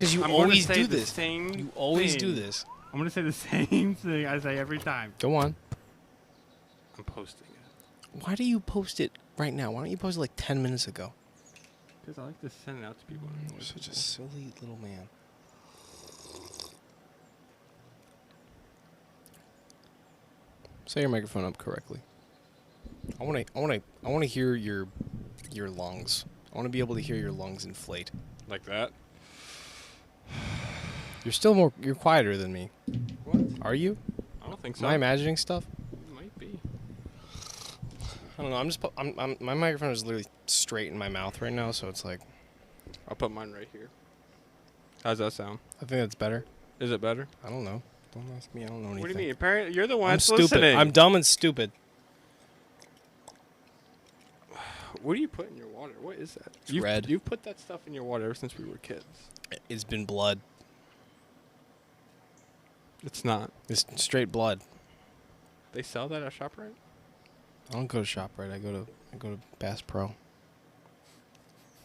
Because you always do this. You always do this. I'm going to say the same thing I say every time. Go on. I'm posting it. Why do you post it right now? Why don't you post it like 10 minutes ago? Because I like to send it out to people. You're such a silly little man. Set your microphone up correctly. I want to hear your lungs. I want to be able to hear your lungs inflate. Like that? You're quieter than me. What? Are you? I don't think so. Am I imagining stuff? It might be. I don't know. My microphone is literally straight in my mouth right now, so it's like. I'll put mine right here. How's that sound? I think that's better. Is it better? I don't know. Don't ask me. I don't know anything. What do you mean? Apparently, you're the one I'm that's stupid. listening. I'm dumb and stupid. What do you put in your water? What is that? It's red. You've put that stuff in your water ever since we were kids. It's been blood. It's not. It's straight blood. They sell that at ShopRite? I don't go to ShopRite. I go to Bass Pro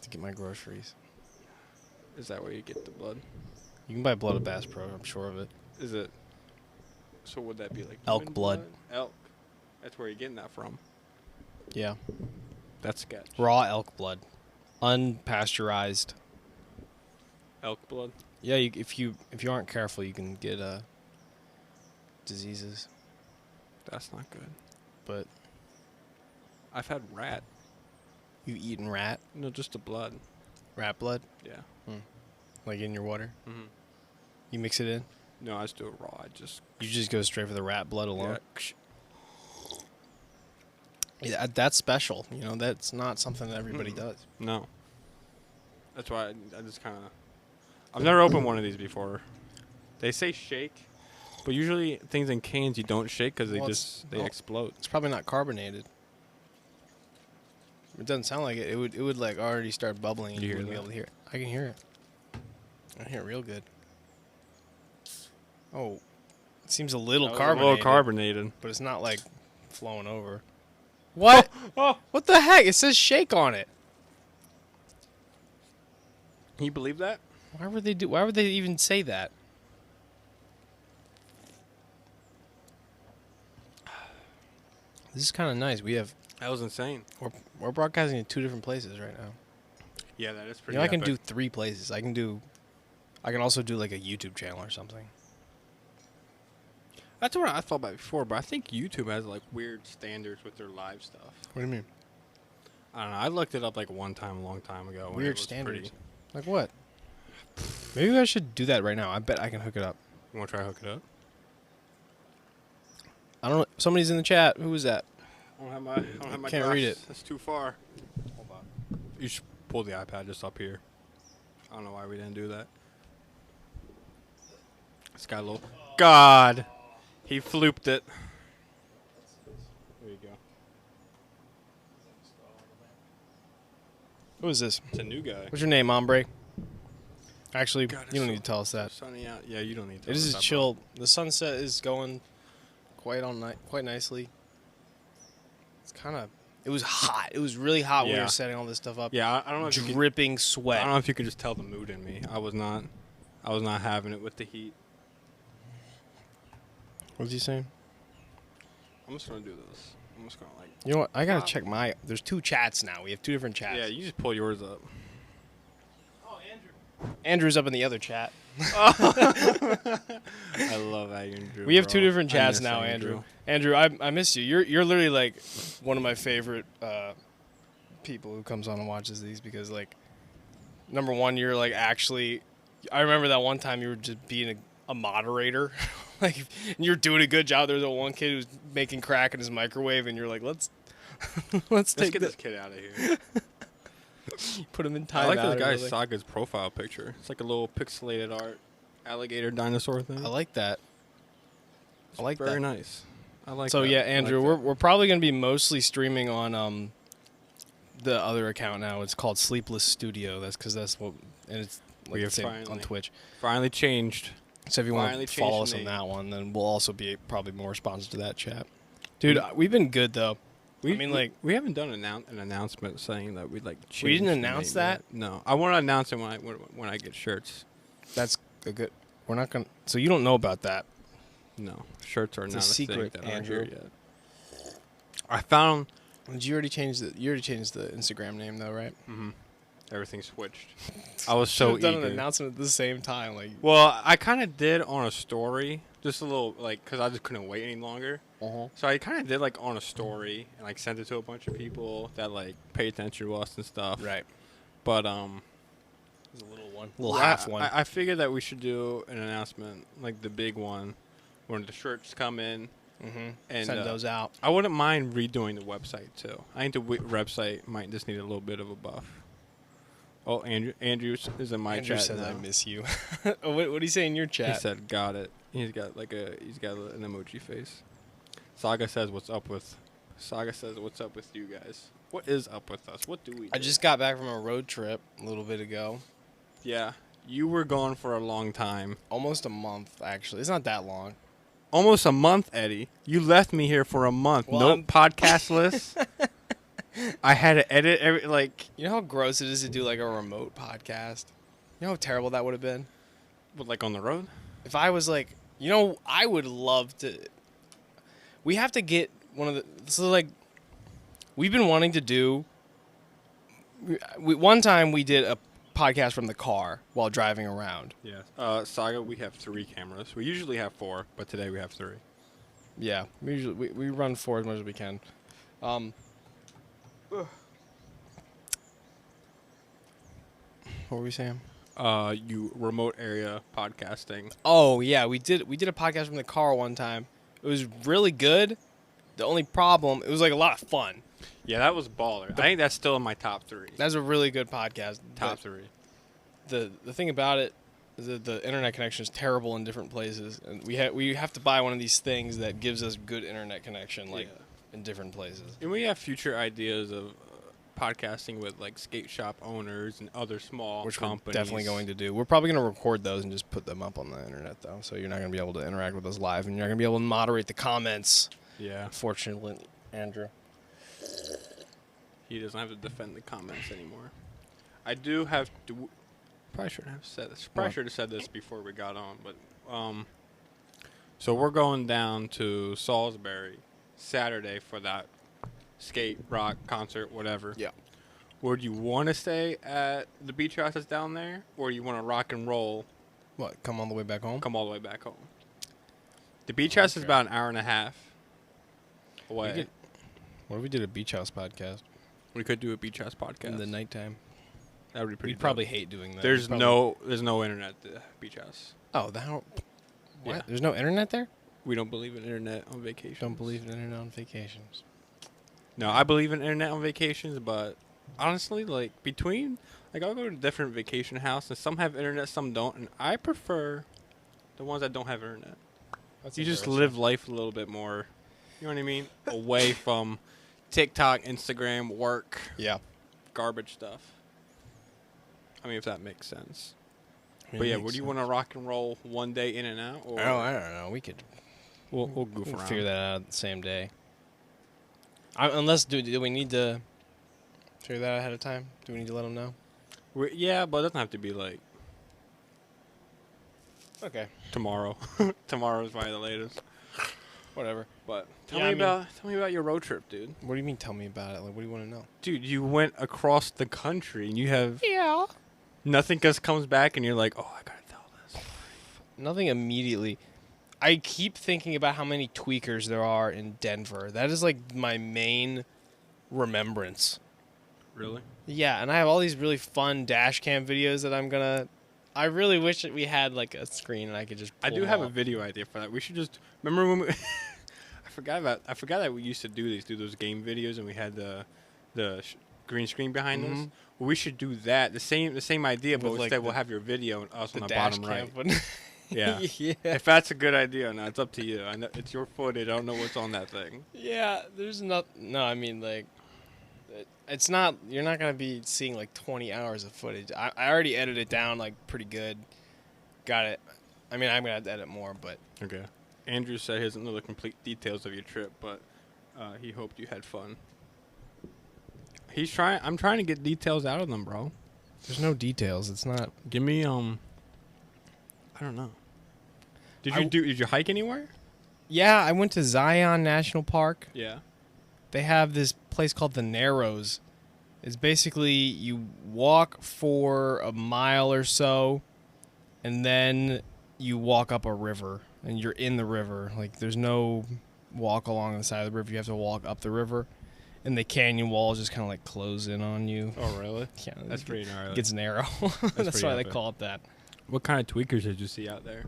to get my groceries. Is that where you get the blood? You can buy blood at Bass Pro. I'm sure of it. Is it? So would that be like elk human blood? Elk. That's where you're getting that from. Yeah. That's sketch. Raw elk blood, unpasteurized. Elk blood. Yeah, if you aren't careful, you can get diseases. That's not good. But I've had rat. you eaten rat? No, just the blood. Rat blood? Yeah. Like in your water? Mm-hmm. You mix it in? No, I just do it raw. You just go straight for the rat blood alone? Yeah. Yeah, that's special. You know, that's not something that everybody does. No. That's why I just kind of... I've never opened one of these before. They say shake, but usually things in cans you don't shake because they explode. It's probably not carbonated. It doesn't sound like it. It would like already start bubbling and you wouldn't be able to hear it. I can hear it. I can hear it real good. Oh, it seems a little carbonated. A little carbonated. But it's not like flowing over. What? Oh. What the heck? It says shake on it. Can you believe that? Why would they even say that? This is kind of nice. That was insane. We're broadcasting in 2 different places right now. Yeah, that is pretty. You know, I can do 3 places. I can also do like a YouTube channel or something. That's what I thought about before, but I think YouTube has like weird standards with their live stuff. What do you mean? I don't know. I looked it up like one time, a long time ago. Weird standards. Like what? Maybe I should do that right now. I bet I can hook it up. You want to try to hook it up? I don't know. Somebody's in the chat. Who is that? I don't have my Can't read it. That's too far. Hold on. You should pull the iPad just up here. I don't know why we didn't do that. This guy little. God. He flooped it. There you go. Who is this? It's a new guy. What's your name, hombre? Actually, God, you don't need to tell us that. Sunny out. Yeah, you don't need to. It is chill. The sunset is going quite nicely. It's kind of. It was hot. It was really hot when we were setting all this stuff up. Yeah, I don't know. Dripping sweat. I don't know if you could just tell the mood in me. I was not having it with the heat. What was he saying? I'm just gonna do this. I'm just gonna like. You know what? I gotta check my. There's 2 chats now. We have 2 different chats. Yeah, you just pull yours up. Oh, Andrew. Andrew's up in the other chat. I love Andrew. We have 2 different chats now, Andrew. Andrew, I miss you. You're literally like one of my favorite people who comes on and watches these because like, number one, you're like actually. I remember that one time you were just being a moderator. Like, you're doing a good job. There's that one kid who's making crack in his microwave, and you're like, let's get this kid out of here. Put him in time. I like this guy's Saga's profile picture. It's like a little pixelated art alligator dinosaur thing. I like that. Very nice. I like. So that. yeah, Andrew, we're probably gonna be mostly streaming on the other account now. It's called Sleepless Studio. That's because that's what, and it's like the same on Twitch. Finally changed. So if you want to follow us on that one, then we'll also be probably more responsive to that chat. Dude, we've been good though. We haven't done an announcement saying that we'd like change. We didn't announce that? No, I want to announce it when I get shirts. That's a good. We're not gonna. So you don't know about that. No, shirts are It's not a secret, thing that Andrew. aren't here yet. I found. Did you already change the? You already changed the Instagram name though, right? Mm-hmm. Everything switched. I was so Should've done eager. an announcement at the same time, like. Well, I kind of did on a story, just a little, like, because I just couldn't wait any longer. So I kind of did, like, on a story, and, like, sent it to a bunch of people that, like, pay attention to us and stuff. Right. But, It was a little one. Little well, half one. I figured that we should do an announcement, like, the big one, when the shirts come in. Mm-hmm. And Send those out. I wouldn't mind redoing the website, too. I think the website might just need a little bit of a buff. Oh, Andrew is in my Andrew chat says now. I miss you. What do you say in your chat? He said, "Got it." He's got an emoji face. Saga says, "What's up with?" Saga says, "What's up with you guys? What is up with us? What do we?" I just got back from a road trip a little bit ago. Yeah, you were gone for a long time. Almost a month, actually. It's not that long. Almost a month, Eddie. You left me here for a month. Well, No I'm- podcast list. I had to edit every You know how gross it is to do like a remote podcast? You know how terrible that would have been? like on the road. If I was like, you know, I would love to. We have to get one of the. So, like, we've been wanting to do. One time we did a podcast from the car while driving around. Yeah. Saga, we have 3 cameras. We usually have 4, but today we have 3. Yeah, we run 4 as much as we can. What were we saying? You remote area podcasting. Oh yeah, we did a podcast from the car one time. It was really good. The only problem, it was like a lot of fun. Yeah, that was baller. I think that's still in my top 3. That's a really good podcast. Top 3. The thing about it is that the internet connection is terrible in different places, and we have to buy one of these things that gives us good internet connection, like in different places. And we have future ideas of podcasting with like skate shop owners and other small Which companies. we're definitely going to do. We're probably going to record those and just put them up on the internet, though. So you're not going to be able to interact with us live, and you're not going to be able to moderate the comments. Yeah. Fortunately, Andrew. He doesn't have to defend the comments anymore. I do have to. Probably shouldn't have said this. Probably What? should have said this before we got on, but so we're going down to Salisbury Saturday for that skate rock concert, whatever. Yeah. Would you want to stay at the beach house that's down there, or you want to rock and roll? What? Come all the way back home? Come all the way back home. The beach house is Okay. about an hour and a half away. What if we did a beach house podcast We could do a beach house podcast. in the nighttime? That would be pretty. We'd probably hate doing that. There's We'd probably- there's no internet at the beach house. Oh, what? Yeah. There's no internet there? We don't believe in internet on vacation. Don't believe in internet on vacations. No, I believe in internet on vacations, but honestly, like I'll go to different vacation houses, and some have internet, some don't, and I prefer the ones that don't have internet. That's You just interesting. live life a little bit more. You know what I mean? Away from TikTok, Instagram, work, Yeah. garbage stuff. I mean, if that makes sense. I mean, But it yeah, makes would you sense. want to rock and roll one day in and out? Or Oh, I don't know. We could we'll goof we'll around. figure that out the same day. Unless, do we need to figure that out ahead of time? Do we need to let them know? Yeah, but it doesn't have to be like Okay. tomorrow. Tomorrow's probably the latest. Whatever. But Yeah, I mean- tell me about your road trip, dude. What do you mean, tell me about it? Like, what do you want to know? Dude, you went across the country and you have Yeah. nothing just comes back and you're like, oh, I gotta tell this. Nothing immediately. I keep thinking about how many tweakers there are in Denver. That is like my main remembrance. Really? Yeah, and I have all these really fun dash cam videos that I'm gonna. I really wish that we had like a screen and I could just. I pull do them have a off. video idea for that. We should just remember when we I forgot that we used to do those game videos and we had the green screen behind us. Mhm. Well, we should do that. The same idea, but With, like, instead we'll the- have your video and us on the dash bottom cam right. footage. Yeah. yeah. If that's a good idea or not, it's up to you. I know it's your footage. I don't know what's on that thing. Yeah, there's not. No, I mean like, it's not. You're not gonna be seeing like 20 hours of footage. I already edited it down like pretty good. Got it. I mean, I'm gonna have to edit more, but Okay. Andrew said he doesn't know the complete details of your trip, but he hoped you had fun. I'm trying to get details out of them, bro. there's no details. It's not. Give me I don't know. Did you hike anywhere? Yeah, I went to Zion National Park. Yeah. They have this place called the Narrows. It's basically you walk for a mile or so, and then you walk up a river, and you're in the river. Like, there's no walk along the side of the river. You have to walk up the river, and the canyon walls just kind of, like, close in on you. Oh, really? Yeah, That's pretty gnarly. It gets narrow. That's why they call it that. What kind of tweakers did you see out there?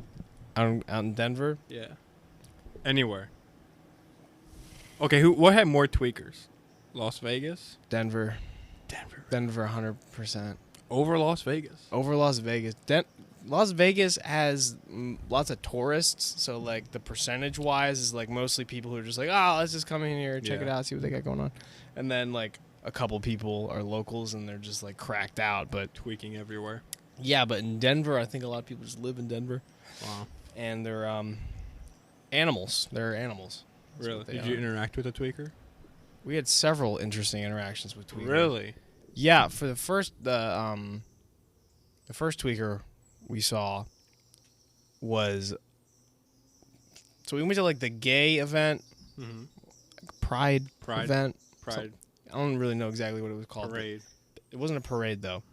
Out in Denver? Yeah. Anywhere. Okay, what had more tweakers? Las Vegas? Denver. Denver. 100%. Over Las Vegas? Over Las Vegas. Las Vegas has lots of tourists, so, like, the percentage-wise is, like, mostly people who are just like, oh, let's just come in here, check it out, see what they got going on. And then, like, a couple people are locals, and they're just, like, cracked out, but... Tweaking everywhere. Yeah, but in Denver, I think a lot of people just live in Denver. Wow. And they're animals. They're animals. That's really? Did you interact with a tweaker? We had several interesting interactions with tweakers. Really? Yeah, for the first tweaker we saw was, so we went to, like, the gay event, Pride event. Pride. So, I don't really know exactly what it was called. Parade. It wasn't a parade, though.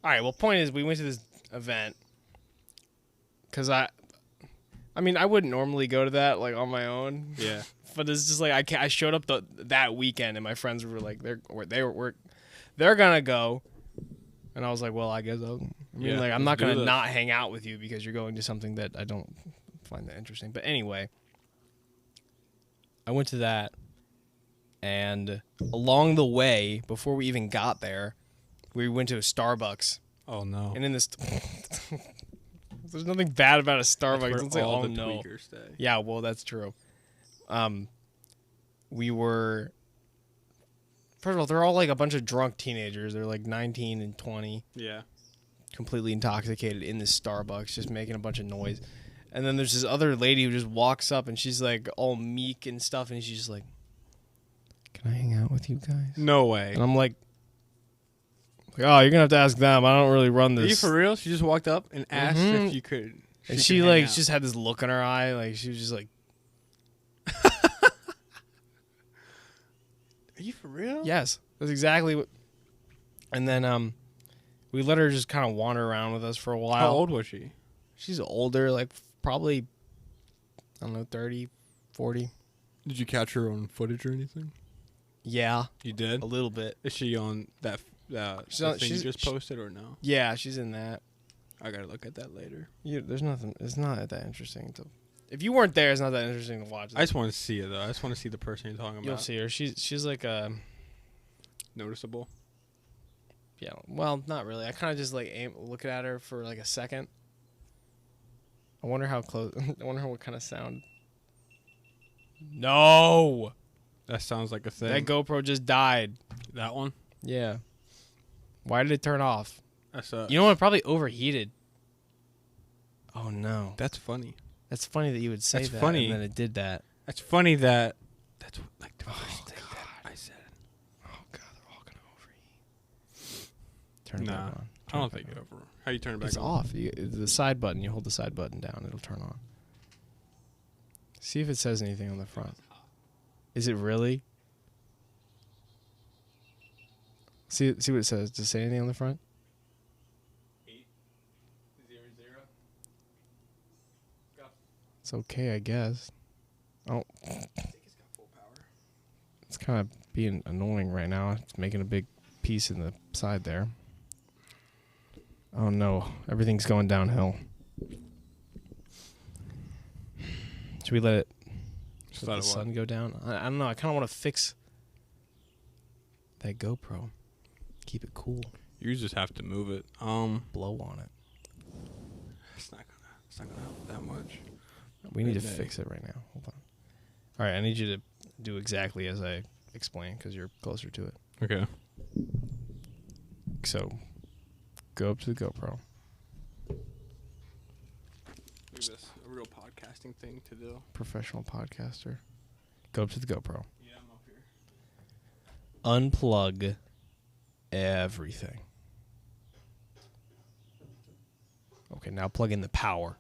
All right, well, point is, we went to this event because I mean, I wouldn't normally go to that, like, on my own. Yeah. But it's just like I showed up that weekend, and my friends were like, they're gonna go, and I was like, well, I guess I'm not gonna not hang out with you because you're going to something that I don't find that interesting. But anyway, I went to that, and along the way, before we even got there, we went to a Starbucks. Oh no! And in this, there's nothing bad about a Starbucks. That's It's where like, all oh the no. tweakers stay. Yeah, well, that's true. We were, first of all, they're all like a bunch of drunk teenagers. They're like 19 and 20. Yeah. Completely intoxicated in this Starbucks, just making a bunch of noise. And then there's this other lady who just walks up and she's like all meek and stuff, and she's just like, "Can I hang out with you guys?" No way. And I'm like, "Oh, you're gonna have to ask them. I don't really run this." Are you for real? She just walked up and asked if you could. And she like just had this look in her eye, like she was just like, "Are you for real?" Yes, that's exactly what. And then we let her just kind of wander around with us for a while. How old was she? She's older, like probably, I don't know, 30, 40. Did you catch her on footage or anything? Yeah. You did? A little bit. Is she on that thing you just posted or no? Yeah, she's in that. I gotta look at that later. There's nothing. It's not that interesting. If you weren't there, it's not that interesting to watch. I just want to see it though. I just want to see the person you're talking about. You'll see her. She's like noticeable. Yeah. Well, not really. I kind of just like look at her for like a second. I wonder how close. I wonder what kind of sound. No. That sounds like a thing. That GoPro just died. That one? Yeah. Why did it turn off? That's You know what? It probably overheated. Oh no. That's funny. That's funny that you would say that's that. Funny. And then it did that. That's funny that. That's like the first thing that I said. Oh god, they're all gonna overheat. Turn it back on. I don't think it over. How do you turn it back on? It's off. The side button. You hold the side button down. It'll turn on. See if it says anything on the front. Is it really? See what it says. Does it say anything on the front? 800. It's okay, I guess. Oh. I think it's got full power. It's kind of being annoying right now. It's making a big piece in the side there. Oh no, everything's going downhill. Should we let the sun go down? I don't know. I kind of want to fix that GoPro. Keep it cool. You just have to move it. Blow on it. It's not gonna help that much. We need to fix it right now. Hold on. All right, I need you to do exactly as I explained because you're closer to it. Okay. So, go up to the GoPro. Look at this. A real podcasting thing to do. Professional podcaster. Go up to the GoPro. Yeah, I'm up here. Unplug everything. Oh, Okay, now plug in the power.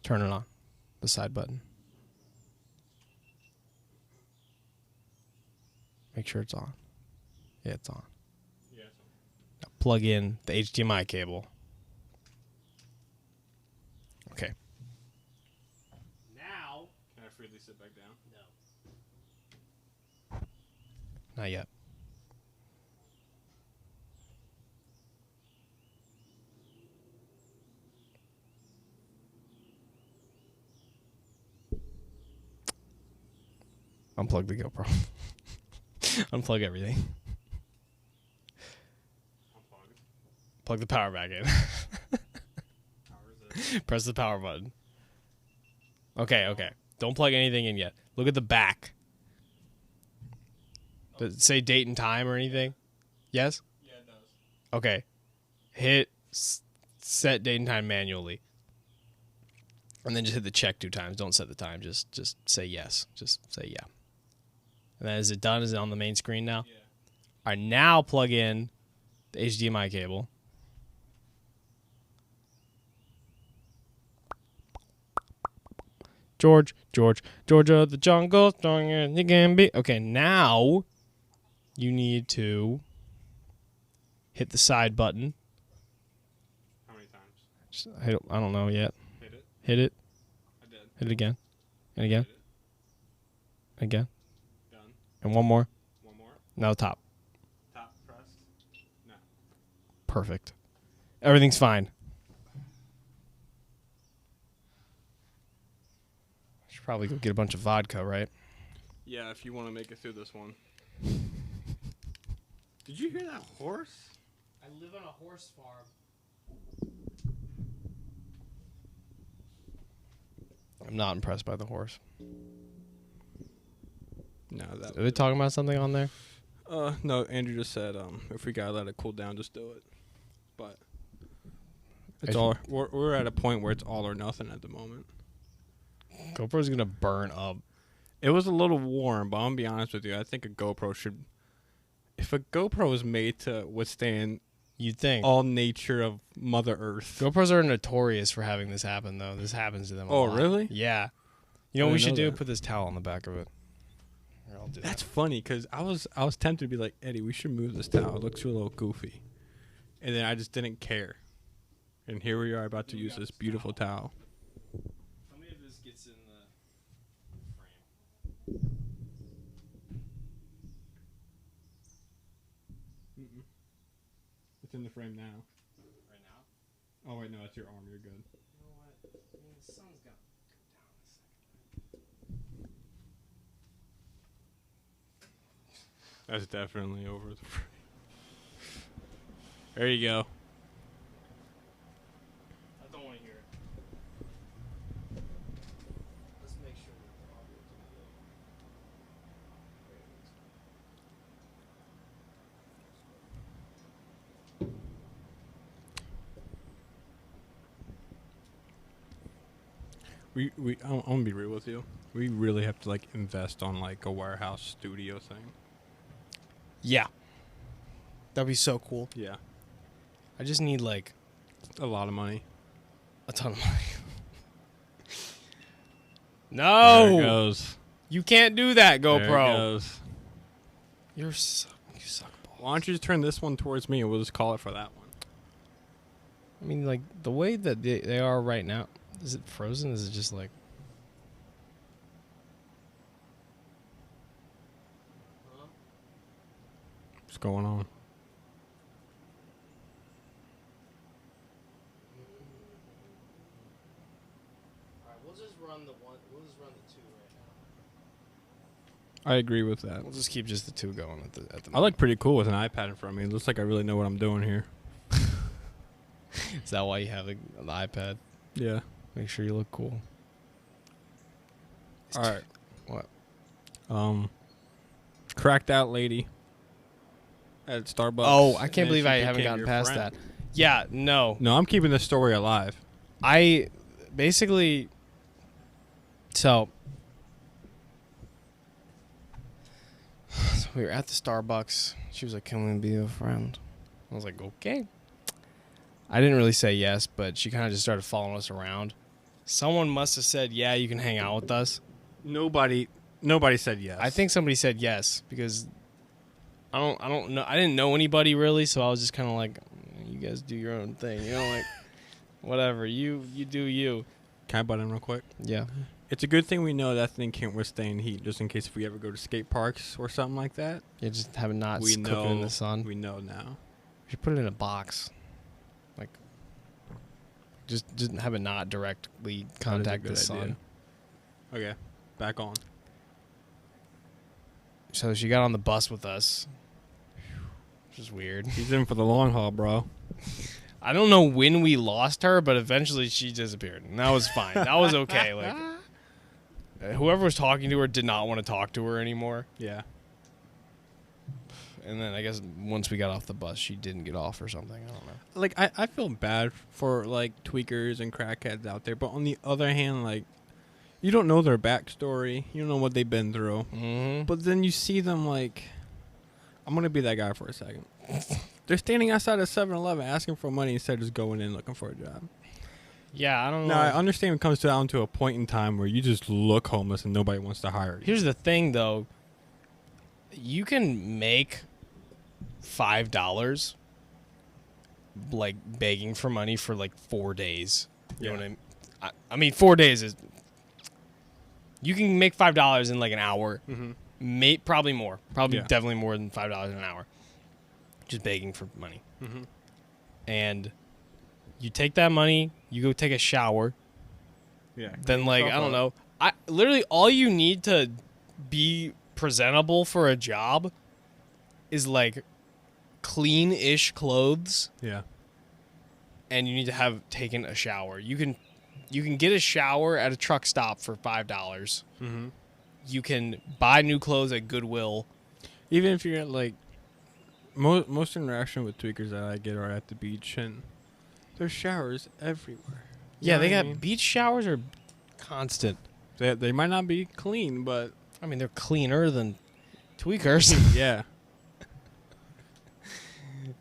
Turn it on. The side button. Make sure it's on. Yeah, it's on. Yeah, it's on. Now plug in the HDMI cable. Okay. Now. Can I freely sit back down? No. Not yet. Unplug the GoPro. Unplug everything. Unplug. Plug the power back in. Press the power button. Okay. Don't plug anything in yet. Look at the back. Does it say date and time or anything? Yes? Yeah, it does. Okay. Hit set date and time manually. And then just hit the check 2 times. Don't set the time. Just say yes. Just say yeah. And then is it done? Is it on the main screen now? Yeah. All right, now plug in the HDMI cable. Georgia, the jungle, stronger than you can be. Okay, now you need to hit the side button. How many times? I don't know yet. Hit it. Hit it. I did. Hit it again. And again. Hit it. Again. Done. And one more. One more. Now top. Top pressed. No. Perfect. Everything's fine. Should probably go get a bunch of vodka, right? Yeah, if you want to make it through this one. Did you hear that horse? I live on a horse farm. I'm not impressed by the horse. No, that. Are they talking about something on there? No. Andrew just said, if we gotta let it cool down, just do it. But it's all. We're at a point where it's all or nothing at the moment. GoPro's gonna burn up. It was a little warm, but I'm gonna be honest with you. I think a GoPro should. If a GoPro is made to withstand, You'd think. all nature of Mother Earth. GoPros are notorious for having this happen, though. This happens to them a Oh, lot. really? Yeah. You know I what we didn't should know do? that. Put this towel on the back of it. Here, I'll do That's that. funny because I was tempted to be like, Eddie, we should move this towel. It looks a little goofy, and then I just didn't care. And here we are about to use this beautiful towel. Tell me if this gets in the frame. It's in the frame now. Right now? Oh wait, no, that's your arm. You're good. You know what? I mean, the sun's gonna go down in a second. That's definitely over the frame. There you go. I don't want to hear it. Let's make sure the audio's I'm gonna be real with you. We really have to like invest on like a warehouse studio thing. Yeah. That'd be so cool. Yeah, I just need like a lot of money. a ton of money. There it No, goes. you can't do that, There it GoPro. goes. You suck balls. Why don't you just turn this one towards me and we'll just call it for that one? I mean, like the way that they are right now. Is it frozen? Is it just like? What's going on? All right, we'll just run the one. We'll just run the two right I agree with that. now. We'll just keep just the two going at the. I look pretty cool with an iPad in front of me. It looks like I really know what I'm doing here. Is that why you have an iPad? Yeah. Make sure you look cool. All right. What? Cracked out lady at Starbucks. Oh, I and can't then believe she I haven't became gotten your past friend. that. Yeah, no. No, I'm keeping this story alive. I basically. So we were at the Starbucks. She was like, "Can we be a friend?" I was like, "Okay." I didn't really say yes, but she kind of just started following us around. Someone must have said, yeah, you can hang out with us. Nobody said yes. I think somebody said yes because I don't know. I didn't know anybody really, so I was just kind of like, you guys do your own thing. You know, like, whatever. You do you. Can I butt in real quick? Yeah. It's a good thing we know that thing can't withstand heat, just in case if we ever go to skate parks or something like that. Yeah, just have it not We cooking know in the sun. We know now. You should put it in a box. Like, just have it not directly contact the sun. Okay, back on. So she got on the bus with us, which is weird. He's in for the long haul, bro. I don't know when we lost her, but eventually she disappeared, and that was fine. That was okay. Like, whoever was talking to her did not want to talk to her anymore. Yeah. And then I guess once we got off the bus, she didn't get off or something. I don't know. Like, I feel bad for, like, tweakers and crackheads out there. But on the other hand, like, you don't know their backstory. You don't know what they've been through. Mm-hmm. But then you see them, like, I'm going to be that guy for a second. They're standing outside of 7-Eleven asking for money instead of just going in looking for a job. Yeah, I don't know. Now, I understand it comes down to a point in time where you just look homeless and nobody wants to hire you. Here's the thing, though. You can make $5 like begging for money for like 4 days. You know what I mean? I mean, 4 days is. You can make $5 in like an hour. Mm-hmm. Probably more. Probably definitely more than $5 in an hour. Just begging for money. Mm-hmm. And you take that money, you go take a shower. Yeah. Then like I don't know. Literally all you need to be presentable for a job is like clean-ish clothes. Yeah. And you need to have taken a shower. You can get a shower at a truck stop for $5. Mm-hmm. You can buy new clothes at Goodwill. Even if you're at like most interaction with tweakers that I get are at the beach, and there's showers everywhere. Yeah, they got beach showers are constant. They might not be clean, but I mean they're cleaner than tweakers. Yeah.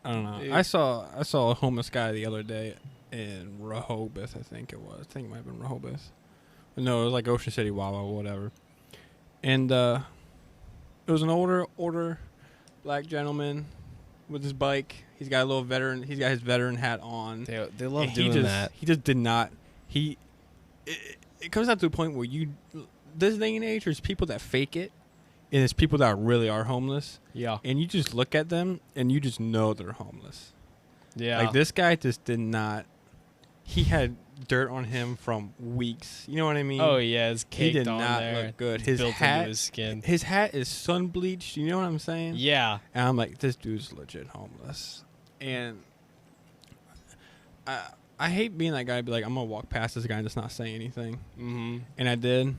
I don't know. I saw a homeless guy the other day in Rehoboth, I think it was. I think it might have been Rehoboth. No, it was like Ocean City, Wawa, whatever. And it was an older black gentleman with his bike. He's got a little veteran. He's got his veteran hat on. They love doing that. He just did not. It comes down to a point where this day and age, there's people that fake it, and there's people that really are homeless. Yeah. And you just look at them, and you just know they're homeless. Yeah. Like, this guy just did not. He had dirt on him from weeks. You know what I mean? Oh, yeah. It's caked he did on not there. look good. It's His built hat, into his skin. His hat is sun bleached. You know what I'm saying? Yeah. And I'm like, this dude's legit homeless. And I hate being that guy to be like, I'm going to walk past this guy and just not say anything. Mm-hmm. And I did.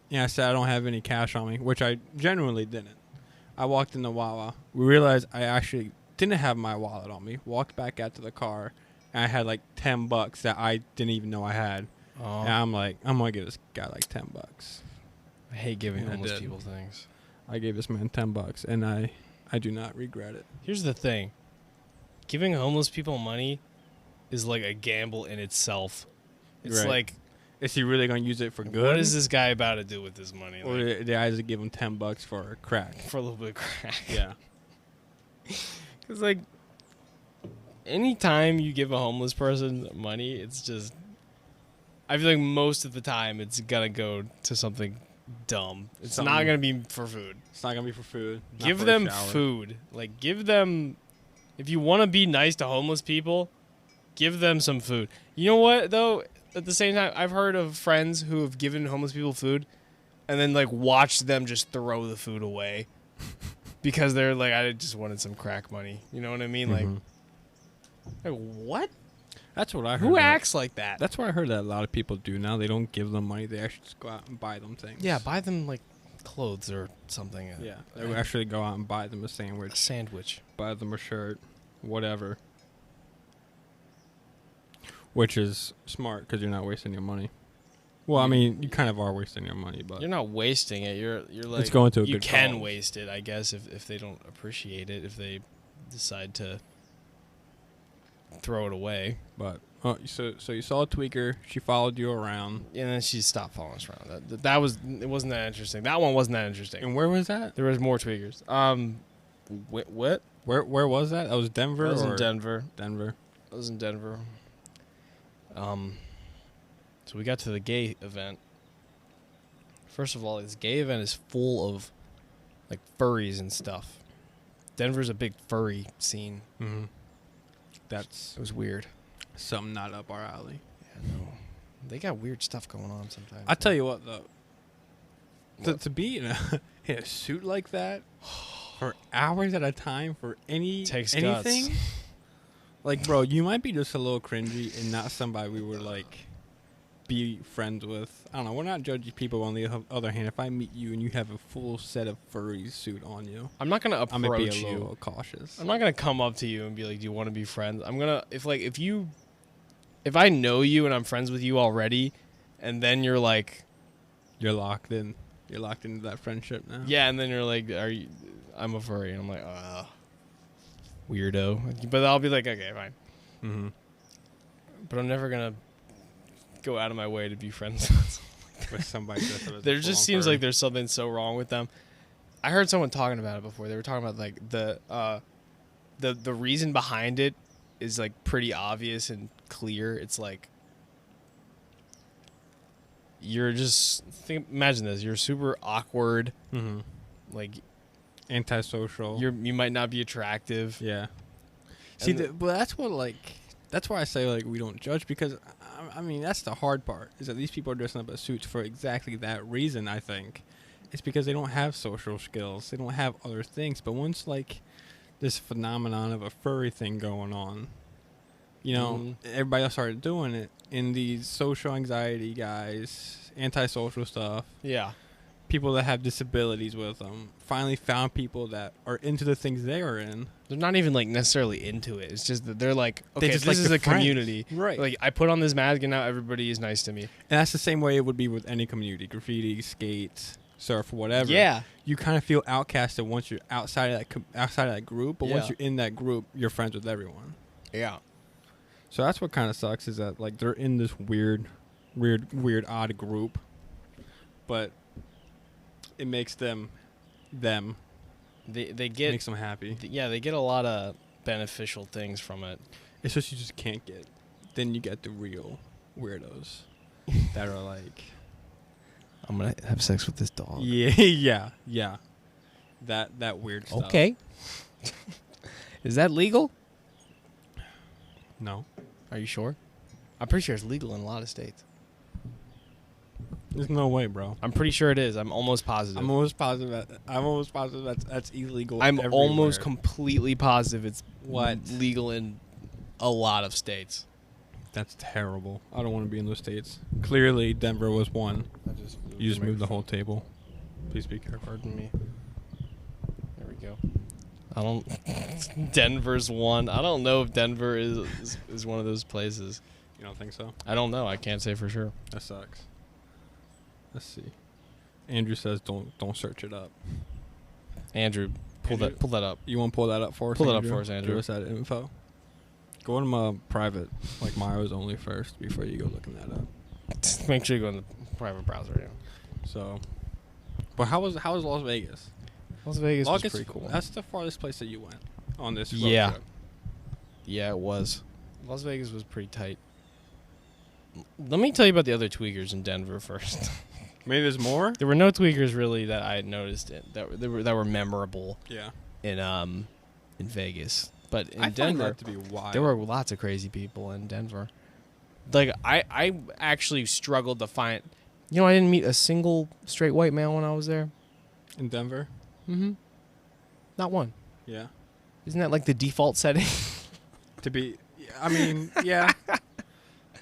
Yeah, I said I don't have any cash on me, which I genuinely didn't. I walked into Wawa. We realized I actually didn't have my wallet on me. Walked back out to the car, and I had like $10 that I didn't even know I had. Oh. And I'm like, I'm going to give this guy like $10. I hate giving And I homeless did. people things. I gave this man $10, and I do not regret it. Here's the thing. Giving homeless people money is like a gamble in itself. It's Right. like, Is he really going to use it for good? what is this guy about to do with this money? Or Like, did I just give him $10 for a crack? for a little bit of crack. Yeah. Because, like, anytime you give a homeless person money, it's just, I feel like most of the time it's going to go to something dumb. It's not going to be for food. It's not going to be for food. Not Give for a them shower. food. Like, give them, if you want to be nice to homeless people, give them some food. You know what, though? At the same time, I've heard of friends who have given homeless people food and then, like, watched them just throw the food away because they're like, I just wanted some crack money. You know what I mean? Mhm. Like, what? That's what I heard. Who acts like that? That's what I heard that a lot of people do now. They don't give them money. They actually just go out and buy them things. Yeah, buy them, like, clothes or something. Yeah. They would actually go out and buy them a sandwich. A sandwich. Buy them a shirt. Whatever. Which is smart because you're not wasting your money. Well, I mean, you kind of are wasting your money, but You're not wasting it. You're like, it's going to a you good can cause. waste it, I guess, if they don't appreciate it, if they decide to throw it away. But so you saw a tweaker. She followed you around, and then she stopped following us around. It wasn't that interesting. That one wasn't that interesting. And where was that? There was more tweakers. What? Where was that? That was Denver. That was in Denver. Denver. I was in Denver. So we got to the gay event. First of all, this gay event is full of like furries and stuff. Denver's a big furry scene. Mm-hmm. It was weird. Something not up our alley. Yeah, no. They got weird stuff going on sometimes. I tell you what, though. To be in a suit like that for hours at a time for Takes anything, guts. like, bro, you might be just a little cringy and not somebody we would like be friends with. I don't know. We're not judging people. On the other hand, if I meet you and you have a full set of furry suit on you, I'm not gonna approach I'm gonna be a you. little cautious. I'm not gonna come up to you and be like, "Do you want to be friends?" I'm gonna if I know you and I'm friends with you already, and then you're like, you're locked in. You're locked into that friendship now. yeah, and then you're like, I'm a furry, and I'm like, weirdo. But I'll be like, okay, fine. Mm-hmm. But I'm never gonna go out of my way to be friends with somebody. There just seems like there's something so wrong with them. I heard someone talking about it before. They were talking about like the reason behind it is like pretty obvious and clear. It's like you're just imagine this. You're super awkward, like antisocial. You might not be attractive. Yeah. See, but that's why I say like we don't judge, because I mean that's the hard part, is that these people are dressing up as suits for exactly that reason. I think it's because they don't have social skills. They don't have other things. But once like this phenomenon of a furry thing going on, you know, everybody else started doing it, and these social anxiety guys, antisocial stuff. Yeah. People that have disabilities with them finally found people that are into the things they are in. They're not even like necessarily into it. It's just that they're like, okay, just this like is a friends. community. Right. Like I put on this mask and now everybody is nice to me. And that's the same way it would be with any community: graffiti, skates, surf, whatever. Yeah. You kind of feel outcasted once you're outside of that group, but once you're in that group, you're friends with everyone. Yeah. So that's what kind of sucks, is that like they're in this weird, odd group, but it makes them. They get makes them happy. They get a lot of beneficial things from it. It's just you just can't get. Then you get the real weirdos that are like, I'm gonna have sex with this dog. Yeah. That weird stuff. Okay. Is that legal? No. Are you sure? I'm pretty sure it's legal in a lot of states. There's no way, bro. I'm pretty sure it is. I'm almost positive. I'm almost positive that's illegal. I'm everywhere. almost completely positive it's What? legal in a lot of states. That's terrible. I don't want to be in those states. Clearly, Denver was one. You just moved the whole table. Please be careful. Pardon me. There we go. I don't. Denver's one. I don't know if Denver is one of those places. You don't think so? I don't know. I can't say for sure. That sucks. Let's see. Andrew says don't search it up. Andrew, pull that up. You want to pull that up for us? Pull it up Andrew? for us, Andrew. Give us that info. Go on my private, like Myo's only first, before you go looking that up. Make sure you go in the private browser. Yeah. So, but how was Las Vegas? Las Vegas was pretty cool. That's the farthest place that you went on this road Yeah. trip. Yeah, it was. Las Vegas was pretty tight. Let me tell you about the other tweakers in Denver first. Maybe there's more? There were no tweakers really that I had noticed that were memorable. Yeah. In Vegas, but in I Denver, find that to be wild. there were lots of crazy people in Denver. Like I actually struggled to find. You know, I didn't meet a single straight white male when I was there. In Denver? Mm-hmm. Not one. Yeah. Isn't that like the default setting? To be, I mean, yeah.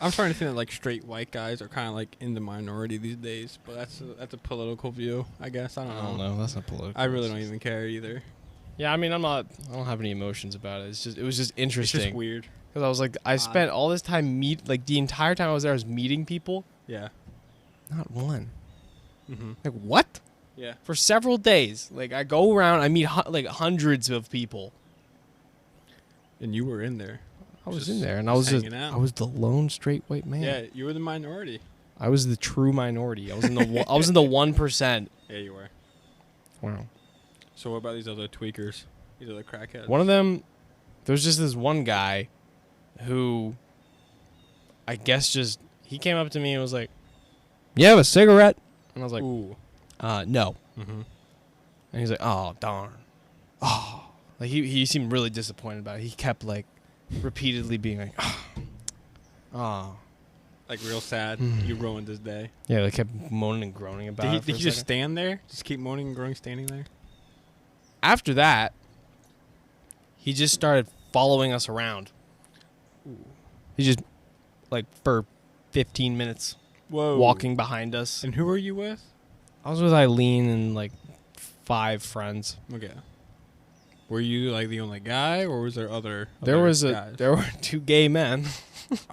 I'm starting to think that like straight white guys are kind of like in the minority these days, but that's a political view, I guess. I don't know. That's not political. I really don't even care either. Yeah, I mean, I don't have any emotions about it. It was just interesting. It's just weird. Because I was like, I spent all this time the entire time I was there, I was meeting people. Yeah. Not one. Mm-hmm. Like what? Yeah. For several days, like I go around, I meet like hundreds of people. And you were in there. I was in there, and I was the lone straight white man. Yeah, you were the minority. I was the true minority. I was in the 1%. Yeah, you were. Wow. So what about these other tweakers? These other crackheads? One of them, there's just this one guy who I guess he came up to me and was like, "You have a cigarette?" And I was like, "Ooh, no." Mm-hmm. And he's like, "Oh, darn." Oh. Like he seemed really disappointed about it. He kept like repeatedly being like, "Oh." Like real sad. You ruined his day. Yeah, they kept moaning and groaning about it. Did he just stand there? Just keep moaning and groaning standing there? After that, he just started following us around. Ooh. He just, like, for 15 minutes, walking behind us. And who were you with? I was with Eileen and, like, 5 friends. Okay. Were you, like, the only guy, or was there other There guys? There were 2 gay men.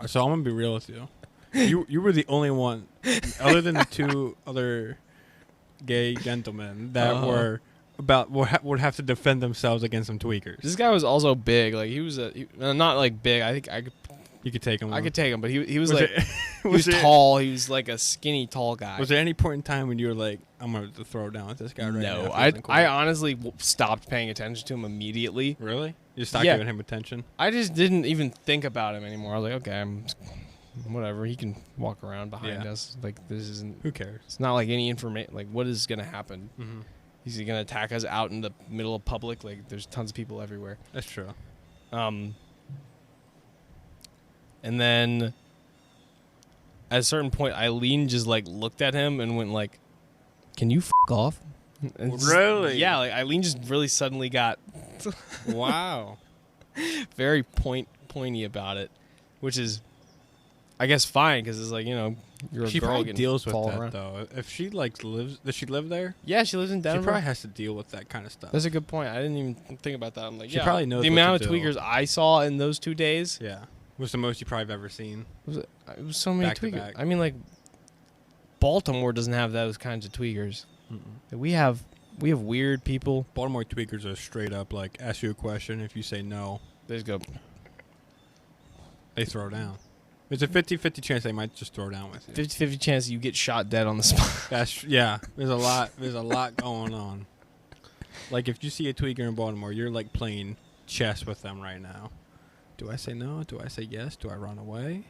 So I'm going to be real with you. You were the only one, other than the 2 other gay gentlemen that would have to defend themselves against some tweakers. This guy was also big. Like he was not like big. I think you could take him. I could take him, but he was like he was tall. He was like a skinny tall guy. Was there any point in time when you were like, I'm gonna have to throw down with this guy right now? No, I honestly stopped paying attention to him immediately. Really? You stopped giving him attention? I just didn't even think about him anymore. I was like, okay, whatever. He can walk around behind us. Like this isn't. Who cares? It's not like any information. Like what is gonna happen? Mm-hmm. Is he gonna attack us out in the middle of public? Like there's tons of people everywhere. That's true. And then at a certain point, Eileen just like looked at him and went like, "Can you f*** off?" Really? Yeah. Like Eileen just really suddenly got wow, very pointy about it, which is, I guess, fine because it's like you're a she girl probably getting deals with that around. though. If she like lives, does she live there? Yeah, she lives in Denver. She probably has to deal with that kind of stuff. That's a good point. I didn't even think about that. I'm like, she probably knows the what amount to of do. tweakers I saw in those 2 days. Yeah, was the most you probably have ever seen. It was so many Back to tweakers. back. I mean, like Baltimore doesn't have those kinds of tweakers. Mm-mm. We have weird people. Baltimore tweakers are straight up like ask you a question. If you say no, They just go. they throw down. There's a 50-50 chance they might just throw down with you. 50-50 chance you get shot dead on the spot. There's a lot going on. Like if you see a tweaker in Baltimore, you're like playing chess with them right now. Do I say no? Do I say yes? Do I run away?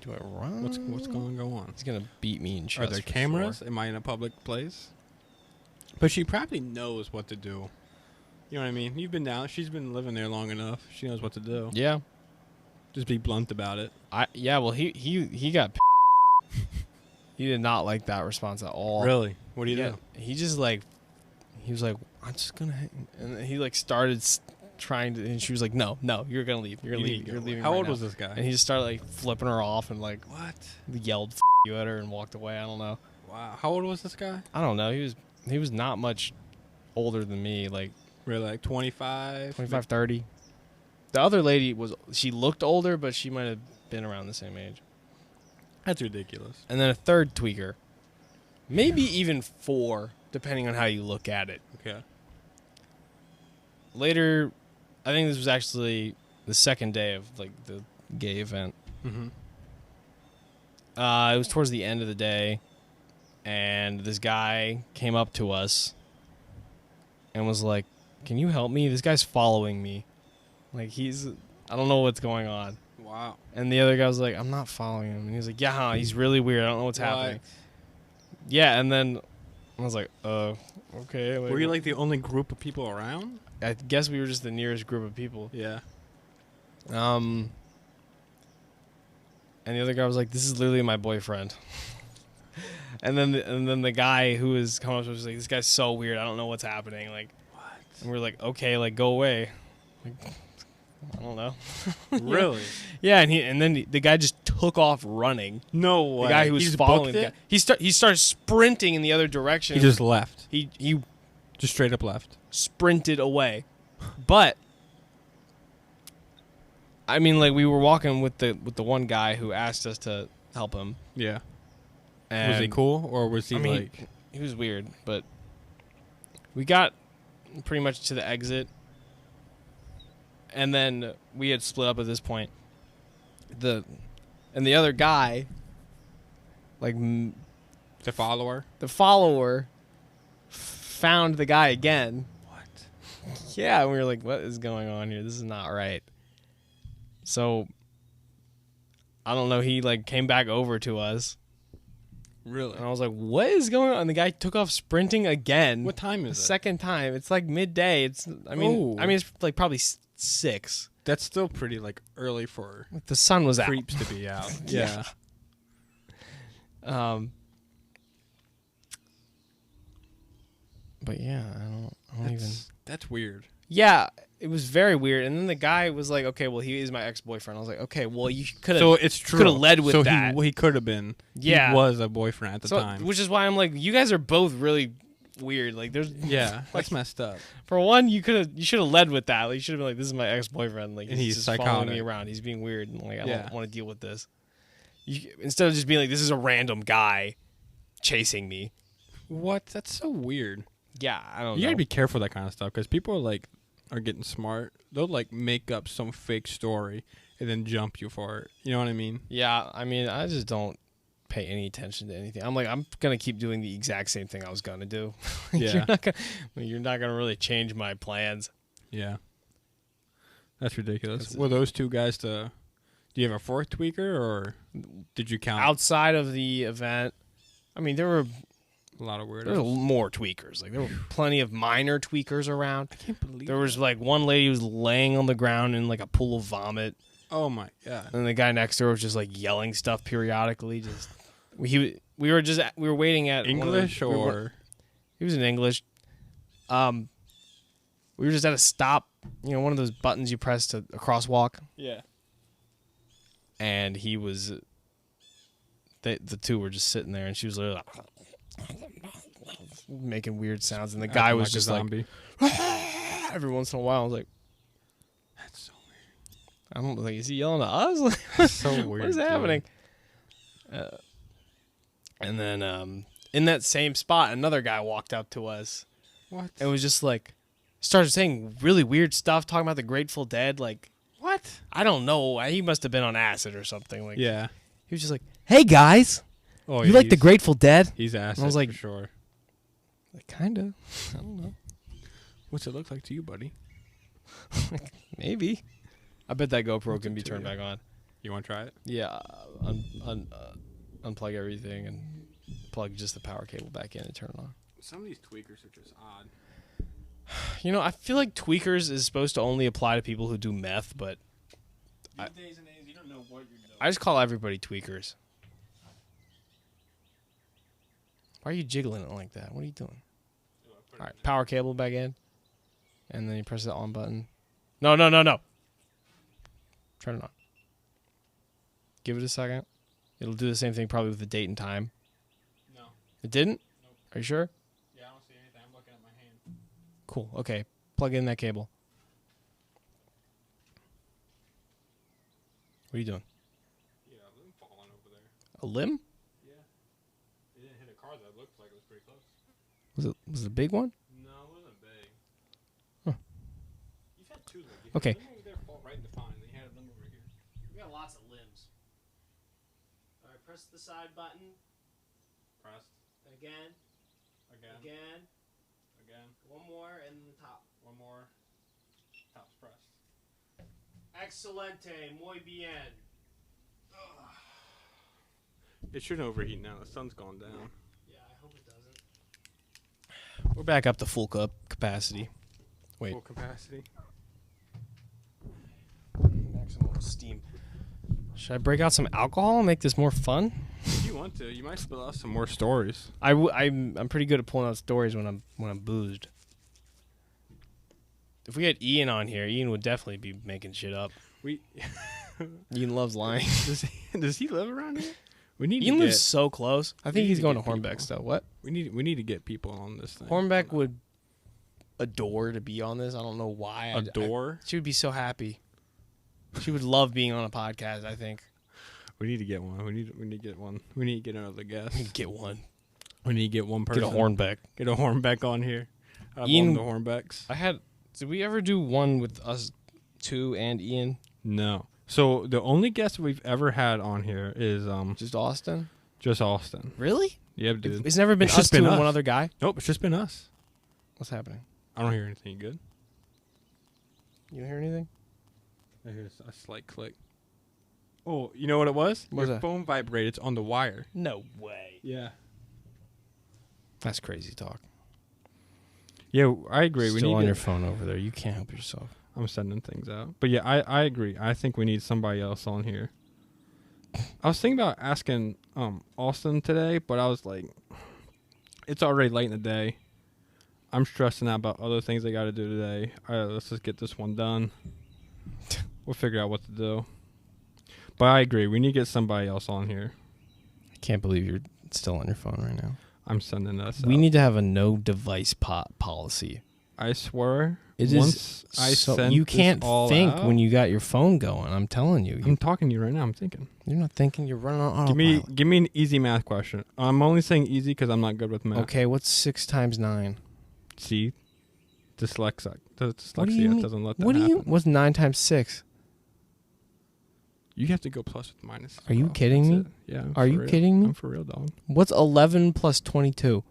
Do I run? What's going to go on? He's gonna beat me in chess. Are there cameras? Sure. Am I in a public place? But she probably knows what to do. You know what I mean? You've been down. She's been living there long enough. She knows what to do. Yeah. Just be blunt about it. Well, he got. He did not like that response at all. Really? What do you do? He just like, he was like, I'm just gonna, and he like started trying to, and she was like, no, you're gonna leave. You're leaving. How right old now. Was this guy? And he just started like flipping her off and like what? Yelled you at her and walked away. I don't know. Wow. How old was this guy? I don't know. He was not much older than me. Like really, like 25, 30. The other lady she looked older, but she might have been around the same age. That's ridiculous. And then a third tweaker. Maybe even 4, depending on how you look at it. Okay. Later, I think this was actually the second day of like the gay event. Mm-hmm. It was towards the end of the day, and this guy came up to us and was like, "Can you help me? This guy's following me. Like I don't know what's going on." Wow. And the other guy was like, "I'm not following him." And he was like, "Yeah, he's really weird. I don't know what's happening." Yeah, and then I was like, okay." Were you like the only group of people around? I guess we were just the nearest group of people. Yeah. And the other guy was like, "This is literally my boyfriend." and then the guy who was coming up to us was like, "This guy's so weird. I don't know what's happening." Like, what? And we were like, "Okay, like go away." Like, I don't know. Really? Yeah, and then the guy just took off running. No way. The guy who was following the guy. He started sprinting in the other direction. He just left. He just straight up left. Sprinted away. But I mean, like we were walking with the one guy who asked us to help him. Yeah. And was he cool or was he like he was weird, but we got pretty much to the exit. And then we had split up at this point. The other guy, like the follower, found the guy again. What? Yeah, and we were like, what is going on here? This is not right. So I don't know, he like came back over to us. Really? And I was like, what is going on? And the guy took off sprinting again. What time is it? Second time. It's like midday. I mean it's like probably 6. That's still pretty like early for the sun was out. Creeps to be out. Yeah. But yeah, I don't even. That's weird. Yeah, it was very weird. And then the guy was like, "Okay, well, he is my ex-boyfriend." I was like, "Okay, well, you could have." So it's true. Could have led with that. He could have been. Yeah, he was a boyfriend at the time. Which is why I'm like, you guys are both really weird. Like, there's that's messed up. For one, you should have led with that. Like, you should have been like, "This is my ex-boyfriend." Like, and he's just psychotic. following me around. He's being weird. And like, I don't want to deal with this. Instead of just being like, "This is a random guy chasing me." What? That's so weird. Yeah, I don't know. You gotta be careful with that kind of stuff because people are getting smart. They'll like make up some fake story and then jump you for it. You know what I mean? Yeah, I mean, I just don't pay any attention to anything. I'm like, I'm gonna keep doing the exact same thing I was gonna do. Yeah, you're not gonna really change my plans. Yeah, that's ridiculous. Were those two guys do you have a fourth tweaker or did you count outside of the event? I mean, there were a lot of weirdos. There were more tweakers. Like, there were plenty of minor tweakers around. I can't believe there was like one lady who was laying on the ground in like a pool of vomit. Oh my god! And the guy next to her was just like yelling stuff periodically. Just we were waiting at English he was in English. We were just at a stop. You know, one of those buttons you press to a crosswalk. Yeah. And he was. The two were just sitting there, and she was literally like, making weird sounds, and the guy was just like every once in a while. I was like, "That's so weird." I don't think is he yelling at us? Like, so weird. What is happening? And then in that same spot, another guy walked up to us. What? It was just like started saying really weird stuff, talking about the Grateful Dead. Like, what? I don't know. He must have been on acid or something. Like, yeah. He was just like, "Hey guys, you like the Grateful Dead?" He's acid. And I was like, for sure. Like, kinda. I don't know. What's it look like to you, buddy? Maybe. I bet that GoPro can be turned back on. You want to try it? Yeah. Unplug everything and plug just the power cable back in and turn it on. Some of these tweakers are just odd. You know, I feel like tweakers is supposed to only apply to people who do meth, but these days and age, you don't know what you're doing. I just call everybody tweakers. Why are you jiggling it like that? What are you doing? All right, power cable back in. And then you press the on button. No. Turn it on. Give it a second. It'll do the same thing probably with the date and time. No. It didn't? Nope. Are you sure? Yeah, I don't see anything. I'm looking at my hand. Cool. Okay. Plug in that cable. What are you doing? Yeah, a limb falling over there. A limb? Yeah. It didn't hit a car that looked like it was pretty close. Was it a big one? No, it wasn't big. Huh. You've had two limbs. Okay. A limb over there fall right in the fine. Then you had a limb over here. We got lots of limbs. All right, press the side button. Pressed. Again. Again. One more, and the top. One more. Top's pressed. Excelente, muy bien. It shouldn't overheat now. The sun's gone down. Yeah, I hope it doesn't. We're back up to full capacity. Wait. Full capacity. Maximum steam. Should I break out some alcohol and make this more fun? If you want to, you might spill out some more stories. I'm pretty good at pulling out stories when I'm boozed. If we had Ian on here, Ian would definitely be making shit up. Ian loves lying. Does he live around here? Ian lives so close. I think he's going to Hornbeck still. What? We need to get people on this thing. Hornbeck would adore to be on this. I don't know why. Adore? She would be so happy. She would love being on a podcast, I think. We need to get one. We need to get one. We need to get another guest. We need to get one. We need to get one person. Get a Hornbeck. Get a Hornbeck on here. I love the Hornbecks. Did we ever do one with us 2 and Ian? No. So the only guest we've ever had on here is Just Austin? Just Austin. Really? Yeah, dude. It's never been us two and one other guy? Nope, it's just been us. What's happening? I don't hear anything good. You don't hear anything? I hear a slight click. Oh, you know what it was? What's Your that? phone vibrated. It's on the wire. No way. Yeah. That's crazy talk. Yeah, I agree. Still on your phone over there. You can't help yourself. I'm sending things out. But yeah, I agree. I think we need somebody else on here. I was thinking about asking Austin today, but I was like, it's already late in the day. I'm stressing out about other things I got to do today. All right, let's just get this one done. We'll figure out what to do. But I agree. We need to get somebody else on here. I can't believe you're still on your phone right now. I'm sending us We out. need to have a no device policy. I swear. It once is I so send you this can't all think out, when you got your phone going. I'm telling you. I'm talking to you right now. I'm thinking. You're not thinking. You're running on autopilot. Give me an easy math question. I'm only saying easy because I'm not good with math. Okay, what's 6 times 9? See, dyslexia. What do you mean? Doesn't let that What do you? happen. What's 9 times 6? You have to go plus with minus. Are you kidding me? Yeah. Are you kidding me? I'm for real, dog. What's 11 plus 22?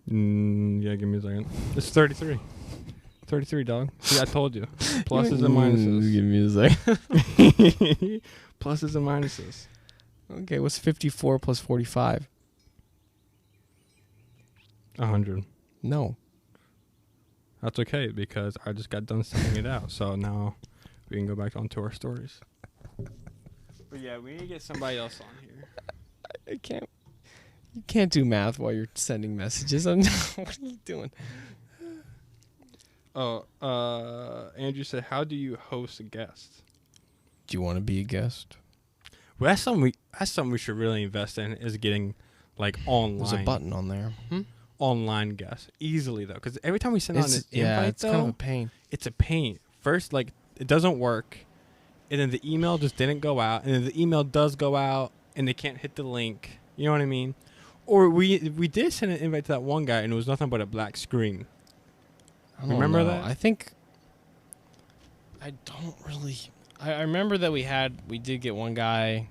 Yeah, give me a second. It's 33. 33, dog. See, I told you. Pluses and minuses. Give me a second. Pluses and minuses. Okay, what's 54 plus 45? 100. No. That's okay because I just got done sending it out. So now we can go back onto our stories. But yeah, we need to get somebody else on here. I can't. You can't do math while you're sending messages. What are you doing? Oh, Andrew said, how do you host a guest? Do you want to be a guest? Well, that's something we should really invest in is getting like online. There's a button on there. Online guests easily though, because every time we send out an invite, it's kind of a pain. It's a pain. First, like it doesn't work, and then the email just didn't go out, and then the email does go out, and they can't hit the link. You know what I mean? Or we did send an invite to that one guy, and it was nothing but a black screen. Remember that? I think I don't really. I remember that we did get one guy,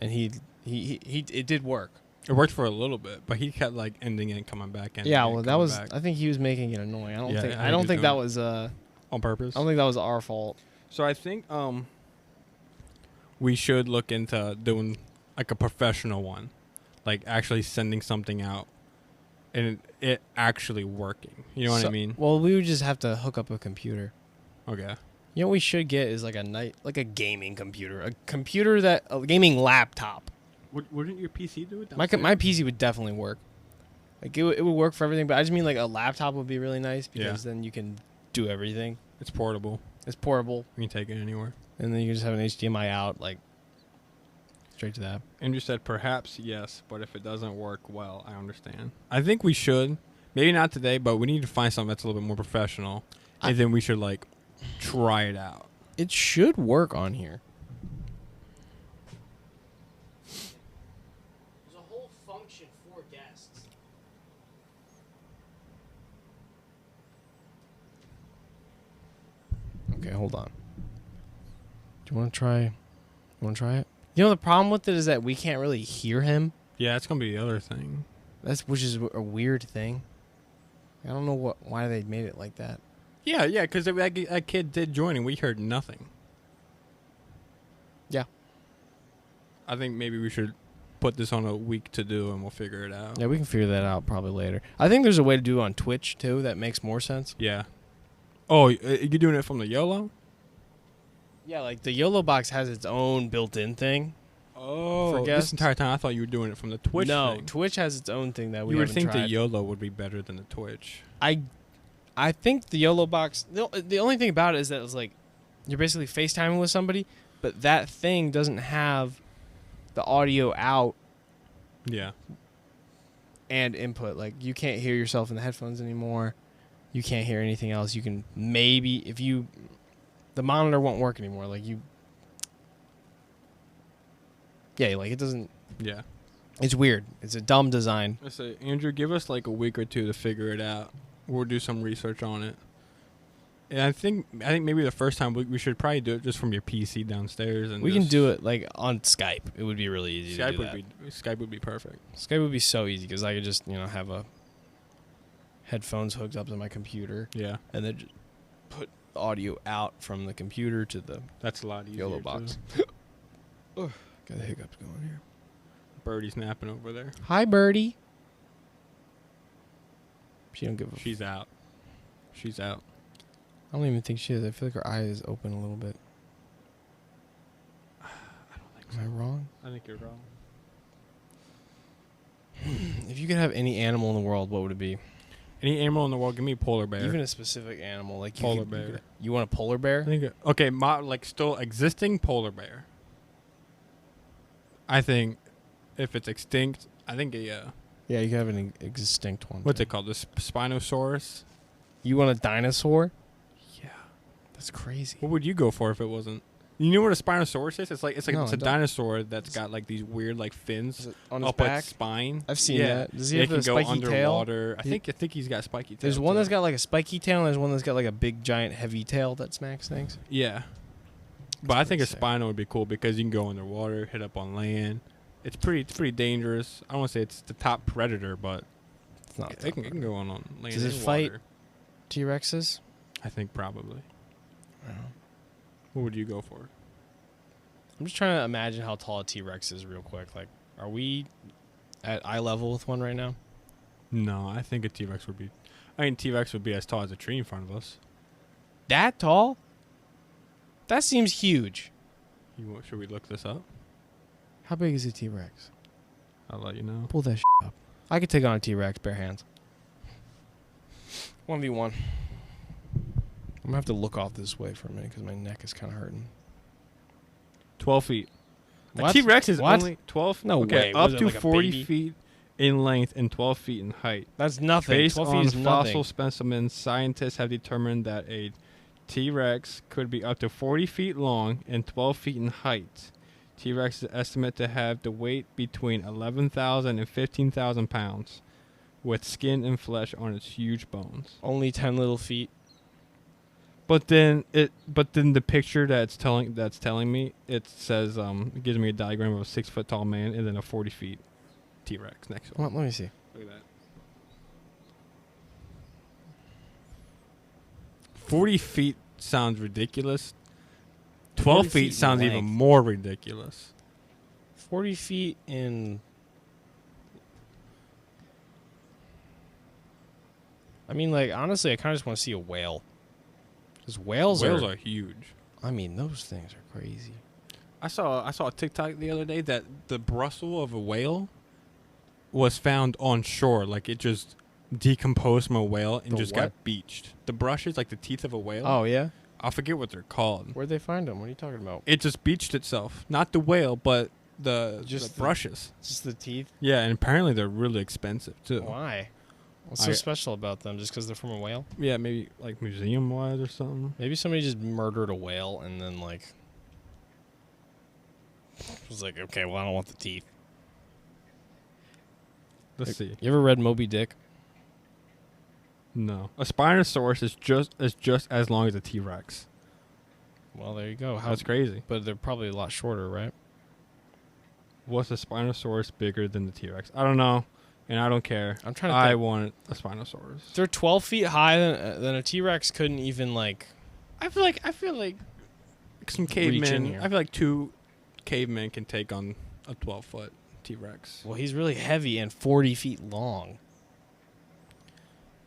and he it did work. It worked for a little bit, but he kept like ending and coming back. Yeah, well, that was. I think he was making it annoying. I don't think that was on purpose. I don't think that was our fault. So I think we should look into doing like a professional one, like actually sending something out, and it actually working. You know what I mean? Well, we would just have to hook up a computer. Okay. You know what we should get is like a gaming computer, a gaming laptop. Wouldn't your PC do it? My PC would definitely work. Like it would work for everything, but I just mean like a laptop would be really nice because then you can do everything. It's portable. It's portable. You can take it anywhere. And then you can just have an HDMI out, like straight to that. Andrew said perhaps yes, but if it doesn't work well, I understand. I think we should. Maybe not today, but we need to find something that's a little bit more professional, and then we should like try it out. It should work on here. There's a whole function for guests. Okay, hold on. Do you want to try? You want to try it? You know the problem with it is that we can't really hear him. Yeah, that's gonna be the other thing. Which is a weird thing. I don't know why they made it like that. Yeah, because that kid did join and we heard nothing. Yeah. I think maybe we should put this on a week to do and we'll figure it out. Yeah, we can figure that out probably later. I think there's a way to do it on Twitch too that makes more sense. Yeah. Oh, you're doing it from the YOLO? Yeah, like the YOLO box has its own built-in thing. Oh, for guests. this entire time I thought you were doing it from the Twitch No, thing. Twitch has its own thing that we You would haven't think tried. the YOLO would be better than the Twitch. I think the YOLO box, the only thing about it is that it's like you're basically FaceTiming with somebody, but that thing doesn't have the audio out Yeah. and input. Like you can't hear yourself in the headphones anymore. You can't hear anything else. You can maybe the monitor won't work anymore. Like like it doesn't. Yeah. It's weird. It's a dumb design. I say, Andrew, give us like a week or two to figure it out. We'll do some research on it. And I think maybe the first time we should probably do it just from your PC downstairs, and we can do it like on Skype. It would be really easy. Skype to do that. Skype would be perfect. Skype would be so easy because I could just have a headphones hooked up to my computer. Yeah, and then just put audio out from the computer to the that's a lot easier. YOLO box. Got the hiccups going here. Birdie's napping over there. Hi, Birdie. She don't give a. She's out. She's out. I don't even think she is. I feel like her eye is open a little bit. I don't think so. Am I wrong? I think you're wrong. If you could have any animal in the world, what would it be? Any animal in the world, give me a polar bear. Even a specific animal, like polar bear. You want a polar bear? I think okay, like still existing polar bear. I think if it's extinct, I think Yeah, you could have an extinct one. What's it called? The Spinosaurus. You want a dinosaur? Yeah, that's crazy. What would you go for if it wasn't? You know what a Spinosaurus is? It's a dinosaur that's got like these weird like fins on his up back. Its spine. I've seen that. Does he have a spiky underwater. tail? I think he's got spiky tail. There's one that's got like a spiky tail, and there's one that's got like a big giant heavy tail that smacks things. Yeah, but I think a Spino would be cool because you can go underwater, hit up on land. It's pretty dangerous. I don't want to say it's the top predator, but it's not. It can go on land. Does it fight T-Rexes? I think probably. I don't know. What would you go for? I'm just trying to imagine how tall a T-Rex is real quick. Like, are we at eye level with one right now? No, I think a T-Rex would be... T-Rex would be as tall as a tree in front of us. That tall? That seems huge. Should we look this up? How big is a T-Rex? I'll let you know. Pull that up. I could take on a T-Rex bare hands. 1v1. I'm going to have to look off this way for a minute because my neck is kind of hurting. 12 feet. What? A T-Rex is What? only 12. No okay, way. Up Was it to like a 40 baby? feet in length and 12 feet in height. That's nothing. Based 12 on feet is fossil nothing. specimens, scientists have determined that a T-Rex could be up to 40 feet long and 12 feet in height. T-Rex is estimated to have the weight between 11,000 and 15,000 pounds, with skin and flesh on its huge bones. Only 10 little feet. But then the picture that's telling me, it says it gives me a diagram of a 6 foot tall man and then a 40 feet T-Rex next to him. Let me see. Look at that. 40 feet sounds ridiculous. 12 feet sounds even more ridiculous. 40 feet in... I mean, like, honestly, I kind of just want to see a whale. Because whales are huge. I mean, those things are crazy. I saw a TikTok the other day that the bristle of a whale was found on shore. Like, it just decomposed from a whale and got beached. The brushes, like the teeth of a whale. Oh, yeah? I forget what they're called. Where'd they find them? What are you talking about? It just beached itself. Not the whale, but the brushes. Just the teeth? Yeah, and apparently they're really expensive, too. Why? What's so special about them? Just because they're from a whale? Yeah, maybe like museum-wise or something. Maybe somebody just murdered a whale and then, like, was like, okay, well, I don't want the teeth. Let's see. You ever read Moby Dick? No. A Spinosaurus is just as long as a T-Rex. Well, there you go. That's crazy. But they're probably a lot shorter, right? Was a Spinosaurus bigger than the T-Rex? I don't know, and I don't care. I'm trying to I want a Spinosaurus. If they're 12 feet high, then a T-Rex couldn't even, like... I feel like some cavemen... I feel like 2 cavemen can take on a 12-foot T-Rex. Well, he's really heavy and 40 feet long.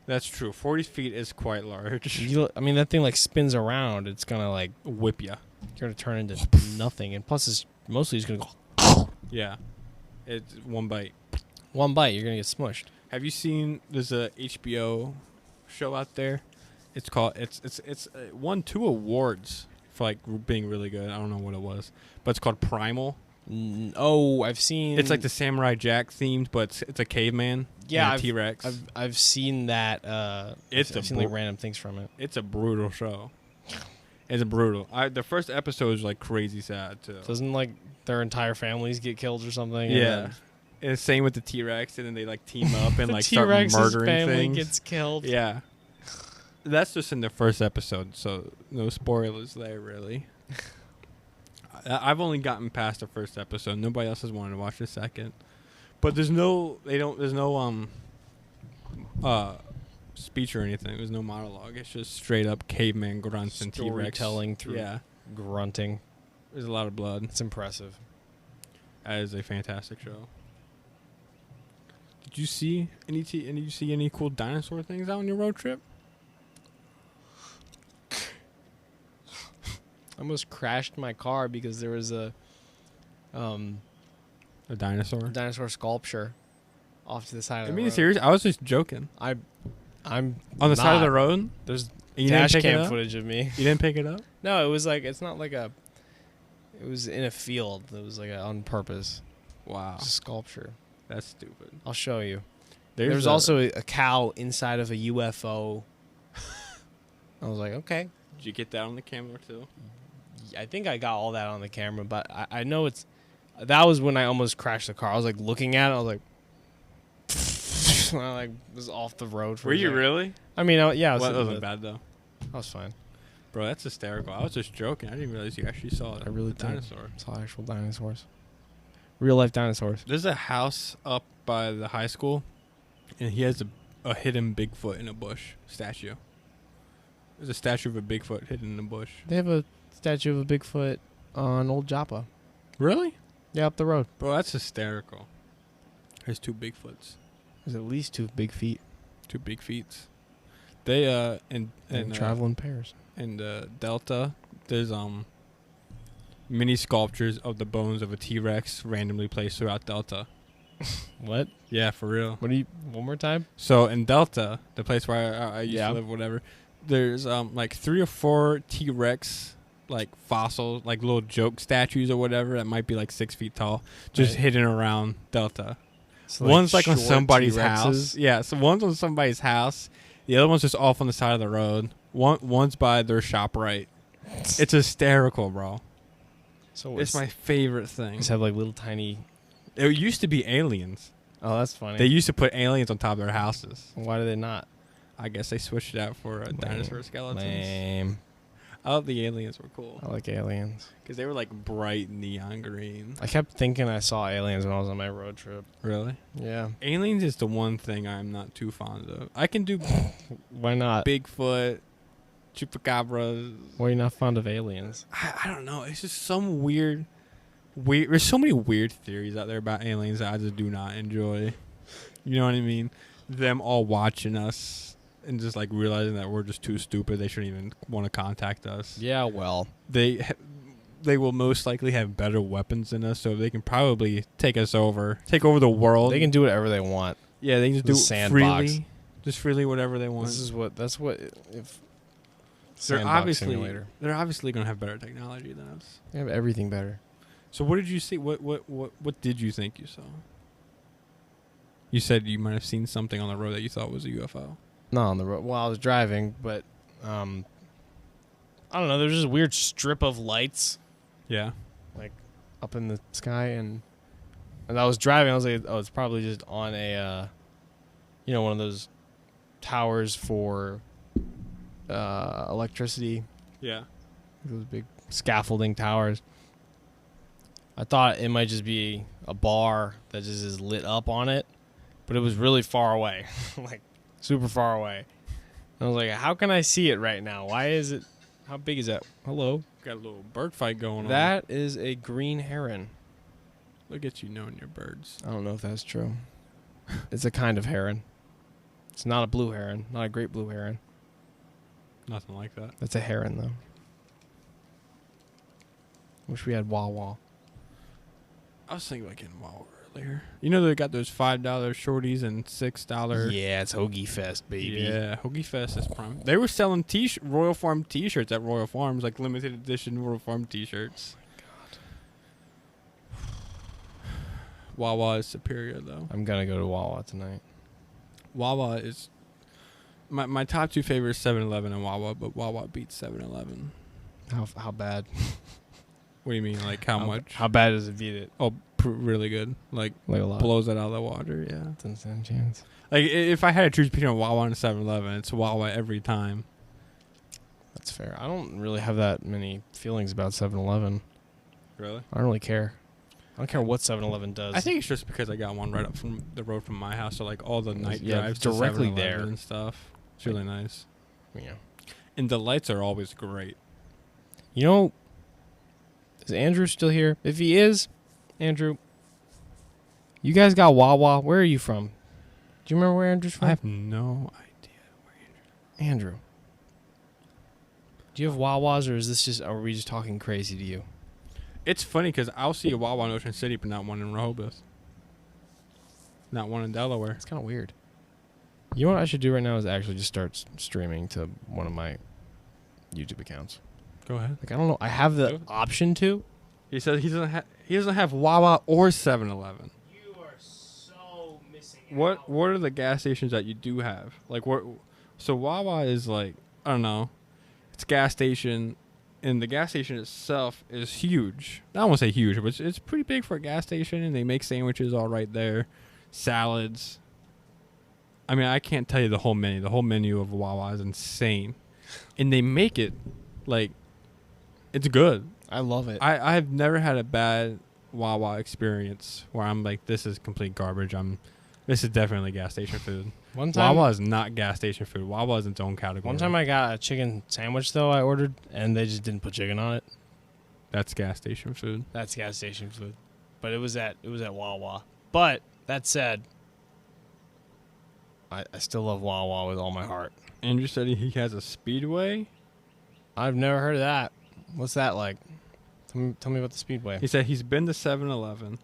That's true. 40 feet is quite large. I mean, that thing, like, spins around. It's going to, like... whip ya. You're going to turn into nothing. And plus, it's mostly just going to go... Yeah. It's one bite. One bite, you're going to get smushed. Have you seen... There's a HBO show out there. It's called... It's won 2 awards for, like, being really good. I don't know what it was. But it's called Primal. Oh, I've seen... It's like the Samurai Jack themed, but it's a caveman. Yeah, and a T-Rex. I've seen that. I've seen like random things from it. It's a brutal show. It's brutal. The first episode is like crazy sad too. Doesn't like their entire families get killed or something? Yeah. And same with the T-Rex, and then they like team up and like start T-Rex's murdering family things. Gets killed. Yeah. That's just in the first episode, so no spoilers there, really. I've only gotten past the first episode. Nobody else has wanted to watch the second. But there's no speech or anything. There's no monologue. It's just straight up caveman grunts and T-Rex. Storytelling through grunting. There's a lot of blood. It's impressive. That is a fantastic show. Did you see any cool dinosaur things out on your road trip? I almost crashed my car because there was a dinosaur sculpture off to the side of the road. I mean, serious? I was just joking. I'm on the side of the road. There's dash cam footage of me. You didn't pick it up? No, it was like it's not like a. It was in a field. It was like on purpose. Wow, it's a sculpture. That's stupid. I'll show you. There's also a cow inside of a UFO. I was like, okay. Did you get that on the camera too? I think I got all that on the camera, but I know that was when I almost crashed the car. I was like looking at it. I was like, I was off the road. Were you really? I mean, yeah. That wasn't bad though. I was fine. Bro, that's hysterical. I was just joking. I didn't realize you actually saw it. I really did. Dinosaur. Saw actual dinosaurs. Real life dinosaurs. There's a house up by the high school, and he has a hidden Bigfoot in a bush statue. There's a statue of a Bigfoot hidden in the bush. They have a statue of a Bigfoot on Old Joppa. Really? Yeah, up the road. Bro, that's hysterical. There's 2 Bigfoots. There's at least 2 big feet. 2 big feet. They and travel in pairs. In Delta, there's mini sculptures of the bones of a T-Rex randomly placed throughout Delta. What? Yeah, for real. One more time? So in Delta, the place where I used to live, whatever, there's like 3 or 4 T-Rex like fossils, like little joke statues or whatever that might be like 6 feet tall, just hidden around Delta. So one's like on somebody's house. Yeah, so one's on somebody's house. The other one's just off on the side of the road. One's by their shop right. It's hysterical, bro. So it's my favorite thing. Just have like little tiny. It used to be aliens. Oh, that's funny. They used to put aliens on top of their houses. Why do they not? I guess they switched it out for dinosaur skeletons. Lame. I thought the aliens were cool. I like aliens. Because they were like bright neon green. I kept thinking I saw aliens when I was on my road trip. Really? Yeah. Aliens is the one thing I'm not too fond of. I can do Why not? Bigfoot, chupacabras. Why are you not fond of aliens? I don't know. It's just some weird. There's so many weird theories out there about aliens that I just do not enjoy. You know what I mean? Them all watching us. And just like realizing that we're just too stupid, they shouldn't even want to contact us. Yeah, well, they will most likely have better weapons than us, so they can probably take over the world. They can do whatever they want. Yeah, they can just do it freely, just freely whatever they want. That's what. If they're obviously gonna have better technology than us. They have everything better. So what did you see? What did you think you saw? You said you might have seen something on the road that you thought was a UFO. Not on the road. Well, I was driving, but I don't know. There's just a weird strip of lights. Yeah. Like up in the sky, and I was driving. I was like, oh, it's probably just on a, one of those towers for electricity. Yeah. Those big scaffolding towers. I thought it might just be a bar that just is lit up on it, but it was really far away. Like, super far away. And I was like, how can I see it right now? Why is it? How big is that? Hello? Got a little bird fight going on. That is a green heron. Look at you knowing your birds. I don't know if that's true. It's a kind of heron. It's not a blue heron. Not a great blue heron. Nothing like that. That's a heron, though. Wish we had Wawa. I was thinking about getting Wawa earlier. You know they got those $5 shorties and $6. Yeah, it's Hoagie Fest, baby. Yeah, Hoagie Fest is prime. They were selling Royal Farm T-shirts at Royal Farms, like limited edition Royal Farm T-shirts. Oh my God. Wawa is superior, though. I'm gonna go to Wawa tonight. Wawa is my top 2 favorites: 7-Eleven and Wawa, but Wawa beats 7-Eleven. How bad? What do you mean? Like how much? How bad does it beat it? Oh, really good. Like a lot. Blows it out of the water. Yeah. Doesn't stand a chance. Like if I had to choose between a Wawa and a 7-Eleven, it's Wawa every time. That's fair. I don't really have that many feelings about 7-Eleven. Really? I don't really care. I don't care what 7-Eleven does. I think it's just because I got one right up from the road from my house, so like all the night drives directly to 7-Eleven there and stuff. It's really nice. Yeah. And the lights are always great. You know, is Andrew still here? If he is, Andrew, you guys got Wawa. Where are you from? Do you remember where Andrew's from? I have no idea where Andrew. Do you have Wawas, or is this just? Are we just talking crazy to you? It's funny because I'll see a Wawa in Ocean City, but not one in Rehoboth. Not one in Delaware. It's kind of weird. You know what I should do right now is actually just start streaming to one of my YouTube accounts. Go ahead. Like I don't know. I have the option to. He says he doesn't have Wawa or 7-Eleven. You are so missing out. What are the gas stations that you do have? Like what? So Wawa is like, I don't know. It's a gas station. And the gas station itself is huge. I don't want to say huge, but it's pretty big for a gas station. And they make sandwiches all right there. Salads. I mean, I can't tell you the whole menu. The whole menu of Wawa is insane. And they make it, like, it's good. I love it. I've never had a bad Wawa experience where I'm like, this is complete garbage. This is definitely gas station food. One time, Wawa is not gas station food. Wawa is its own category. One time I got a chicken sandwich, though, I ordered, and they just didn't put chicken on it. That's gas station food. That's gas station food. But it was at Wawa. But, that said, I still love Wawa with all my heart. Andrew said he has a Speedway. I've never heard of that. What's that like? Tell me about the Speedway. He said he's been to 7-Eleven.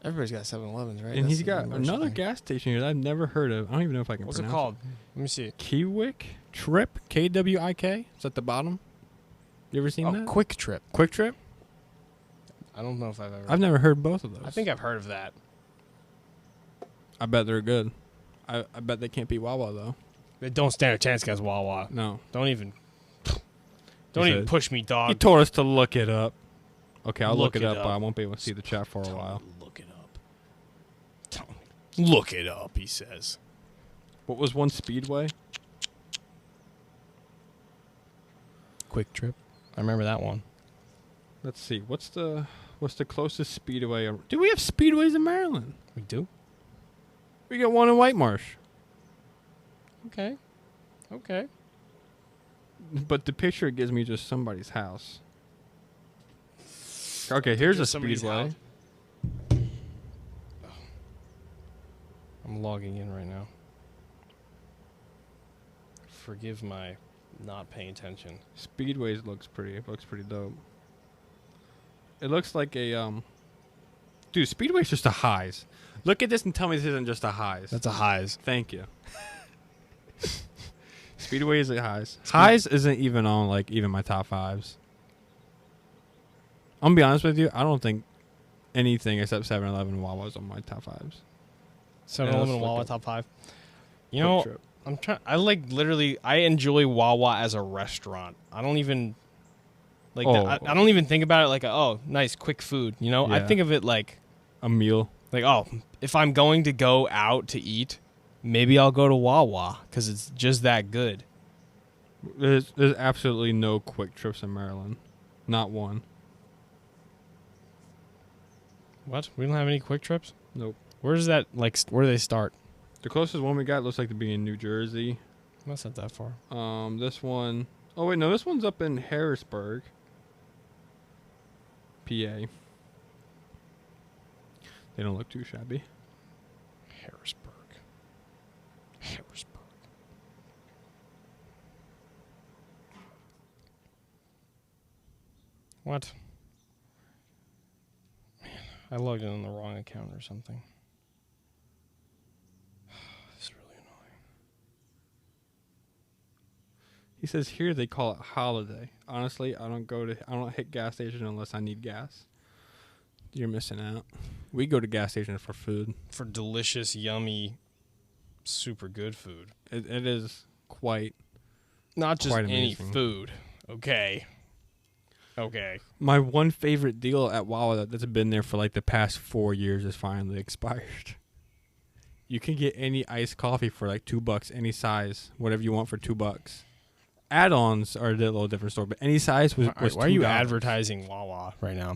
Everybody's got 7-Elevens, right? And he's got another gas station here that I've never heard of. I don't even know if I can pronounce it. What's it called? Let me see. Kiwik Trip? Kwik? It's at the bottom. You ever seen that? Quick Trip. Quick Trip? I don't know if I've ever. I've never heard both of those. I think I've heard of that. I bet they're good. I bet they can't beat Wawa, though. They don't stand a chance against Wawa. No. Don't even push me, dog. He told us to look it up. Okay, I'll look it up, up, but I won't be able to see the chat for a while. Look it up. Look it up, he says. What was one Speedway? Quick Trip. I remember that one. Let's see. What's the closest Speedway? Do we have Speedways in Maryland? We do? We got one in White Marsh. Okay. But the picture gives me just somebody's house. Okay, here's a Speedway. I'm logging in right now. Forgive my not paying attention. Speedways looks pretty dope. It looks like a dude, Speedway's just a Highs. Look at this and tell me this isn't just a Highs. That's a Highs. Thank you. Speedway is a Highs. Highs isn't even on like even my top fives. I'm gonna be honest with you. I don't think anything except 7-Eleven and Wawa's on my top fives. 7-Eleven and Wawa top 5. You know, I'm trying. I enjoy Wawa as a restaurant. I don't even like. I don't even think about it like, nice quick food. You know, yeah. I think of it like a meal. Like, if I'm going to go out to eat, maybe I'll go to Wawa because it's just that good. There's absolutely no quick trips in Maryland. Not one. What? We don't have any quick trips? Nope. Where's that, where do they start? The closest one we got looks like to be in New Jersey. That's not that far. This one... Oh, wait, no, this one's up in Harrisburg, PA. They don't look too shabby. Harrisburg. What? Man, I logged in on the wrong account or something. This is really annoying. He says here they call it holiday. Honestly, I don't hit gas station unless I need gas. You're missing out. We go to gas stations for food. For delicious, yummy, super good food. It is quite not just quite any amazing. Food. Okay. My one favorite deal at Wawa that's been there for like the past 4 years is finally expired. You can get any iced coffee for like $2, any size, whatever you want for $2. Add-ons are a little different story, but any size was $2. Why are you advertising Wawa right now?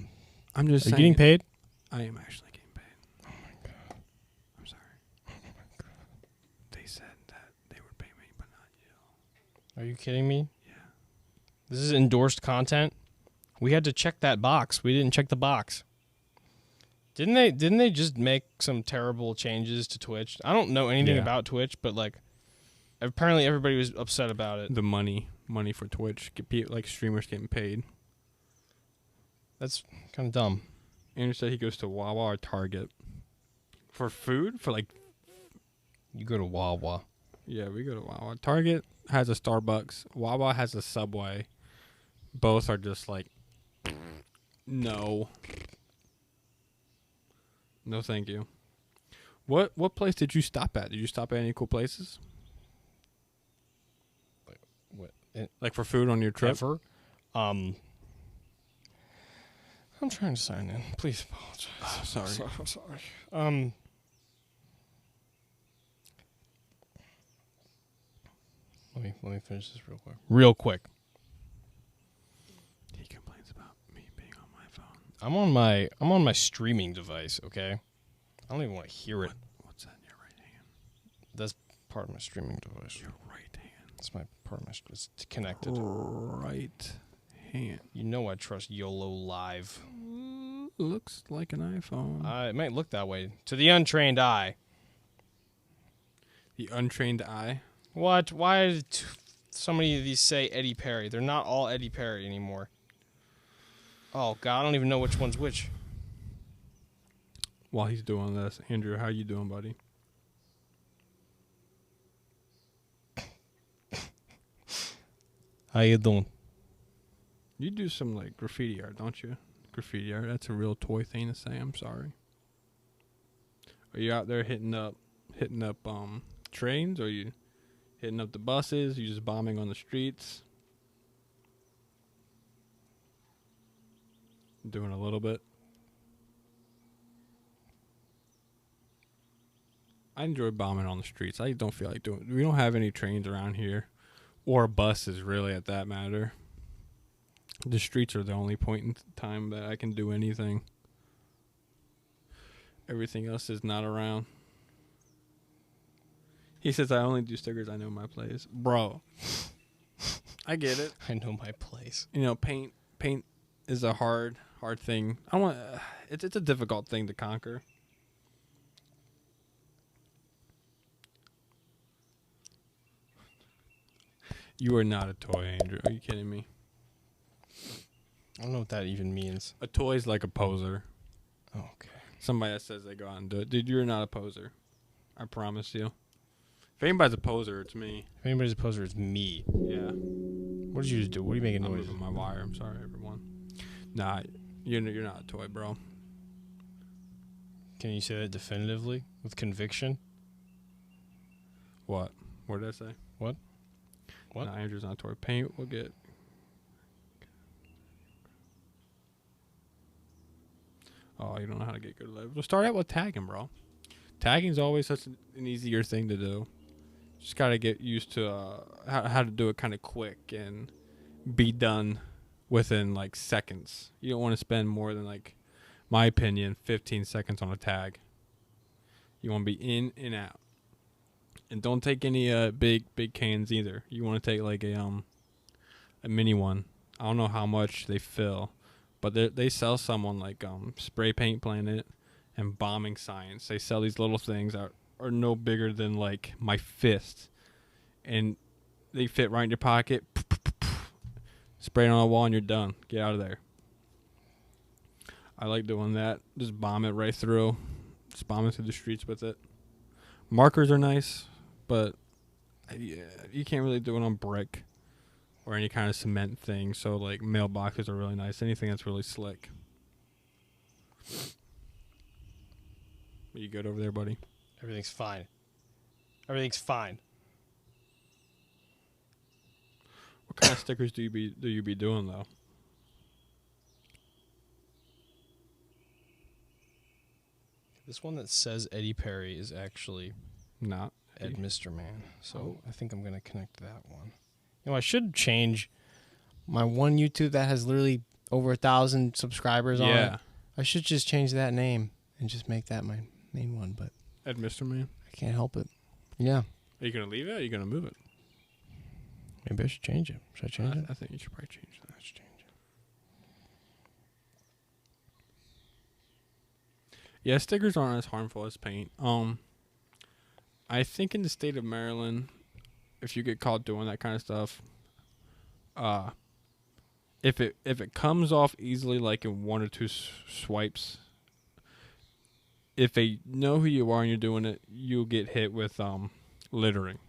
I'm just saying. Are you getting paid? I am actually getting paid. Oh my god. I'm sorry. Oh my god. They said that they would pay me, but not you. Are you kidding me? Yeah. This is endorsed content. We had to check that box. We didn't check the box. Didn't they just make some terrible changes to Twitch? I don't know anything about Twitch, but like apparently everybody was upset about it. The money for Twitch, like streamers getting paid. That's kind of dumb. Andrew said he goes to Wawa or Target for food. For like, you go to Wawa. Yeah, we go to Wawa. Target has a Starbucks. Wawa has a Subway. Both are just like, no, thank you. What place did you stop at? Did you stop at any cool places? Like for food on your trip? Ever? I'm trying to sign in. Please apologize. Oh, sorry. I'm sorry. Let me finish this real quick. He complains about me being on my phone. I'm on my streaming device, okay? I don't even want to hear it. What's that in your right hand? That's part of my streaming device. Your right hand. That's my part of my. It's connected. Right hand. You know I trust YOLO Live. Looks like an iPhone. It might look that way to the untrained eye. The untrained eye. What? Why did so many of these say Eddie Perry? They're not all Eddie Perry anymore. Oh God, I don't even know which one's which. While he's doing this, Andrew, how you doing, buddy? How you doing? You do some like graffiti art, don't you? Graffiti art. That's a real toy thing to say. I'm sorry. Are you out there hitting up trains? Or are you hitting up the buses? Are you just bombing on the streets? Doing a little bit. I enjoy bombing on the streets. I don't feel like doing. We don't have any trains around here, or buses really, at that matter. The streets are the only point in time that I can do anything. Everything else is not around. He says I only do stickers. I know my place, bro. I get it. I know my place. You know, paint is a hard thing. I want. It's a difficult thing to conquer. You are not a toy, Andrew. Are you kidding me? I don't know what that even means. A toy is like a poser. Oh, okay. Somebody that says they go out and do it. Dude, you're not a poser. I promise you. If anybody's a poser, it's me. If anybody's a poser, it's me. Yeah. What did you just do? What are you making noise? I'm moving my wire. I'm sorry, everyone. Nah, you're not a toy, bro. Can you say that definitively with conviction? What? What did I say? What? Nah, Andrew's not a toy. Paint, we'll get. Oh, you don't know how to get good level. We'll start out with tagging, bro. Tagging's always such an easier thing to do. Just gotta get used to how to do it kind of quick and be done within like seconds. You don't want to spend more than, like, my opinion, 15 seconds on a tag. You want to be in and out. And don't take any big cans either. You want to take like a mini one. I don't know how much they fill, but they sell someone like Spray Paint Planet and Bombing Science. They sell these little things that are no bigger than like my fist, and they fit right in your pocket. Spray it on the wall and you're done. Get out of there. I like doing that. Just bomb it right through. Just bomb it through the streets with it. Markers are nice, but you can't really do it on brick or any kind of cement thing. So like mailboxes are really nice. Anything that's really slick. Are you good over there, buddy? Everything's fine. Everything's fine. What kind of stickers do you be doing though? This one that says Eddie Perry is actually not Ed Mr. Man. So I think I'm gonna connect that one. I should change my one YouTube that has literally over 1,000 subscribers on it. I should just change that name and just make that my main one, but Ed Mr. Man. I can't help it. Yeah. Are you gonna leave it? Or are you gonna move it? Maybe I should change it. Should I change it? I think you should probably change that. I should change it. Yeah, stickers aren't as harmful as paint. I think in the state of Maryland, if you get caught doing that kind of stuff, if it comes off easily, like in 1 or 2 swipes, if they know who you are and you're doing it, you'll get hit with littering.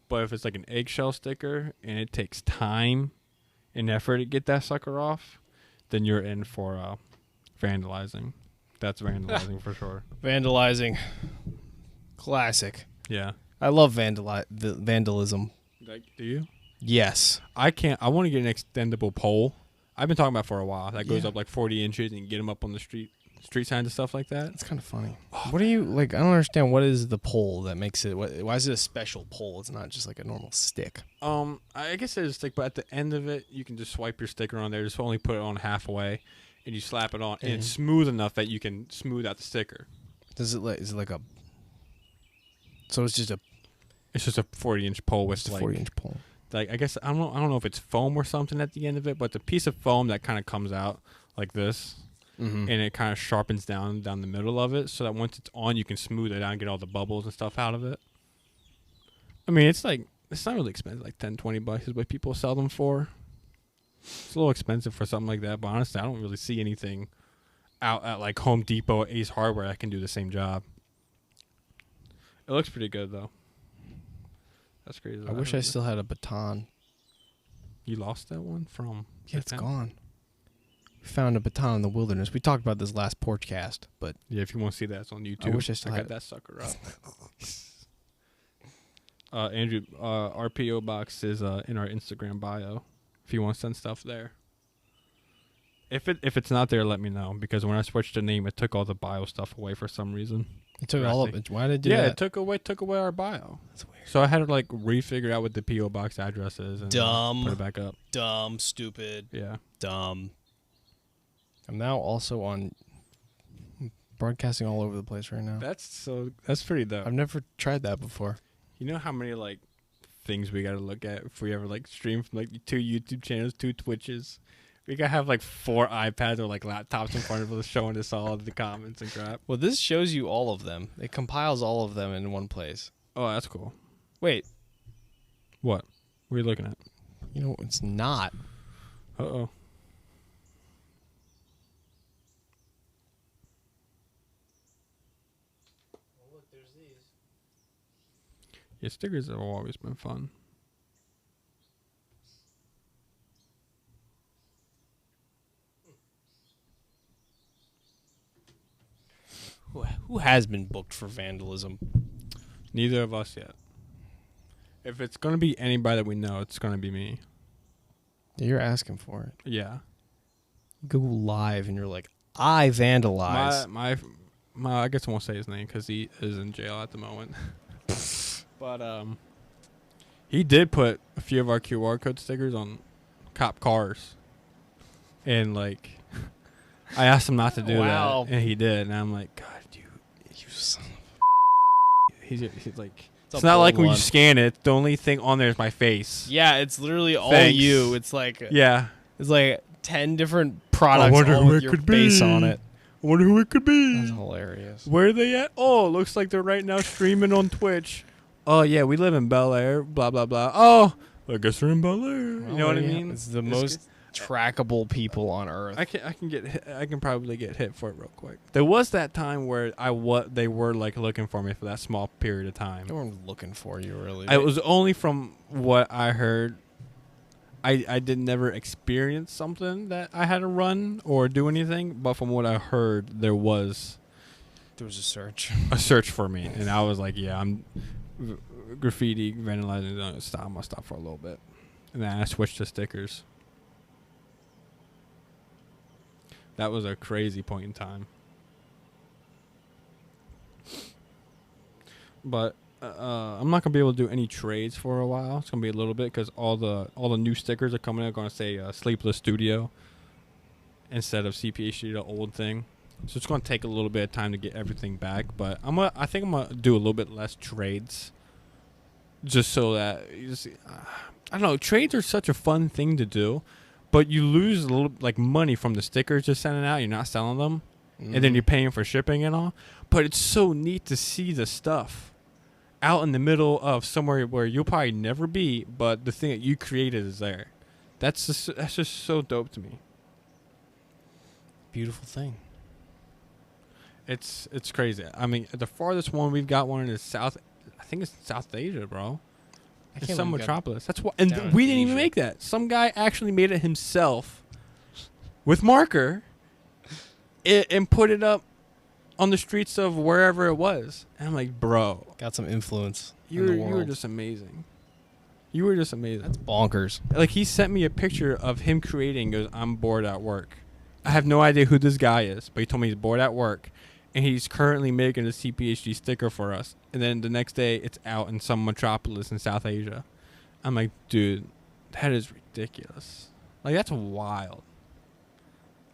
But if it's like an eggshell sticker and it takes time and effort to get that sucker off, then you're in for vandalizing. That's vandalizing for sure. Vandalizing. Classic. Yeah. I love vandalism. Like, do you? Yes. I want to get an extendable pole. I've been talking about it for a while. That goes up like 40 inches and you can get them up on the street signs and stuff like that. It's kind of funny. What do you, like, I don't understand. What is the pole that makes it, why is it a special pole? It's not just like a normal stick. I guess it's a stick, but at the end of it, you can just swipe your sticker on there. Just only put it on halfway, and you slap it on, and it's smooth enough that you can smooth out the sticker. Is it like a, so it's just a 40-inch pole with a 40-inch pole. Like, I guess, I don't know if it's foam or something at the end of it, but it's a piece of foam that kind of comes out like this. And it kind of sharpens down the middle of it, so that once it's on, you can smooth it out and get all the bubbles and stuff out of it. I mean, it's not really expensive, like $10-$20 is what people sell them for. It's a little expensive for something like that, but honestly, I don't really see anything out at like Home Depot or Ace Hardware that can do the same job. It looks pretty good though. That's crazy. I wish I still had a baton. You lost that one from? Yeah, it's gone. We found a baton in the wilderness. We talked about this last porchcast, but yeah, if you want to see that, it's on YouTube. I wish I still had got that sucker up. Andrew, our PO box is in our Instagram bio. If you want to send stuff there. If it's not there, let me know, because when I switched the name, it took all the bio stuff away for some reason. It took all of it. Why did it do that? Yeah, it took away our bio. That's weird. So I had to like refigure out what the PO box address is and put it back up. Dumb, stupid. Yeah, dumb. I'm now also on broadcasting all over the place right now. That's pretty dope. I've never tried that before. You know how many like things we got to look at if we ever like stream from like 2 YouTube channels, 2 Twitches? We gotta have like 4 iPads or like laptops in front of us showing us all of the comments and crap. Well, this shows you all of them. It compiles all of them in one place. Oh, that's cool. Wait. What? What are you looking at? You know, it's not. Uh-oh. Oh, look, there's these. Yeah, stickers have always been fun. Who has been booked for vandalism? Neither of us yet. If it's going to be anybody that we know, it's going to be me. You're asking for it. Yeah. You go live and you're like, I vandalize. My I guess I won't say his name because he is in jail at the moment. But he did put a few of our QR code stickers on cop cars. And like, I asked him not to do that, and he did. And I'm like, God, you son of a... He's like... It's not like when you scan it, the only thing on there is my face. Yeah, it's literally all you. It's like... Yeah. It's like 10 different products all with your face on it. I wonder who it could be. That's hilarious. Where are they at? Oh, it looks like they're right now streaming on Twitch. Oh, yeah, we live in Bel Air, blah, blah, blah. Oh, I guess they're in Bel Air. Well, you know what I mean? It's the most trackable people on Earth. I can probably get hit for it real quick. There was that time where they were like looking for me for that small period of time. They weren't looking for you, really. It was only from what I heard. I did never experience something that I had to run or do anything, but from what I heard, there was a search. A search for me, and I was like, yeah, I'm graffiti, vandalizing. I'm gonna stop for a little bit, and then I switched to stickers. That was a crazy point in time. But I'm not gonna be able to do any trades for a while. It's gonna be a little bit because all the new stickers are coming out. Gonna say Sleepless Studio instead of CPHD, the old thing. So it's gonna take a little bit of time to get everything back. But I think I'm gonna do a little bit less trades, just so that I don't know. Trades are such a fun thing to do, but you lose a little like money from the stickers just sending out. You're not selling them, and then you're paying for shipping and all. But it's so neat to see the stuff out in the middle of somewhere where you'll probably never be, but the thing that you created is there. That's just so dope to me. Beautiful thing. It's crazy. I mean, the farthest one we've got one is I think it's South Asia, bro. It's some metropolis. That's why, and we didn't even make that. Some guy actually made it himself with marker and put it up on the streets of wherever it was. And I'm like, bro, got some influence. You were just amazing. You were just amazing. That's bonkers. Like, he sent me a picture of him creating. Goes, I'm bored at work. I have no idea who this guy is, but he told me he's bored at work, and he's currently making a CPHD sticker for us. And then the next day, it's out in some metropolis in South Asia. I'm like, dude, that is ridiculous. Like, that's wild.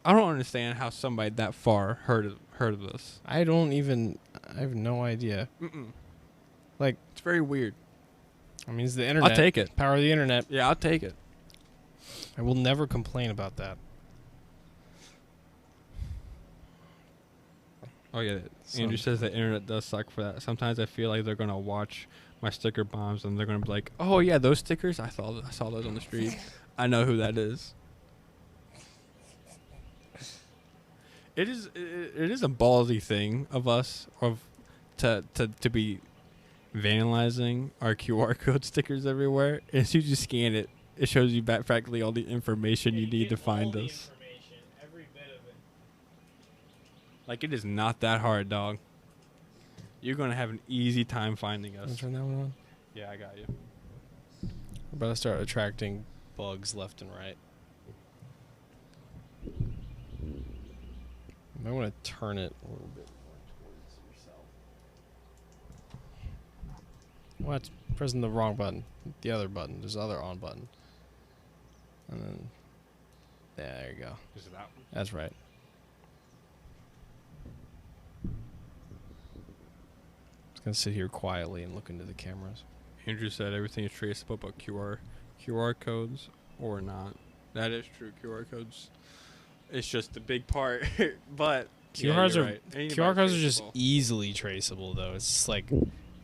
I don't understand how somebody that far heard of this. I have no idea. Like, it's very weird. I mean, it's the internet. I'll take it. Power of the internet. Yeah, I'll take it. I will never complain about that. Oh, yeah. Andrew says the internet does suck for that. Sometimes I feel like they're going to watch my sticker bombs and they're going to be like, oh, yeah, those stickers, I saw those on the street. I know who that is. It is a ballsy thing of us to be vandalizing our QR code stickers everywhere. And as soon as you scan it, it shows you practically all the information you need to find us. Every bit of it. Like, it is not that hard, dog. You're going to have an easy time finding us. Turn that one on? Yeah, I got you. We're about to start attracting bugs left and right. You might want to turn it a little bit more towards yourself. What? Pressing the wrong button. The other button. There's the other on button. And then... yeah, there you go. Is it that one? That's right. Just going to sit here quietly and look into the cameras. Andrew said everything is traceable but QR codes or not. That is true. QR codes... it's just the big part, but QR codes are just easily traceable, though. It's just like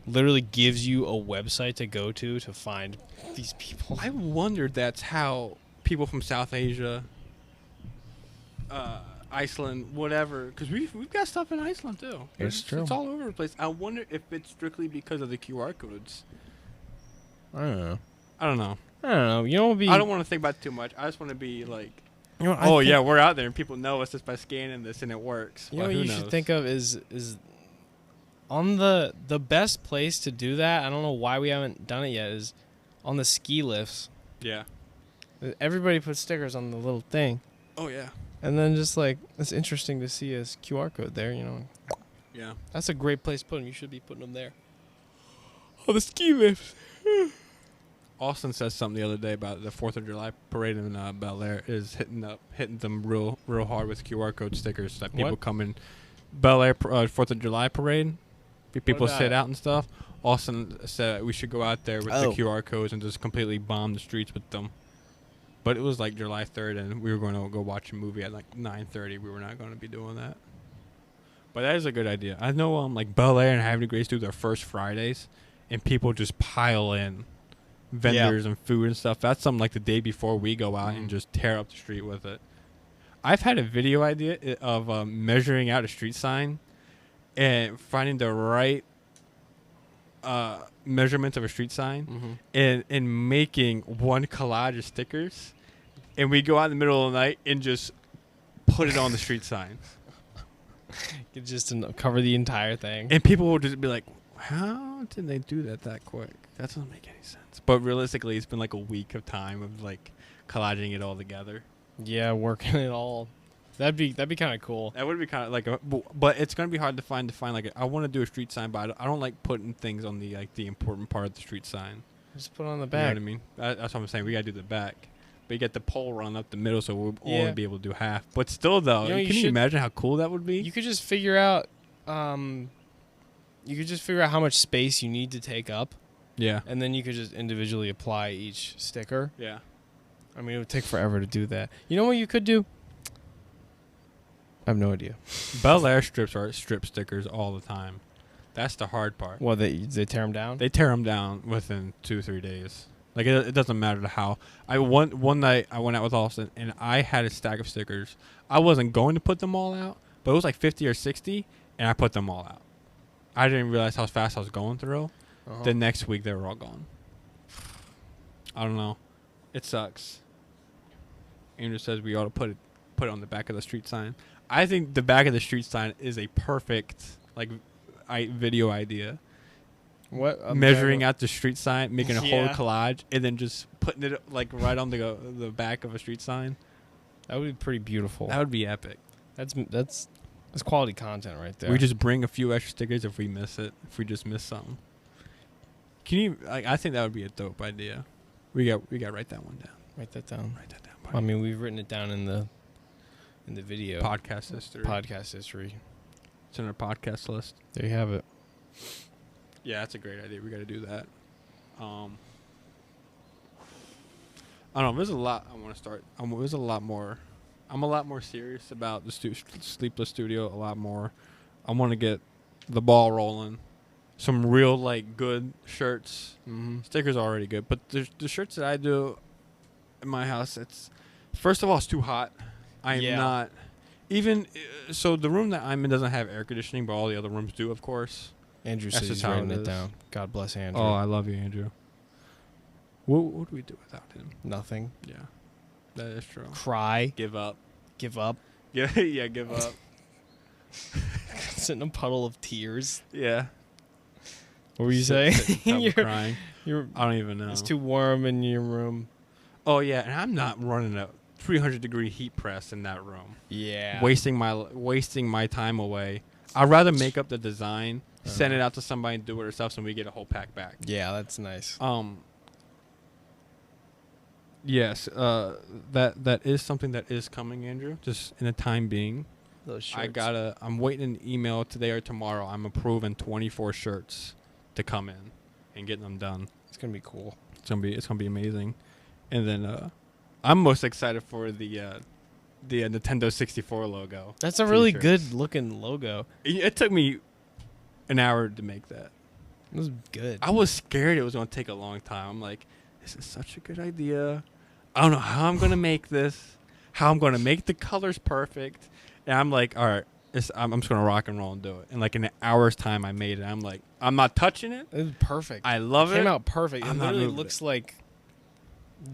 literally gives you a website to go to find these people. I wondered that's how people from South Asia, Iceland, whatever, because we've got stuff in Iceland too. It's true. It's all over the place. I wonder if it's strictly because of the QR codes. I don't know. I don't know. You know, I don't want to think about it too much. I just want to be like. You know, yeah, we're out there and people know us just by scanning this and it works. You know what you should think of is on the best place to do that. I don't know why we haven't done it yet. Is on the ski lifts. Yeah. Everybody puts stickers on the little thing. Oh yeah. And then just like it's interesting to see a QR code there. You know. Yeah. That's a great place to put them. You should be putting them there. On the ski lifts. Austin says something the other day about the 4th of July parade in Bel Air is hitting them real hard with QR code stickers that people come in. Bel Air 4th of July parade, people sit out and stuff. Austin said we should go out there with the QR codes and just completely bomb the streets with them. But it was like July 3rd and we were going to go watch a movie at like 9:30. We were not going to be doing that. But that is a good idea. I know like Bel Air and Havre de Grace do their first Fridays and people just pile in. Vendors and food and stuff. That's something like the day before we go out and just tear up the street with it. I've had a video idea of measuring out a street sign and finding the right measurement of a street sign and making one collage of stickers, and we go out in the middle of the night and just put it on the street sign. You just cover the entire thing, and people will just be like, "How did they do that quick? That doesn't make any sense." But realistically, it's been like a week of time of like collaging it all together. Yeah, working it all That'd be kind of cool. That would be kind of like but it's gonna be hard to find like I want to do a street sign, but I don't like putting things on the like the important part of the street sign. Just put it on the back. You know what I mean? That's what I'm saying. We gotta do the back, but you get the pole run up the middle, so we'll only be able to do half. But still, though, can you imagine how cool that would be? You could just figure out, how much space you need to take up. Yeah. And then you could just individually apply each sticker. Yeah. I mean, it would take forever to do that. You know what you could do? I have no idea. Bel Air strips are strip stickers all the time. That's the hard part. Well, they tear them down? They tear them down within 2-3 days. Like, it doesn't matter how. One night, I went out with Austin, and I had a stack of stickers. I wasn't going to put them all out, but it was like 50 or 60, and I put them all out. I didn't realize how fast I was going through. The next week, they were all gone. I don't know. It sucks. Andrew says we ought to put it on the back of the street sign. I think the back of the street sign is a perfect video idea. What? Measuring out the street sign, making a whole collage, and then just putting it like right on the back of a street sign. That would be pretty beautiful. That would be epic. That's quality content right there. We just bring a few extra stickers if we miss it. If we just miss something. Can you? I think that would be a dope idea. We got to write that one down. Write that down. Buddy. I mean, we've written it down in the video. Podcast history. It's in our podcast list. There you have it. Yeah, that's a great idea. We got to do that. I don't know. There's a lot I want to start. There's a lot more. I'm a lot more serious about the Sleepless Studio. A lot more. I want to get the ball rolling. Some real good shirts. Stickers are already good, but the shirts that I do in my house, it's first of all, it's too hot. I'm not even. So the room that I'm in doesn't have air conditioning, but all the other rooms do, of course. Andrew says he's writing it down. God bless Andrew. Oh, I love you, Andrew. What do we do without him? Nothing. Yeah, that is true. Cry. Give up. Give up. Yeah, give up. Sit in a puddle of tears. Yeah. What were you saying? You're crying. I don't even know. It's too warm in your room. Oh yeah, and I'm not running a 300-degree heat press in that room. Yeah. Wasting my time away. I'd rather make up the design, send it out to somebody and do it ourselves, and we get a whole pack back. Yeah, that's nice. Yes. That is something that is coming, Andrew. Just in the time being. Those shirts. I'm waiting an email today or tomorrow. I'm approving 24 shirts to come in and getting them done. It's gonna be cool. It's gonna be amazing. And then I'm most excited for the Nintendo 64 logo. That's a really good looking logo. It took me an hour to make that. It was good. I was scared it was gonna take a long time. I'm like, this is such a good idea. I don't know how I'm gonna make this. How I'm gonna make the colors perfect. And I'm like, all right, I'm just gonna rock and roll and do it. And like in an hour's time, I made it. I'm like, I'm not touching it. It was perfect. I love it. Came out perfect. It literally looks like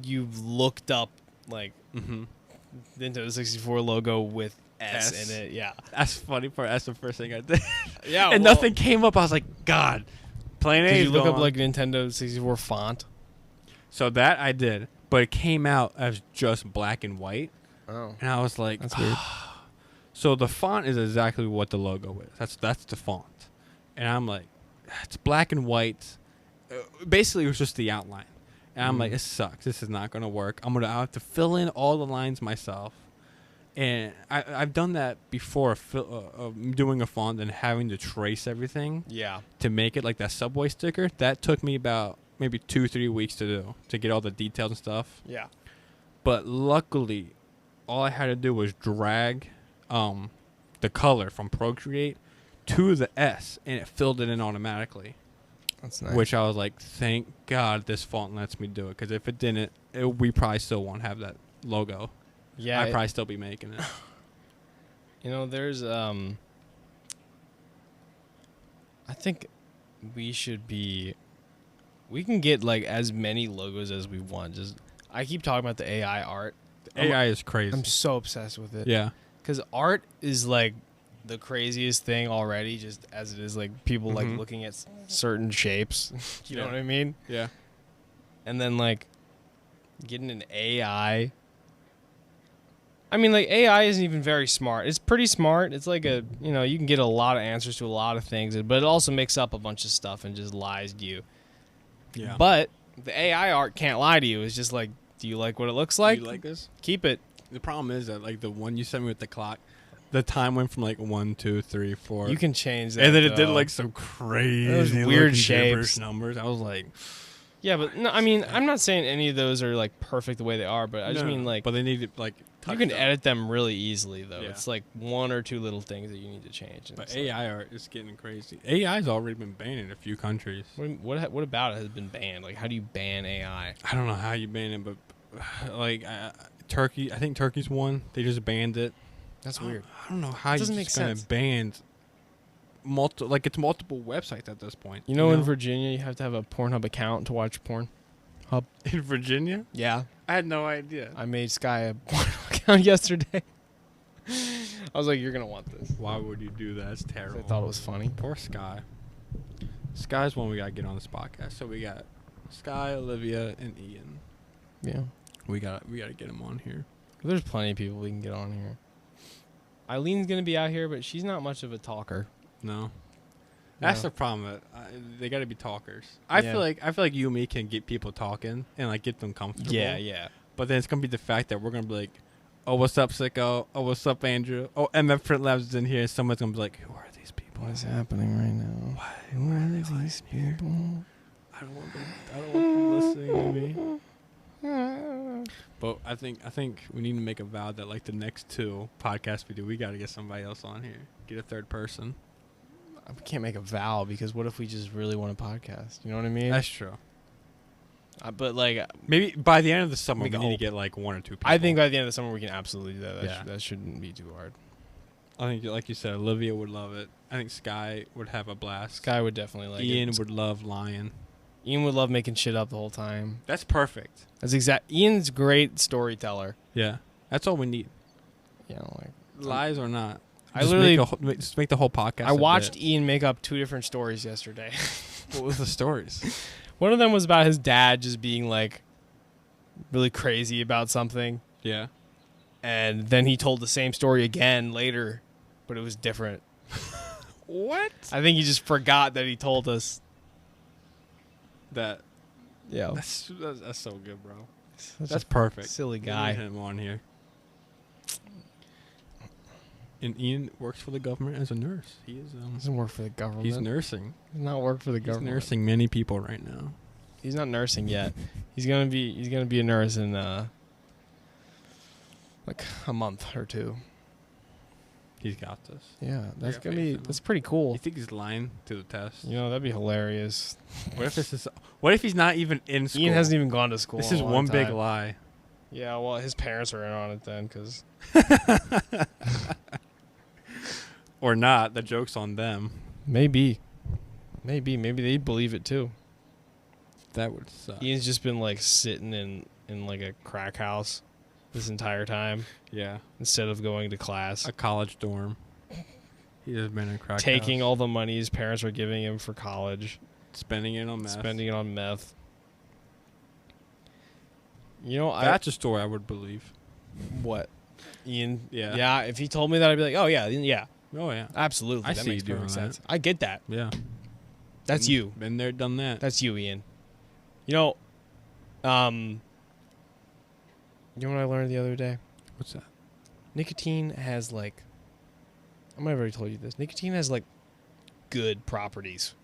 you've looked up Nintendo 64 logo with S in it. Yeah, that's funny. That's the first thing I did. Yeah, and nothing came up. I was like, God, plain A. Did you look up like Nintendo 64 font? So that I did, but it came out as just black and white. Oh, and I was like, that's weird. So the font is exactly what the logo is. That's the font. And I'm like, it's black and white. Basically, it was just the outline. And I'm like, this sucks. This is not going to work. I have to fill in all the lines myself. And I've done that before, doing a font and having to trace everything. Yeah. To make it like that Subway sticker. That took me about maybe 2-3 weeks to do, to get all the details and stuff. Yeah. But luckily, all I had to do was drag the color from Procreate to the S, and it filled it in automatically. That's nice. Which I was like, thank God this font lets me do it, because if it didn't, we probably still won't have that logo. Yeah, I'd probably still be making it. You know, there's I think we can get like as many logos as we want. Just I keep talking about the AI art. The AI is crazy. I'm so obsessed with it. Yeah. Because art is like the craziest thing already, just as it is like people like looking at certain shapes. You know what I mean? Yeah. And then like getting an AI I mean, like, AI isn't even very smart. It's pretty smart. It's like you can get a lot of answers to a lot of things, but it also makes up a bunch of stuff and just lies to you. Yeah. But the AI art can't lie to you. It's just like, do you like what it looks like? Do you like this? Keep it. The problem is that, like, the one you sent me with the clock, the time went from, like, 1, 2, 3, 4. You can change that. And then it did, like, some crazy weird shapes. Numbers. I was like... Yeah, but no, I mean, I'm not saying any of those are like perfect the way they are, but I just mean like. But they need to like. You can edit them really easily though. Yeah. It's like 1 or 2 little things that you need to change. But AI art is getting crazy. AI's already been banned in a few countries. What about it has been banned? Like, how do you ban AI? I don't know how you ban it, but like Turkey, I think Turkey's one. They just banned it. That's weird. I don't know how you're just gonna ban it's multiple websites at this point. You know, in Virginia, you have to have a Pornhub account to watch porn. In Virginia? Yeah. I had no idea. I made Sky a Pornhub account yesterday. I was like, you're going to want this. Why would you do that? It's terrible. I thought it was funny. Poor Sky. Sky's one we got to get on this podcast. So we got Sky, Olivia, and Ian. Yeah. We got to get him on here. There's plenty of people we can get on here. Eileen's going to be out here, but she's not much of a talker. No. That's the problem. They got to be talkers. I feel like you and me can get people talking and like get them comfortable. Yeah. But then it's gonna be the fact that we're gonna be like, "Oh, what's up, Sicko? Oh, what's up, Andrew? Oh, MF Print Labs is in here." And someone's gonna be like, "Who are these people? What is happening right now? Who are these people? I don't want them listening to me." But I think we need to make a vow that like the next 2 podcasts we do, we got to get somebody else on here. Get a third person. We can't make a vow because what if we just really want a podcast? You know what I mean? That's true. But like maybe by the end of the summer we need to get like 1 or 2 people. I think by the end of the summer we can absolutely do that. Yeah. That shouldn't be too hard. I think, like you said, Olivia would love it. I think Sky would have a blast. Sky would definitely like it. Ian would love Lion. Ian would love making shit up the whole time. That's perfect. Ian's great storyteller. Yeah, that's all we need. Yeah, like lies or not. I literally just make the whole podcast. I watched Ian make up 2 different stories yesterday. What was the stories? One of them was about his dad just being like really crazy about something. Yeah. And then he told the same story again later, but it was different. What? I think he just forgot that he told us that. Yeah. That's so good, bro. That's perfect. Silly guy. Get him on here. And Ian works for the government as a nurse. He is. Doesn't work for the government. He's nursing. He's not work for the government. He's nursing many people right now. He's not nursing yet. He's gonna be a nurse in like a month or 2. He's got this. Yeah, that's pretty cool. You think he's lying to the test? You know, that'd be hilarious. What if he's not even in school? Ian hasn't even gone to school. This is one big lie. Yeah, well, his parents are in on it then, because. Or not. The joke's on them. Maybe they believe it too. That would suck. Ian's just been like sitting in like a crack house this entire time. Yeah. Instead of going to class. A college dorm. He has been in a crack Taking house. all the money his parents were giving him for college. Spending it on meth. You know, that's a story I would believe. What? Ian? Yeah. Yeah, if he told me that, I'd be like, oh, yeah. Oh, yeah. Absolutely. I that see makes you doing perfect sense. that. I get that. Yeah. That's you. Been there, done that. That's you, Ian. You know, what I learned the other day? What's that? Nicotine has like, I might have already told you this. Nicotine has like good properties.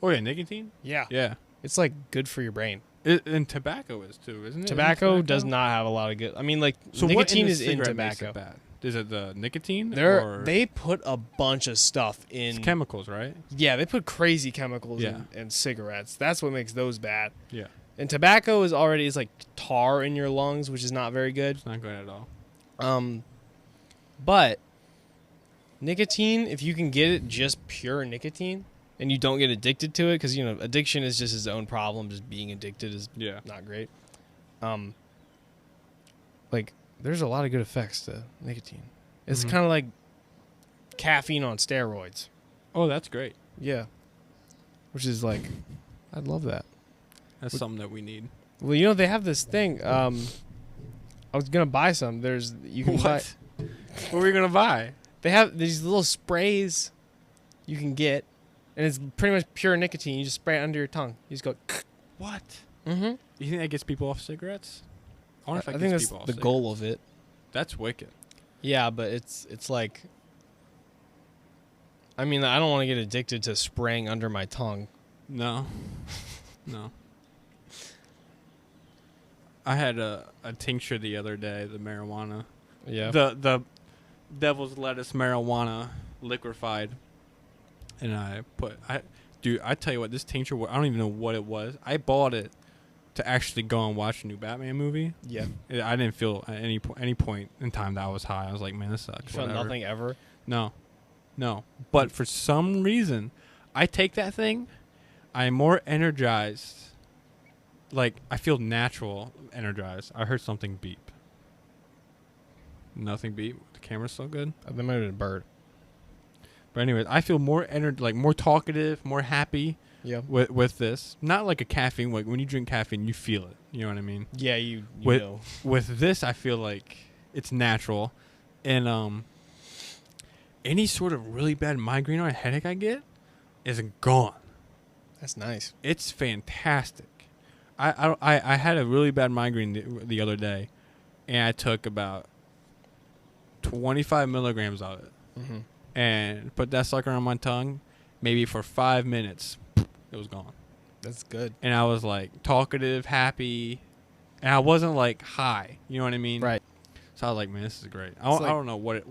Oh, yeah, nicotine? Yeah. Yeah. It's like good for your brain. And tobacco is too, isn't it? Tobacco does not have a lot of good. I mean, like, so nicotine is in tobacco. It bad? Is it the nicotine? They put a bunch of stuff in. It's chemicals, right? Yeah, they put crazy chemicals in cigarettes. That's what makes those bad. Yeah. And tobacco is like tar in your lungs, which is not very good. It's not good at all. But nicotine, if you can get it just pure nicotine, and you don't get addicted to it, because addiction is just its own problem. Just being addicted is not great. Like, there's a lot of good effects to nicotine. It's kind of like caffeine on steroids. Oh, that's great. Yeah. Which is like, I'd love that. That's something that we need. Well, they have this thing. I was gonna buy some. You can buy. What were you gonna buy? They have these little sprays you can get, and it's pretty much pure nicotine. You just spray it under your tongue. You just go. What? Mm-hmm. You think that gets people off cigarettes? I think that's the goal of it. That's wicked. Yeah, but it's like. I mean, I don't want to get addicted to spraying under my tongue. No. No. I had a tincture the other day, the marijuana. Yeah. The devil's lettuce marijuana liquefied. And I tell you what, this tincture, I don't even know what it was. I bought it to actually go and watch a new Batman movie. Yeah. I didn't feel at any point in time that I was high. I was like, man, this sucks. You felt nothing ever? No. But for some reason, I take that thing, I'm more energized. Like, I feel natural energized. I heard something beep. Nothing beep. The camera's so good. That might have been a bird. But anyways, I feel more more talkative, more happy. Yeah. With this, not like a caffeine. Like when you drink caffeine, you feel it. You know what I mean? Yeah, you know. With this, I feel like it's natural, and any sort of really bad migraine or headache I get is gone. That's nice. It's fantastic. I had a really bad migraine the other day, and I took about 25 milligrams of it, and put that sucker on my tongue. Maybe for 5 minutes, it was gone. That's good. And I was like talkative, happy, and I wasn't like high. You know what I mean? Right. So I was like, man, this is great. I don't know what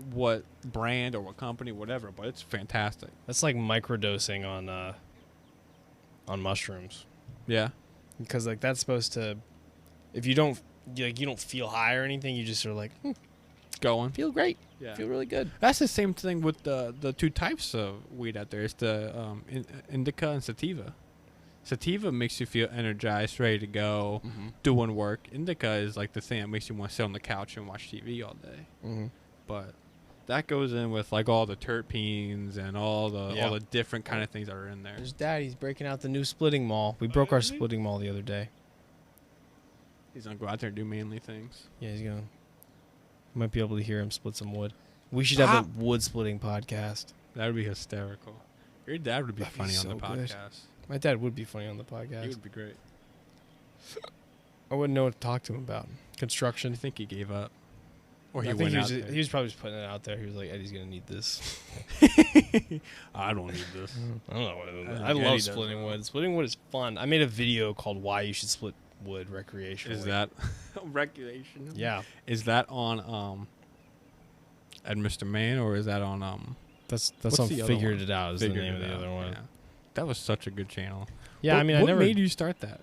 brand or what company, whatever, but it's fantastic. That's like microdosing on mushrooms. Yeah. Because like that's supposed to, if you don't you don't feel high or anything, you just are like going, feel great, yeah, feel really good. That's the same thing with the two types of weed out there. It's the indica and sativa. Sativa makes you feel energized, ready to go, doing work. Indica is like the thing that makes you want to sit on the couch and watch TV all day. But that goes in with like all the terpenes and all the different kind of things that are in there. There's Daddy's breaking out the new splitting mall. We broke our splitting mall the other day. He's gonna go out there and do manly things. Yeah, he's gonna. You might be able to hear him split some wood. We should have a wood splitting podcast. That would be hysterical. Your dad would be funny on the podcast. My dad would be funny on the podcast. He would be great. I wouldn't know what to talk to him about. Construction. I think he gave up. Or he was probably just putting it out there. He was like, Eddie's going to need this. I don't need this. I don't know. I love splitting wood. Splitting wood is fun. I made a video called Why You Should Split Wood Recreationally. Is that recreation? Yeah. Is that on at Mr. Man, or is that on That's on Figured It Out is the name of the other one. Yeah. That was such a good channel. Yeah, I mean, what made you start that?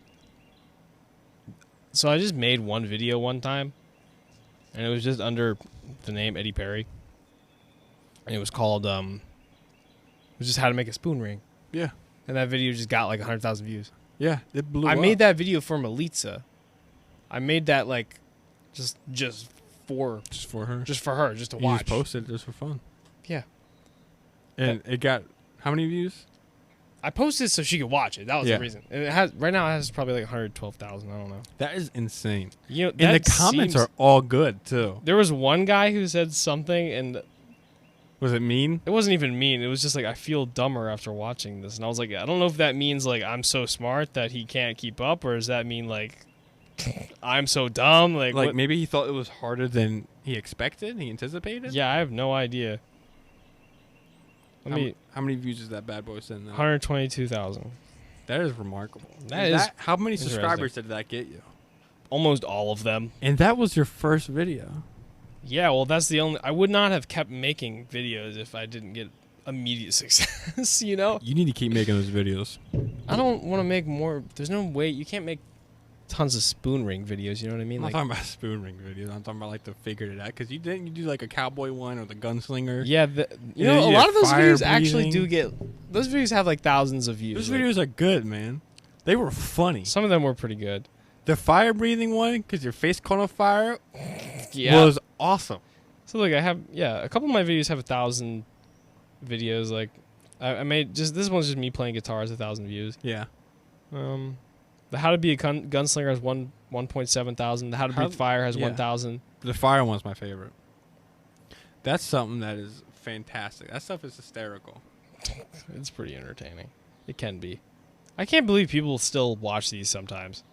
So I just made one video one time, and it was just under the name Eddie Perry, and it was called it was just how to make a spoon ring. Yeah. And that video just got like 100,000 views. Yeah, it blew up. I made that video for Melitza. I made that like just for her, just to watch. You just posted it just for fun. Yeah. And it got how many views? I posted so she could watch it. That was the reason. And it has right now. It has probably like 112,000. I don't know. That is insane. You know, and the comments are all good too. There was one guy who said something, and was it mean? It wasn't even mean. It was just like, I feel dumber after watching this, and I was like, I don't know if that means like I'm so smart that he can't keep up, or does that mean like I'm so dumb? Like maybe he thought it was harder than he expected. He anticipated. Yeah, I have no idea. How many views is that bad boy sitting there? 122,000. That is remarkable. How many subscribers did that get you? Almost all of them. And that was your first video. Yeah, well, that's the only. I would not have kept making videos if I didn't get immediate success. You know. You need to keep making those videos. I don't want to make more. There's no way you can't make tons of spoon ring videos. You know what I mean? I'm not talking about spoon ring videos. I'm talking about like the figured it out. Because you do like a cowboy one or the gunslinger. Yeah, you know, a lot of those videos actually do get. Those videos have like thousands of views. Those videos are good, man. They were funny. Some of them were pretty good. The fire breathing one, because your face caught on fire, was awesome. So like I have a couple of my videos have 1,000 videos. Like I made this one's just me playing guitar has 1,000 views. Yeah. The How to Be a Gunslinger has 1.7 thousand. The How to Breathe Fire has 1,000. The fire one's my favorite. That's something that is fantastic. That stuff is hysterical. It's pretty entertaining. It can be. I can't believe people still watch these sometimes.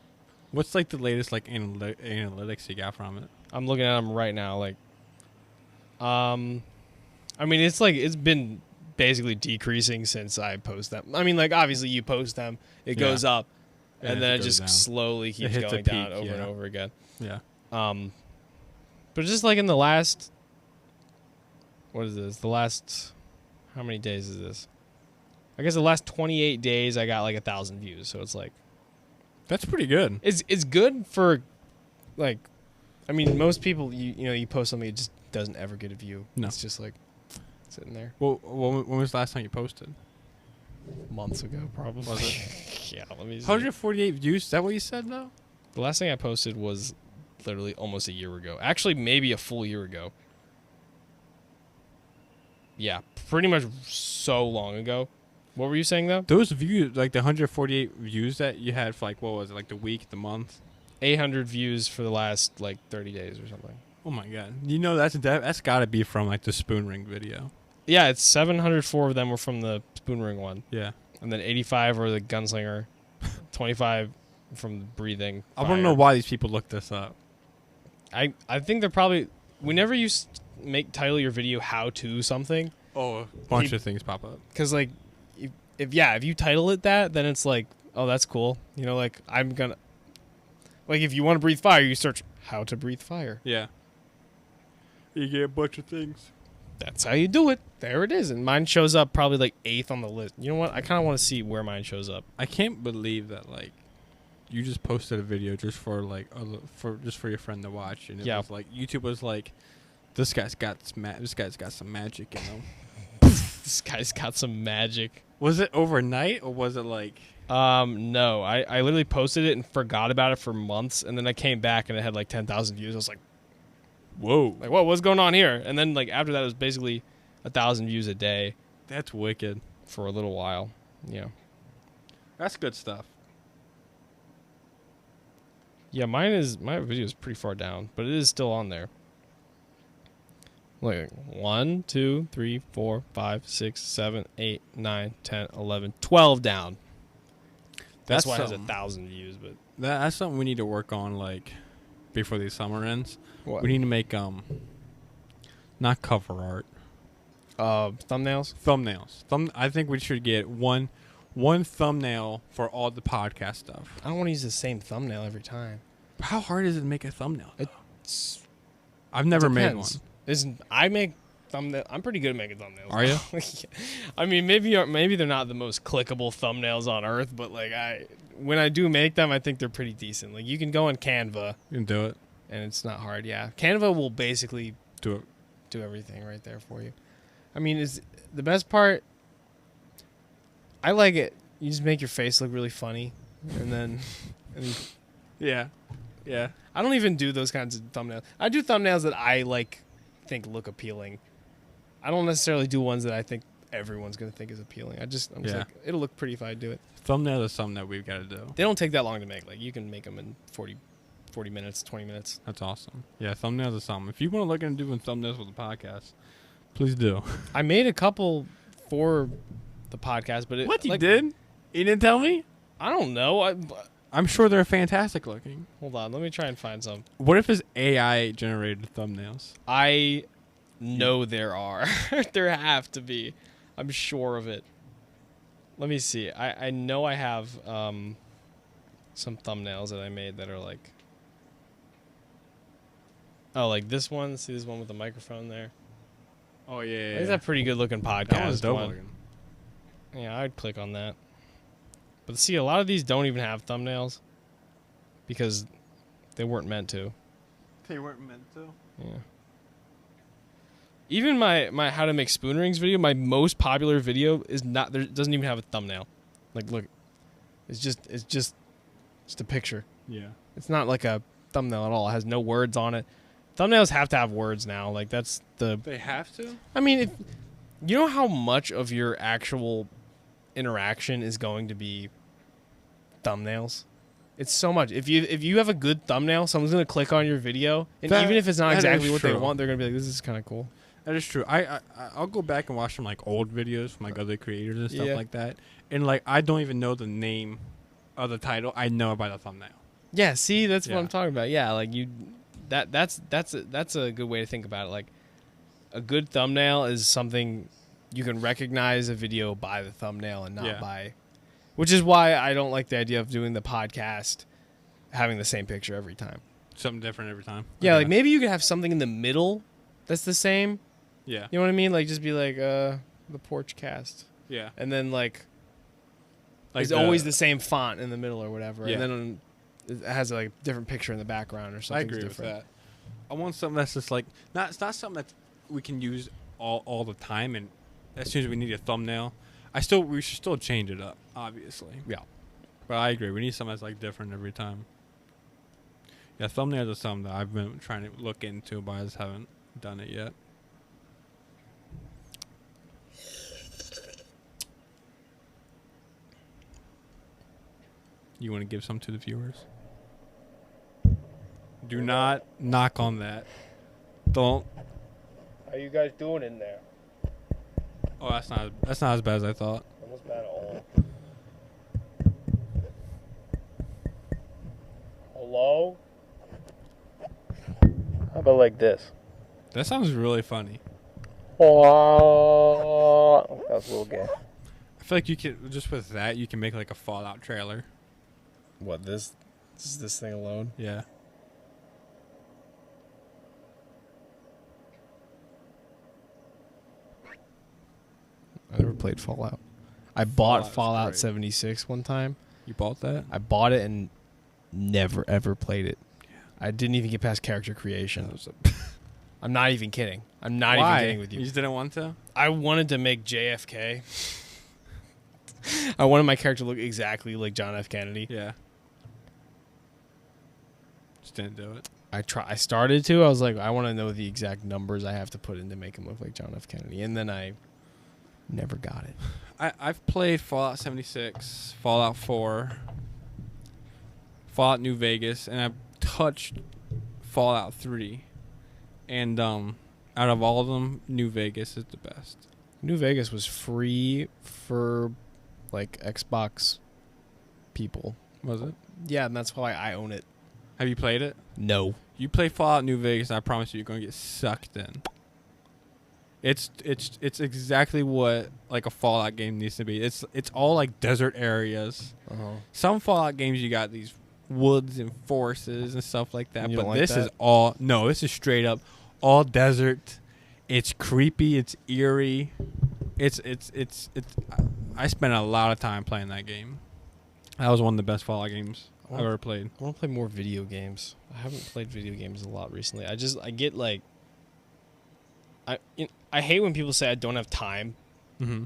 What's like the latest like analytics you got from it? I'm looking at them right now. Like, I mean, it's like it's been basically decreasing since I post them. I mean, like obviously you post them, it goes up, and then it just down. Slowly keeps going down over and over again. Yeah. But just like in the last, what is this? The last, how many days is this? I guess the last 28 days I got like 1,000 views. So it's like, that's pretty good. It's good for, like, I mean, most people you post something, it just doesn't ever get a view. No. It's just like sitting there. Well, when was the last time you posted? Months ago, probably. Was it? Yeah, let me see. 148 views. Is that what you said though? The last thing I posted was literally almost a year ago. Actually, maybe a full year ago. Yeah, pretty much so long ago. What were you saying though? Those views, like the 148 views that you had for like, what was it, like the week, the month? 800 views for the last like 30 days or something. Oh my god! You know that's got to be from like the spoon ring video. Yeah, it's 704 of them were from the spoon ring one. Yeah, and then 85 were the gunslinger, 25 from the breathing. I want to know why these people look this up. I think they're probably whenever you title your video how to something. Oh, a bunch of things pop up. Because like if you title it that, then it's like, oh, that's cool. You know, like I'm gonna like if you want to breathe fire, you search how to breathe fire. Yeah. You get a bunch of things. That's how you do it. There it is. And mine shows up probably like 8th on the list. You know what? I kind of want to see where mine shows up. I can't believe that like you just posted a video just for like for your friend to watch, and it was like YouTube was like, this guy's got some magic in him. This guy's got some magic. Was it overnight or was it like? No. I literally posted it and forgot about it for months, and then I came back and it had like 10,000 views. I was like, whoa! Like what's going on here? And then like after that, it was basically 1,000 views a day. That's wicked. For a little while. Yeah. That's good stuff. Yeah, my video is pretty far down, but it is still on there. Like 1, 2, 3, 4, 5, 6, 7, 8, 9, 10, 11, 12 down. That's why it has 1,000 views, but that's something we need to work on like before the summer ends. What? We need to make not cover art. Thumbnails? Thumbnails. I think we should get one thumbnail for all the podcast stuff. I don't want to use the same thumbnail every time. How hard is it to make a thumbnail? I've never made one. I make thumbnail. I'm pretty good at making thumbnails. Are you? I mean, maybe they're not the most clickable thumbnails on earth, but like when I do make them, I think they're pretty decent. Like you can go on Canva. You can do it, and it's not hard. Yeah, Canva will basically do everything right there for you. I mean, is the best part. I like it. You just make your face look really funny, and then yeah. I don't even do those kinds of thumbnails. I do thumbnails that I think look appealing. I don't necessarily do ones that I think everyone's gonna think is appealing. I'm just like, it'll look pretty if I do it. Thumbnail is something that we've got to do. They don't take that long to make. Like you can make them in 40 minutes, 20 minutes. That's awesome. Yeah, thumbnails is something. If you want to look into doing thumbnails with the podcast, please do. I made a couple for the podcast, but what you did? You didn't tell me? I don't know. I'm sure they're fantastic looking. Hold on, let me try and find some. What if it's AI generated thumbnails? I know there are. There have to be. I'm sure of it. Let me see. I know I have some thumbnails that I made that are like. Oh, like this one. See this one with the microphone there? Oh yeah. That's a pretty good looking podcast. That one's dope looking. Yeah, I'd click on that. But see, a lot of these don't even have thumbnails because they weren't meant to. They weren't meant to? Yeah. Even my how to make spoon rings video, my most popular video is not there. Doesn't even have a thumbnail. Like, look, it's just a picture. Yeah. It's not like a thumbnail at all. It has no words on it. Thumbnails have to have words now. Like that's the. They have to. I mean, if you know how much of your actual interaction is going to be thumbnails. It's so much. If you have a good thumbnail, someone's gonna click on your video, and even if it's not exactly what they want, they're gonna be like, "This is kind of cool." That is true. I'll go back and watch some like old videos from like other creators and stuff like that, and like I don't even know the name of the title. I know it by the thumbnail. Yeah. See, that's what I'm talking about. Yeah, like that's a good way to think about it. Like a good thumbnail is something you can recognize a video by the thumbnail and not by. Which is why I don't like the idea of doing the podcast having the same picture every time. Something different every time. Yeah, like maybe you could have something in the middle that's the same. Yeah. You know what I mean? Like just be like the porchcast. Yeah. And then like it's always the same font in the middle or whatever. Yeah. And then it has like a different picture in the background or something different. With that. I want something that's just like it's not something that we can use all the time, and as soon as we need a thumbnail, we should still change it up, obviously. Yeah. But I agree. We need something that's like different every time. Yeah, thumbnails are something that I've been trying to look into, but I just haven't done it yet. You want to give some to the viewers? Do not knock on that. Don't. How you guys doing in there? Oh, that's not as bad as I thought. Almost bad at all. Hello? How about like this? That sounds really funny. Oh, that was a little gay. I feel like you could just with that you can make like a Fallout trailer. What this thing alone? Yeah. I never played Fallout. I bought Fallout 76 one time. You bought that? I bought it and never ever played it. Yeah. I didn't even get past character creation. I'm not even kidding. I'm not even kidding with you. You just didn't want to? I wanted to make JFK. I wanted my character to look exactly like John F. Kennedy. Yeah. Just didn't do it. I started to. I was like, I want to know the exact numbers I have to put in to make him look like John F. Kennedy. And then I never got it. I've played Fallout 76, Fallout 4, Fallout New Vegas, and I've touched Fallout 3. And out of all of them, New Vegas is the best. New Vegas was free for like Xbox people. Was it? Yeah, and that's why I own it. Have you played it? No. You play Fallout New Vegas, I promise you're going to get sucked in. It's exactly what like a Fallout game needs to be. It's all like desert areas. Uh-huh. Some Fallout games you got these woods and forests and stuff like that, but like this is all this is straight up all desert. It's creepy, it's eerie. It's I spent a lot of time playing that game. That was one of the best Fallout games I've ever played. I want to play more video games. I haven't played video games a lot recently. I get like I hate when people say I don't have time. Mm-hmm.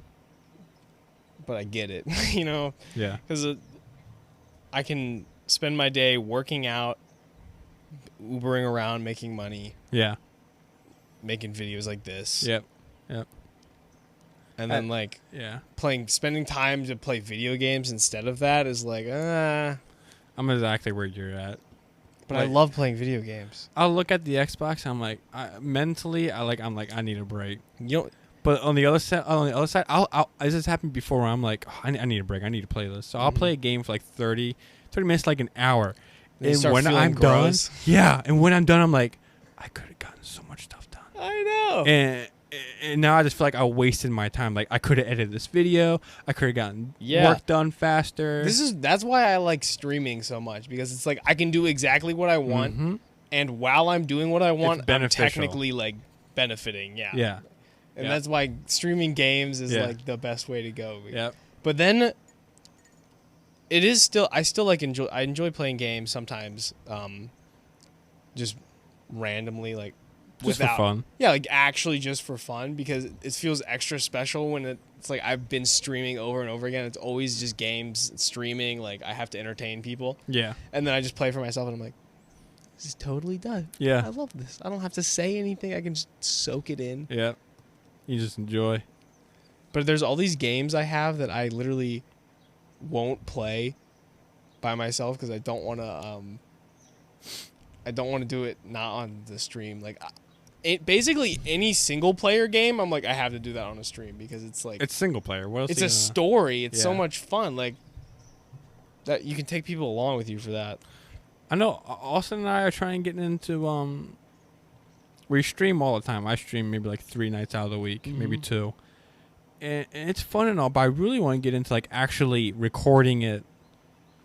But I get it, you know? Yeah. Because I can spend my day working out, Ubering around, making money. Yeah. Making videos like this. Yep. And then spending time to play video games instead of that is like, I'm exactly where you're at. But I love playing video games. I'll look at the Xbox. I'm like, mentally, I need a break. You know, but on the other side, this has happened before. Where I'm like, I need a break. I need to play this. So I'll play a game for like 30 minutes, like an hour. And when I'm done, and when I'm done, I'm like, I could have gotten so much stuff done. I know. And now I just feel like I wasted my time. Like I could have edited this video. I could have gotten work done faster. That's why I like streaming so much, because it's like I can do exactly what I want, and while I'm doing what I want, I'm technically like benefiting. Yeah. Yeah. And that's why streaming games is like the best way to go. Yeah. But then it is still I enjoy playing games sometimes, just randomly like. Just for fun. Yeah, like actually just for fun, because it feels extra special when it's like I've been streaming over and over again. It's always just games, streaming, like I have to entertain people. Yeah. And then I just play for myself and I'm like, this is totally done. Yeah. I love this. I don't have to say anything. I can just soak it in. Yeah. You just enjoy. But there's all these games I have that I literally won't play by myself because I don't want to do it not on the stream. Like, basically any single player game, I'm like I have to do that on a stream because it's like it's single player. What else? It's a story. It's so much fun. Like that you can take people along with you for that. I know Austin and I are trying to get into we stream all the time. I stream maybe like 3 nights out of the week, maybe 2. And it's fun and all, but I really want to get into like actually recording it.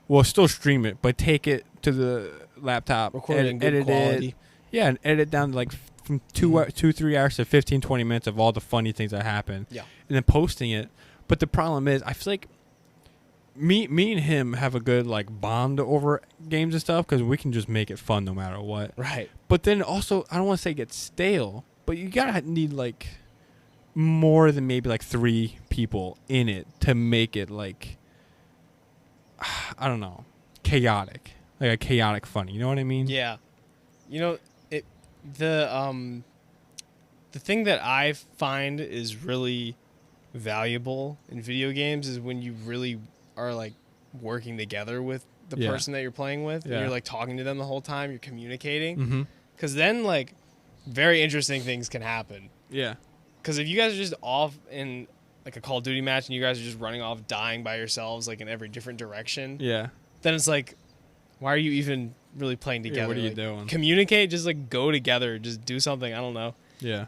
Well, still stream it, but take it to the laptop, edit quality. And edit down to like from 2-3 hours to 15-20 minutes of all the funny things that happen. Yeah. And then posting it. But the problem is, I feel like me and him have a good like bond over games and stuff because we can just make it fun no matter what. Right. But then also, I don't want to say get stale, but you gotta need like more than maybe like 3 people in it to make it like, I don't know, chaotic. Like a chaotic funny. You know what I mean? Yeah. You know, the thing that I find is really valuable in video games is when you really are like working together with the person that you're playing with. And you're like talking to them the whole time. You're communicating. Because then like very interesting things can happen. Yeah. Because if you guys are just off in like a Call of Duty match and you guys are just running off dying by yourselves like in every different direction. Yeah. Then it's like, why are you even really playing together? Yeah, what are you like, doing? Communicate, just like go together, just do something. I don't know. Yeah.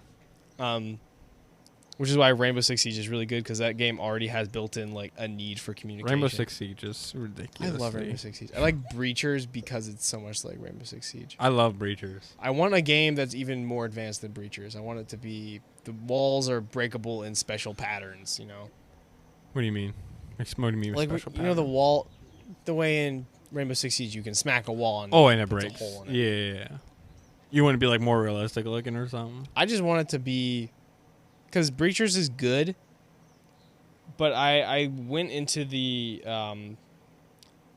Which is why Rainbow Six Siege is really good because that game already has built-in like a need for communication. Rainbow Six Siege is ridiculous. I love Rainbow Six Siege. I like Breachers because it's so much like Rainbow Six Siege. I love Breachers. I want a game that's even more advanced than Breachers. I want it to be the walls are breakable in special patterns. You know. What do you mean? What do you mean like special you know the wall, the way in Rainbow Six Siege you can smack a wall and and it breaks. A hole in it. Yeah. You want to be like more realistic looking or something? I just want it to be. Because Breachers is good, but I went into the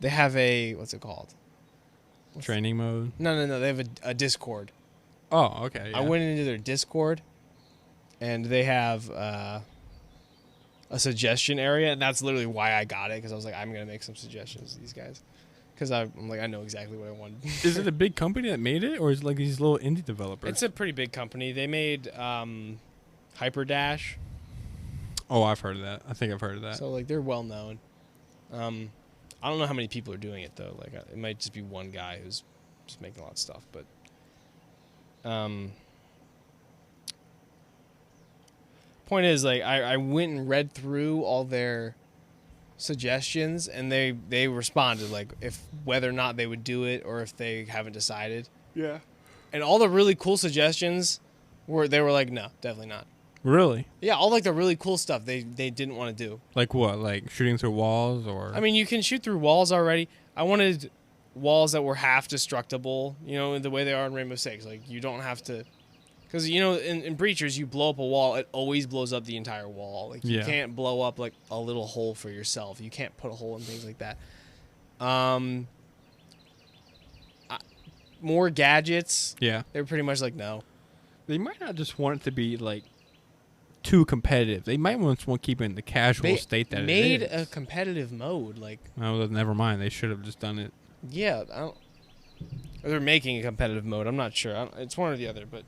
they have a what's it called? Training mode? No. They have a Discord. Oh, okay. Yeah. I went into their Discord, and they have a suggestion area, and that's literally why I got it because I was like, I'm gonna make some suggestions to these guys, because I'm like I know exactly what I want. Is it a big company that made it, or is it like these little indie developers? It's a pretty big company. They made Hyperdash. Oh, I've heard of that. I think I've heard of that. So like they're well known. I don't know how many people are doing it though. Like it might just be one guy who's just making a lot of stuff. But point is like I went and read through all their suggestions and they responded like if whether or not they would do it or if they haven't decided. Yeah. And all the really cool suggestions they were like no, definitely not. Really? Yeah, all like the really cool stuff they didn't want to do. Like what? Like shooting through walls or? I mean, you can shoot through walls already. I wanted walls that were half destructible, you know, the way they are in Rainbow Six. Like you don't have to, because you know in Breachers you blow up a wall, it always blows up the entire wall. Like you can't blow up like a little hole for yourself. You can't put a hole in things like that. More gadgets. Yeah. They were pretty much like no. They might not just want it to be like too competitive. They might want to keep it in the casual state that it is. They made a competitive mode. Like, oh, never mind. They should have just done it. Yeah, or they're making a competitive mode. I'm not sure. It's one or the other, but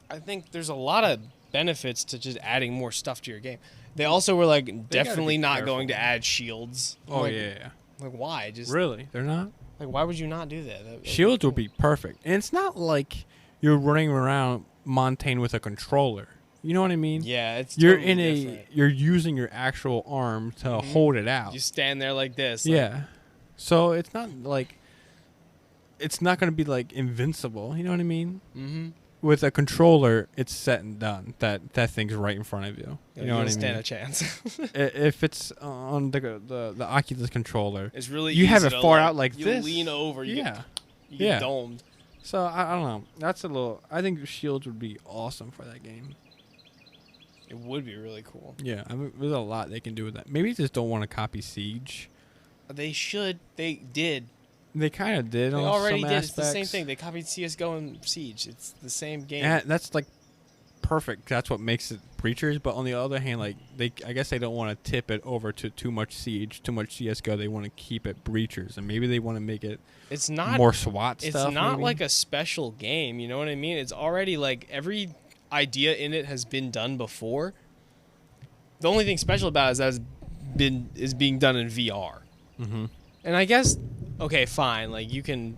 I think there's a lot of benefits to just adding more stuff to your game. They also were like definitely not going to add shields. Oh like, yeah. Like why? Just really? They're not? Like why would you not do that? Shields would be perfect. And it's not like you're running around Montane with a controller. You know what I mean? Yeah, it's you're totally different. You're using your actual arm to hold it out. You stand there like this. Yeah. So it's not like it's not going to be like invincible. You know what I mean? Mm-hmm. With a controller, it's set and done. That thing's right in front of you. You know what I mean? Stand a chance. If it's on the Oculus controller, it's really you easy have it far like, out like you this. You lean over. You yeah. get domed. So I don't know. That's a little. I think shields would be awesome for that game. It would be really cool. Yeah, I mean, there's a lot they can do with that. Maybe they just don't want to copy Siege. They should. They did. They kind of did. They on already some did. aspects. It's the same thing. They copied CS:GO and Siege. It's the same game. And that's like perfect. That's what makes it breachers. But on the other hand, like I guess they don't want to tip it over to too much Siege, too much CS:GO. They want to keep it breachers, and maybe they want to make it. It's not more SWAT it's stuff. It's not maybe? like a special game. You know what I mean? It's already like every idea in it has been done before. The only thing special about it is that is being done in VR. Mm-hmm. And I guess, okay, fine. Like you can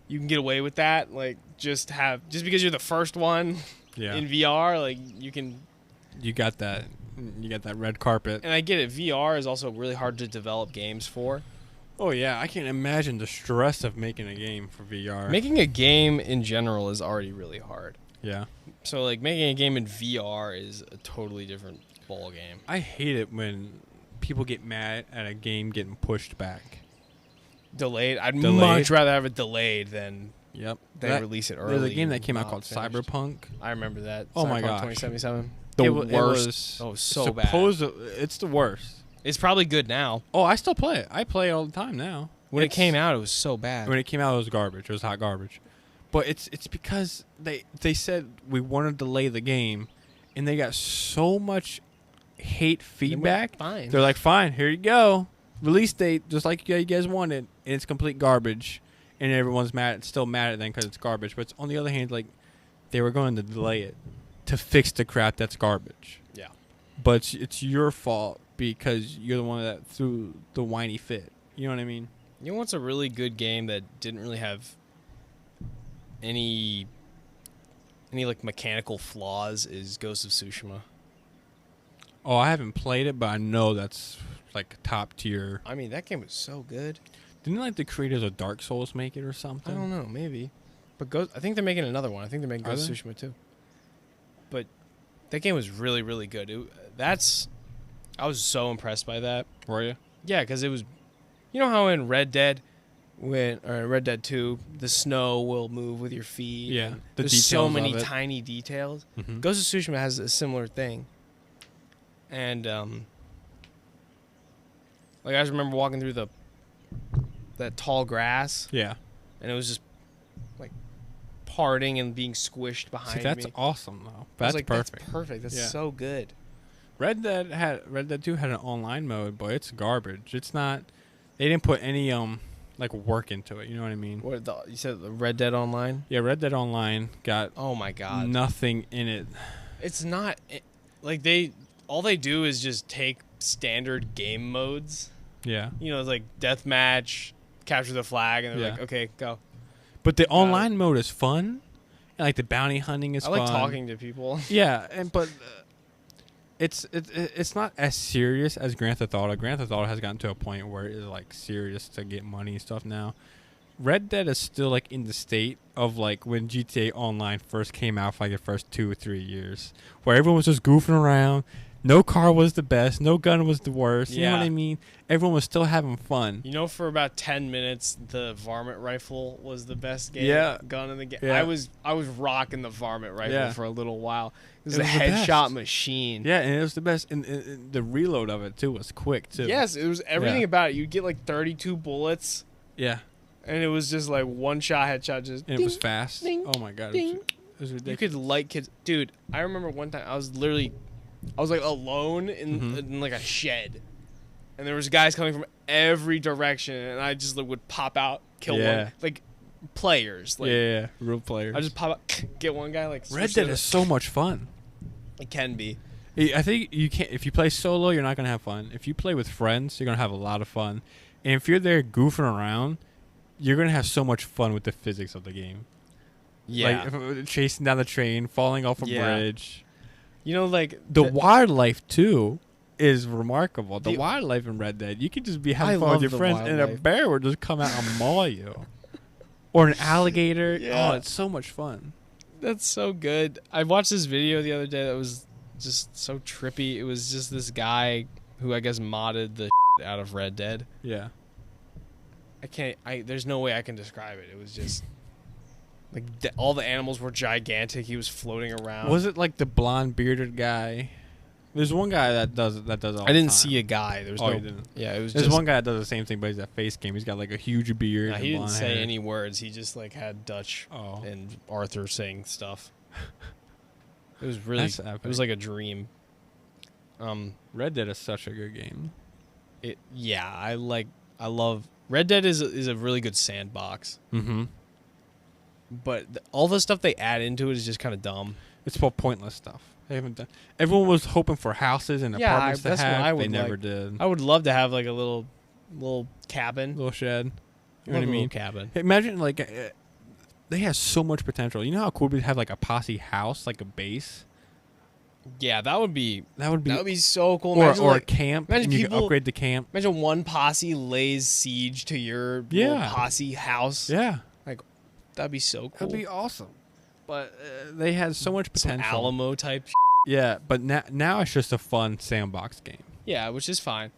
get away with that. Like just because you're the first one in VR, like you got that red carpet. And I get it. VR is also really hard to develop games for. Oh yeah, I can't imagine the stress of making a game for VR. Making a game in general is already really hard. Yeah. So like making a game in VR is a totally different ball game. I hate it when people get mad at a game getting pushed back. Delayed? I'd much rather have it delayed than release it early. There's a game that came out called Cyberpunk. I remember that. Oh my gosh. 2077. The worst. It was so bad. It's the worst. It's probably good now. Oh, I still play it. I play it all the time now. When it came out, it was so bad. When it came out, it was garbage. It was hot garbage. But it's because they said we want to delay the game, and they got so much hate feedback. Fine. They're like, fine, here you go. Release date, just like you guys wanted, and it's complete garbage. And everyone's still mad at them because it's garbage. But on the other hand, like, they were going to delay it to fix the crap that's garbage. Yeah. But it's your fault because you're the one that threw the whiny fit. You know what I mean? You know what's a really good game that didn't really have any like mechanical flaws is Ghost of Tsushima. Oh, I haven't played it, but I know that's like top tier. I mean, that game was so good. Didn't like the creators of Dark Souls make it or something? I don't know, maybe. But I think they're making another one. I think they're making Ghost of Tsushima too. But that game was really, really good. I was so impressed by that. Were you? Yeah, because it was, you know how in Red Dead 2, the snow will move with your feet. Yeah, there's so many tiny details. Mm-hmm. Ghost of Tsushima has a similar thing. And like I just remember walking through that tall grass. Yeah, and it was just like parting and being squished behind me. That's awesome though. That's perfect. That's perfect. That's so good. Red Dead 2 had an online mode, but it's garbage. It's not. They didn't put any like work into it. You know what I mean? You said the Red Dead Online? Yeah, Red Dead Online got oh my god nothing in it. It's not like all they do is just take standard game modes. Yeah. You know, it's like deathmatch, capture the flag, and they're like, okay, go. But the online mode is fun. And like the bounty hunting is fun. I like talking to people. Yeah, but it's not as serious as Grand Theft Auto. Grand Theft Auto has gotten to a point where it is like serious to get money and stuff now. Red Dead is still like in the state of like when GTA Online first came out for like the first 2 or 3 years, where everyone was just goofing around. No car was the best. No gun was the worst. You know what I mean? Everyone was still having fun. You know, for about 10 minutes, the varmint rifle was the best gun in the game. Yeah. I was rocking the varmint rifle for a little while. It was a the headshot machine. Yeah, and it was the best. And the reload of it, too, was quick, too. Yes, it was everything about it. You'd get like 32 bullets. Yeah. And it was just like one shot, headshot, just and ding, it was fast. Ding, oh, my God. Ding. It was ridiculous. You could light kids. Dude, I remember one time I was like alone in like a shed, and there was guys coming from every direction, and I just would pop out, kill one, like players. Like, real players. I just pop out, get one guy. Like Red Dead is so much fun. It can be. I think you can't. If you play solo, you're not gonna have fun. If you play with friends, you're gonna have a lot of fun. And if you're there goofing around, you're gonna have so much fun with the physics of the game. Yeah, like chasing down the train, falling off a bridge. You know, like the wildlife too is remarkable. The wildlife in Red Dead, you could just be having fun with your friends, and a bear would just come out and maul you, or an alligator. Yeah. Oh, it's so much fun. That's so good. I watched this video the other day that was just so trippy. It was just this guy who I guess modded the out of Red Dead. Yeah. There's no way I can describe it. It was just like all the animals were gigantic. He was floating around. Was it like the blonde bearded guy? There's one guy that does all the time. I didn't see a guy. There was no. You didn't. Yeah, it was. There's one guy that does the same thing, but he's at face game. He's got like a huge beard. He didn't say hair. any words. He just like had Dutch and Arthur saying stuff. It was really. That's epic. It was like a dream. Red Dead is such a good game. I love Red Dead is a really good sandbox. Mm-hmm. But all the stuff they add into it is just kind of dumb. It's all pointless stuff. They haven't done. Everyone was hoping for houses and apartments to that's what have. I would They never like. did. I would love to have like a little cabin. Little shed. You Love know what I a little mean? cabin. Imagine like they have so much potential. You know how cool it would be to have like a posse house, like a base. Yeah, that would be so cool. Or Imagine, a like, camp. imagine And you can people- upgrade the camp. Imagine one posse lays siege to your little posse house. Yeah, That'd be so cool. that'd be awesome. But they had so much Some potential. Alamo type. Yeah, but now it's just a fun sandbox game. Yeah, which is fine.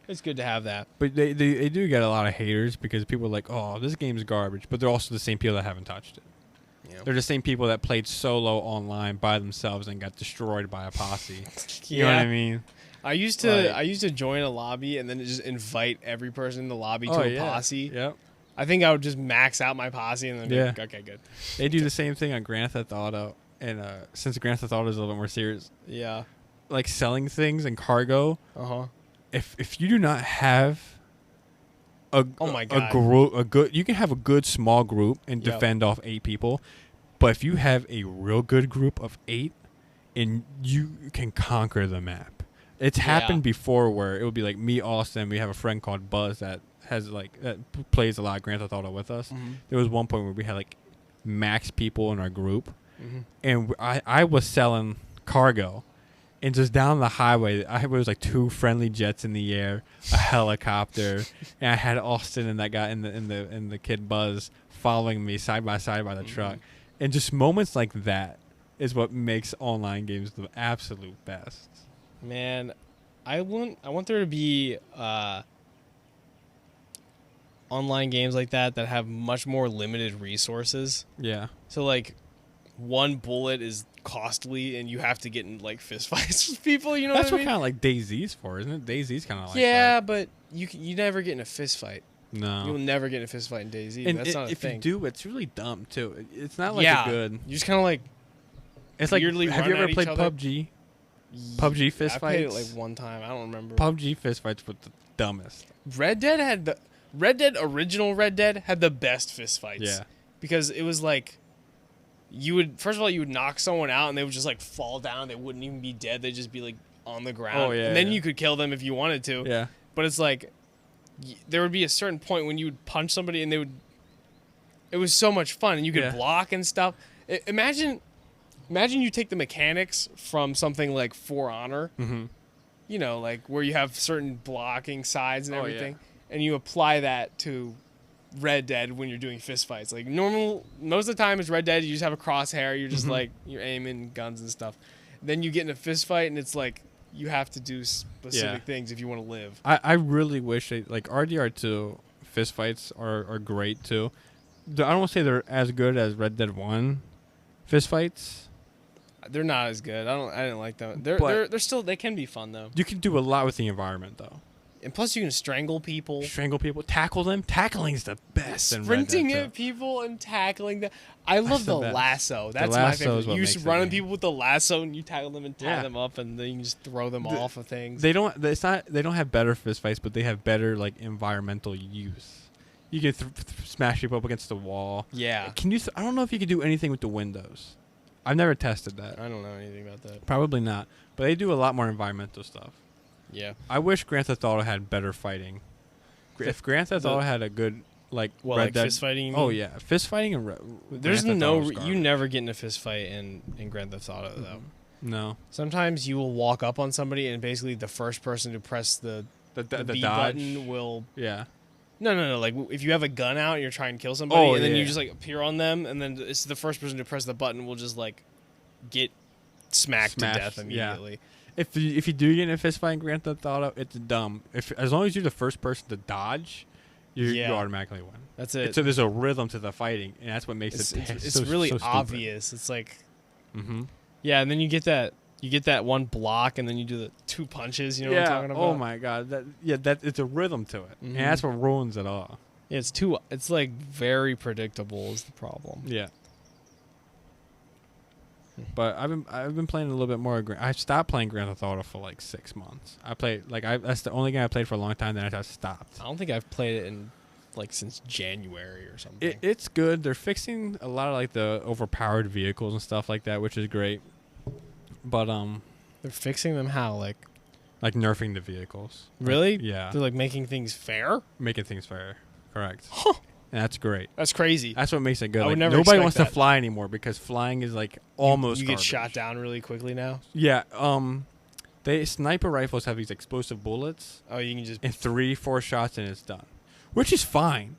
It's good to have that. But they do get a lot of haters because people are like, oh, this game's garbage. But they're also the same people that haven't touched it. Yeah. They're the same people that played solo online by themselves and got destroyed by a posse. Yeah. You know what I mean? I used to join a lobby and then just invite every person in the lobby to a posse. Yep. I think I would just max out my posse and then be like, okay, good. They do the same thing on Grand Theft Auto. And since Grand Theft Auto is a little bit more serious, Yeah. like selling things and cargo, if you do not have a group, you can have a good small group and defend off 8 people, but if you have a real good group of 8, and you can conquer the map. It's happened before where it would be like me, Austin. We have a friend called Buzz that plays a lot of Grand Theft Auto with us. Mm-hmm. There was one point where we had like max people in our group, and I was selling cargo. And just down the highway, I was like 2 friendly jets in the air, a helicopter, and I had Austin and that guy and the kid Buzz following me side by side by the truck. And just moments like that is what makes online games the absolute best. Man, I want there to be online games like that have much more limited resources. Yeah. So like one bullet is costly and you have to get in like fist fights with people, you know That's what I what mean? kind of like DayZ's for, isn't it? DayZ's kind of like Yeah, that. but you never get in a fist fight. No. You'll never get in a fist fight in DayZ. And That's not a if thing. you do, it's really dumb too. It's not like yeah, a good. you just kind of like It's like, weirdly have run you ever at played each other. PUBG? PUBG fist I played it fights? like one time. I don't remember. PUBG fist fights were the dumbest. Original Red Dead had the best fist fights. Yeah. Because it was like you would knock someone out and they would just like fall down. They wouldn't even be dead. They'd just be like on the ground. Oh, yeah, and then yeah. you could kill them if you wanted to. Yeah. But it's like there would be a certain point when you would punch somebody and it was so much fun and you could block and stuff. Imagine you take the mechanics from something like For Honor, you know, like where you have certain blocking sides and everything, and you apply that to Red Dead when you're doing fist fights. Like most of the time it's Red Dead, you just have a crosshair, you're just like, you're aiming guns and stuff. Then you get in a fist fight and it's like, you have to do specific things if you want to live. I really wish like RDR2 fist fights are great too. I don't want to say they're as good as Red Dead 1 fist fights. They're not as good. I didn't like them. They're still, they can be fun though. You can do a lot with the environment though. And plus you can strangle people. Tackle them. Tackling's the best. Sprinting at people and tackling them. I love the lasso. That's my favorite. You just run at people with the lasso and you tackle them and tie them up and then you can just throw them off of things. They don't have better fist fights, but they have better like environmental use. You can smash people up against the wall. Yeah. I don't know if you can do anything with the windows. I've never tested that. I don't know anything about that. Probably not. But they do a lot more environmental stuff. Yeah. I wish Grand Theft Auto had better fighting. If Grand Theft Auto had a good like Red like Dead fist fighting. Oh yeah, fist fighting and there's you never get in a fist fight in Grand Theft Auto though. No. Sometimes you will walk up on somebody and basically the first person to press the B button will. Yeah. No. Like if you have a gun out and you're trying to kill somebody, and then you just like appear on them, and then it's the first person to press the button will just like get smacked to death immediately. Yeah. If you do get in a fist fight in Grand Theft Auto, it's dumb. As long as you're the first person to dodge, you automatically win. That's it. So there's a rhythm to the fighting, and that's what makes it's really so obvious. It's like, yeah, and then you get that one block, and then you do the 2 punches. You know what I'm talking about? Oh my god, that it's a rhythm to it, and that's what ruins it all. Yeah, it's like very predictable is the problem. Yeah. But I've been playing a little bit more. I stopped playing Grand Theft Auto for like 6 months. I played that's the only game I played for a long time. Then I just stopped. I don't think I've played it in like since January or something. It's good. They're fixing a lot of like the overpowered vehicles and stuff like that, which is great. But they're fixing them how like nerfing the vehicles. Really? Yeah. They're like making things fair. Making things fair. Correct. Huh. And that's great. That's crazy. That's what makes it good. I would like, never nobody wants expect to that. fly anymore because flying is like almost. You get garbage. shot down really quickly now. Yeah. Sniper rifles have these explosive bullets. Oh, you can just in 3-4 shots and it's done, which is fine.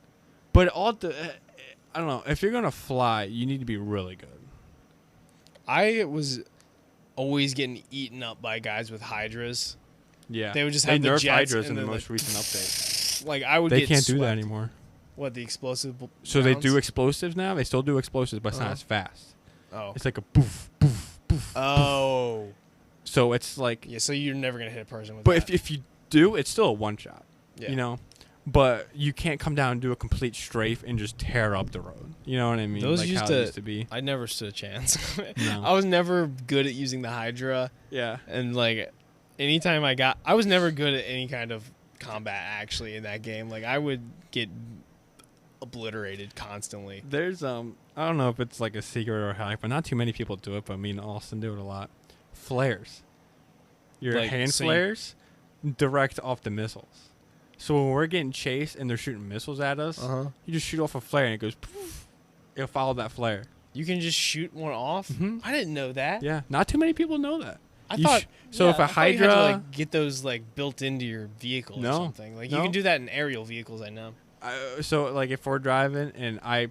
But I don't know. If you're gonna fly, you need to be really good. I was always getting eaten up by guys with hydras. Yeah, they would just have the nerfed jets hydras in the then, most recent update. Like I would. They get can't swept. do that anymore. What, the explosive? So rounds? they do explosives now. They still do explosives, but it's not as fast. Oh, it's like a poof, poof, poof. Oh. Poof. So it's like. Yeah. So you're never gonna hit a person with. But that. if you do, it's still a one shot. Yeah. You know. But you can't come down and do a complete strafe and just tear up the road. You know what I mean? Those like used, how to, it used to be. I never stood a chance. No. I was never good at using the Hydra. Yeah. And like, anytime I was never good at any kind of combat actually in that game. Like I would get obliterated constantly. There's I don't know if it's like a secret or a hack, but not too many people do it. But me and Austin do it a lot. Flares. Your Like, hand so flares direct off the missiles. So when we're getting chased and they're shooting missiles at us, you just shoot off a flare and it goes poof. It'll follow that flare. You can just shoot one off? Mm-hmm. I didn't know that. Yeah, not too many people know that. I thought so. If a I thought you Hydra, had to, like, get those like built into your vehicle or something. Like you can do that in aerial vehicles, I know. So like if we're driving and I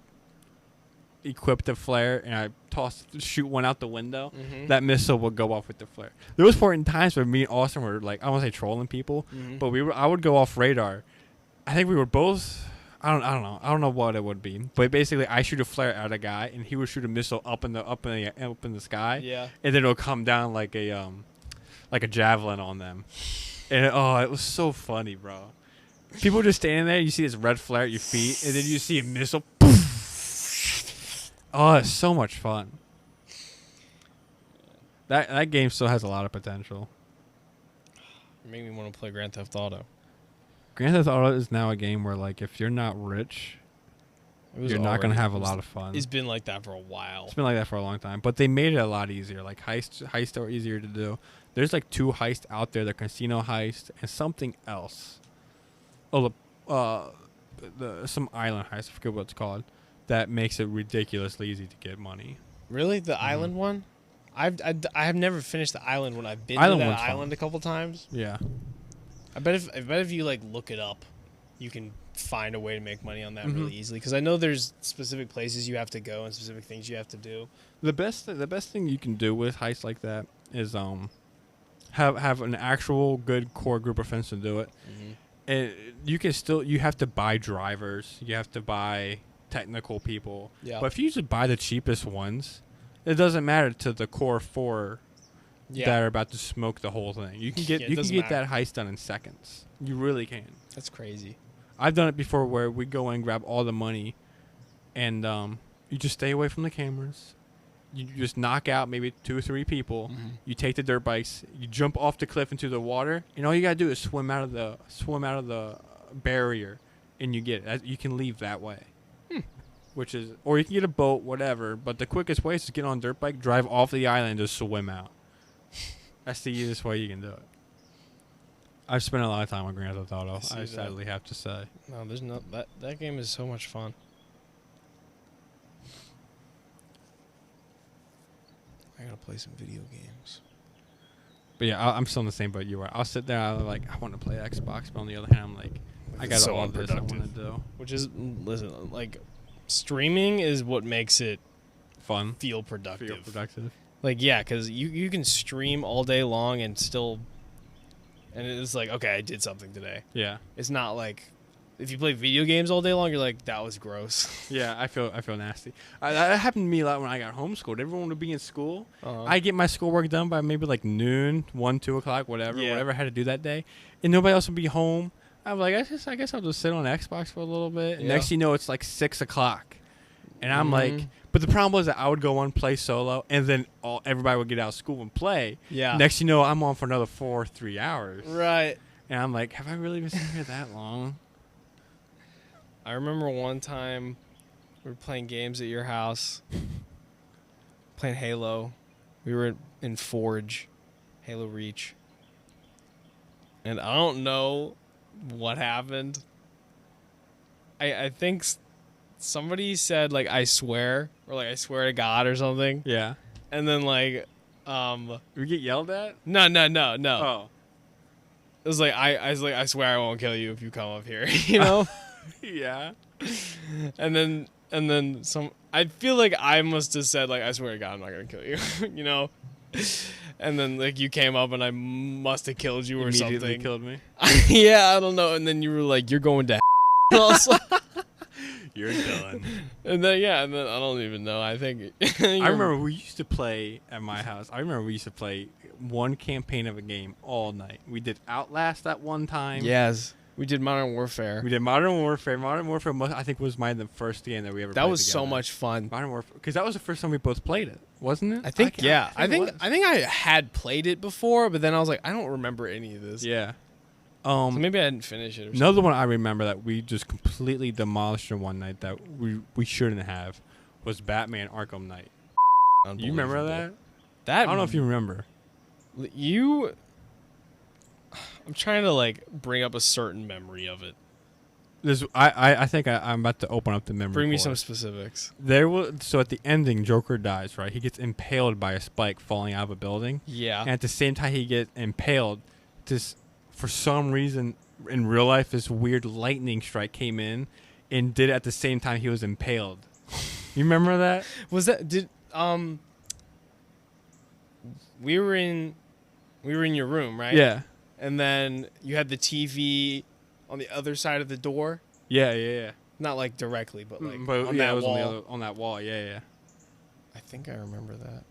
equip the flare and I shoot one out the window, that missile will go off with the flare. There was important times where me and Austin were like, I don't want to say trolling people, but I would go off radar. I think we were both. I don't know what it would be, but basically I shoot a flare at a guy and he would shoot a missile up in the sky. Yeah. And then it'll come down like a javelin on them. And it was so funny, bro. People just standing there, you see this red flare at your feet, and then you see a missile. Poof. Oh, it's so much fun. That game still has a lot of potential. You make me want to play Grand Theft Auto. Grand Theft Auto is now a game where, like, if you're not rich, you're not going to have a lot of fun. It's been like that for a while. It's been like that for a long time. But they made it a lot easier. Like, heists are easier to do. There's, like, 2 heists out there. The casino heist and something else. Oh, some island heist. I forget what it's called. That makes it ridiculously easy to get money. Really? The island one? I have never finished the island one. I've been Island to that one's island fun. a couple times. Yeah. I bet if you like look it up, you can find a way to make money on that really easily. Because I know there's specific places you have to go and specific things you have to do. The best thing you can do with heists like that is have an actual good core group of friends to do it. And you have to buy drivers, you have to buy technical people. Yeah. But if you just buy the cheapest ones, it doesn't matter to the core 4 that are about to smoke the whole thing. You can get that heist done in seconds. You really can. That's crazy. I've done it before where we go and grab all the money, and you just stay away from the cameras. You just knock out maybe 2 or 3 people. You take the dirt bikes. You jump off the cliff into the water, and all you gotta do is swim out of the barrier, and you get it. You can leave that way. Or you can get a boat, whatever. But the quickest way is to get on a dirt bike, drive off the island, and just swim out. That's the easiest way you can do it. I've spent a lot of time on Grand Theft Auto. I sadly have to say. No, there's no that game is so much fun. I gotta play some video games. But yeah, I'm still in the same boat you are. I'll sit there. I want to play Xbox, but on the other hand, I'm like, I got all this I want to do. Which is, listen, like, streaming is what makes it fun, feel productive. Like, yeah, because you can stream all day long and still, and it's like, okay, I did something today. Yeah. It's not like, if you play video games all day long, you're like, that was gross. Yeah, I feel nasty. That happened to me a lot when I got homeschooled. Everyone would be in school. I get my schoolwork done by maybe like noon, 1, 2 o'clock, whatever I had to do that day, and nobody else would be home. I'm like, I guess I'll just sit on Xbox for a little bit. And next you know, it's like 6 o'clock. And I'm like, but the problem was that I would go on, play solo, and then everybody would get out of school and play. Yeah. Next, you know, I'm on for another 3 hours. Right. And I'm like, have I really been sitting here that long? I remember one time we were playing games at your house, playing Halo. We were in Forge, Halo Reach. And I don't know what happened. I think somebody said, like, I swear, or like, I swear to God or something. Yeah. And then, like, we get yelled at? No. Oh. It was like, I was like, I swear I won't kill you if you come up here, you know? Yeah. And then some, I feel like I must have said, like, I swear to God, I'm not going to kill you, you know? And then, like, you came up and I must have killed you or Immediately something. Killed me? Yeah, I don't know. And then you were like, you're going to You're done. And then I don't even know. I think I remember we used to play at my house. I remember we used to play one campaign of a game all night. We did Outlast that one time. Yes. We did Modern Warfare. We did Modern Warfare. Modern Warfare, I think, was the first game that we ever played That was together. so much fun. Modern Warfare, because that was the first time we both played it, wasn't it? I think, I think I was. had played it before, but then I was like, I don't remember any of this. Yeah. So maybe I didn't finish it or something. Another one I remember that we just completely demolished in one night that we shouldn't have was Batman Arkham Knight. You remember that? I don't know if you remember. I'm trying to, like, bring up a certain memory of it. I think I'm about to open up the memory. Bring me some specifics. So at the ending, Joker dies, right? He gets impaled by a spike falling out of a building. Yeah. And at the same time he gets impaled, for some reason in real life, this weird lightning strike came in and did it at the same time he was impaled. You remember that? We were in your room, right? Yeah. And then you had the TV on the other side of the door. Yeah. Not like directly, but like on that it was wall. on that wall. Yeah. I think I remember that.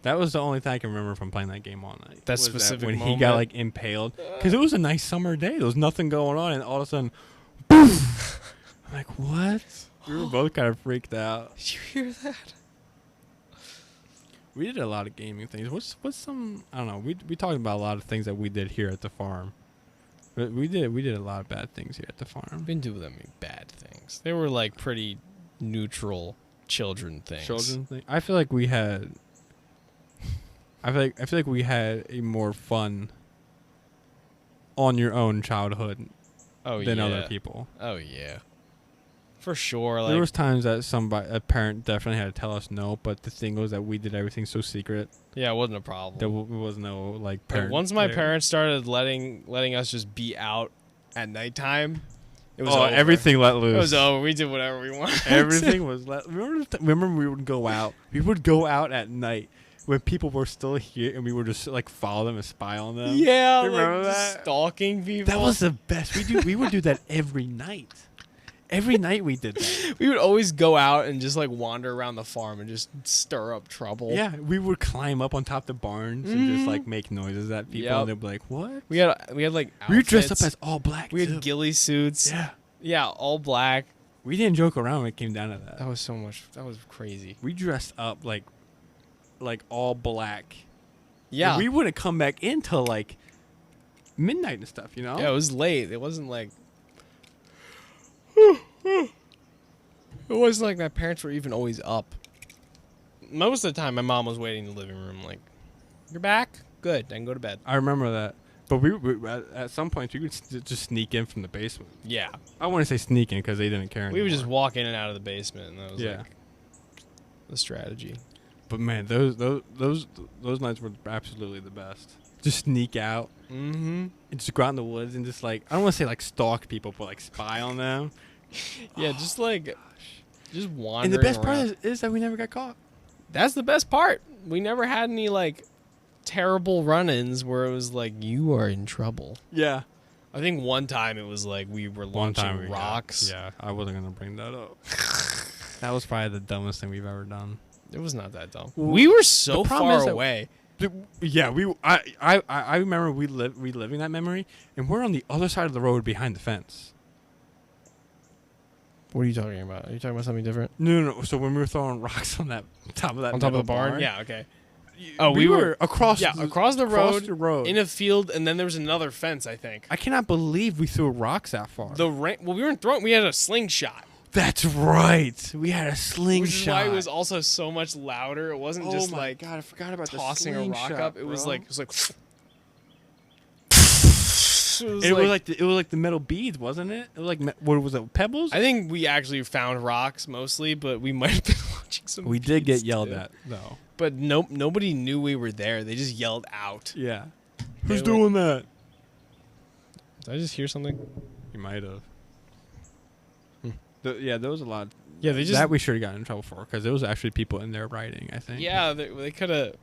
That was the only thing I can remember from playing that game all night. That specific when moment? he got like impaled, because it was a nice summer day. There was nothing going on, and all of a sudden, boom! I'm like, what? We were both kind of freaked out. Did you hear that? We did a lot of gaming things. What's some? I don't know. We talked about a lot of things that we did here at the farm. But we did a lot of bad things here at the farm. Didn't do them bad things. They were like pretty neutral children things. I feel like we had. I feel like we had a more fun on your own childhood than other people. Oh yeah. For sure. Like, there was times that a parent definitely had to tell us no, but the thing was that we did everything so secret. Yeah, it wasn't a problem. There was no like parent. Once my parents started letting us just be out at nighttime, it was over. Everything let loose. It was over. We did whatever we wanted. Everything was let. Remember we would go out. We would go out at night when people were still here, and we would just like follow them and spy on them. Yeah, remember like, that? Stalking people. That was the best. We would do that every night. Every night we did that. We would always go out and just like wander around the farm and just stir up trouble. Yeah, we would climb up on top of the barns and just like make noises at people, and they'd be like, "What?" We had like outfits. We were dressed up as all black. We had ghillie suits. Yeah, all black. We didn't joke around when it came down to that. That was so much. That was crazy. We dressed up like all black. Yeah, and we wouldn't come back in till like midnight and stuff. You know? Yeah, it was late. It wasn't like. It wasn't like my parents were even always up. Most of the time, my mom was waiting in the living room, like, "You're back? Good. I can go to bed." I remember that. But we at some point, you could just sneak in from the basement. Yeah. I want to say sneak in because they didn't care anymore. We would just walk in and out of the basement, and that was like the strategy. But man, those nights were absolutely the best. Just sneak out. Mm-hmm. And just go out in the woods and just like, I don't want to say like stalk people, but like spy on them. Yeah, just like, just wandering. And the best around. part is that we never got caught. That's the best part. We never had any like terrible run-ins where it was like, you are in trouble. Yeah. I think one time it was like we were launching rocks. Yeah, I wasn't going to bring that up. That was probably the dumbest thing we've ever done. It was not that dumb. We were so far away. Yeah, I remember reliving that memory, and we're on the other side of the road behind the fence. What are you talking about? Are you talking about something different? No. So when we were throwing rocks on that top of that, on top of the barn? Yeah. Okay. We were across across the road in in a field, and then there was another fence. I think. I cannot believe we threw rocks that far. Well, we weren't throwing. We had a slingshot. That's right. We had a slingshot. Which is why it was also so much louder. It wasn't just like God, I forgot about tossing a rock up. It was like. It was like the metal beads, wasn't it? It was like what was it? Pebbles? I think we actually found rocks mostly, but we might have been watching some. We did get yelled at though. But nobody knew we were there. They just yelled out. Yeah. Who's doing that? Did I just hear something? You might have. Yeah, there was a lot. Yeah, they just that we should have gotten in trouble for because there was actually people in there riding. I think. Yeah, they could have.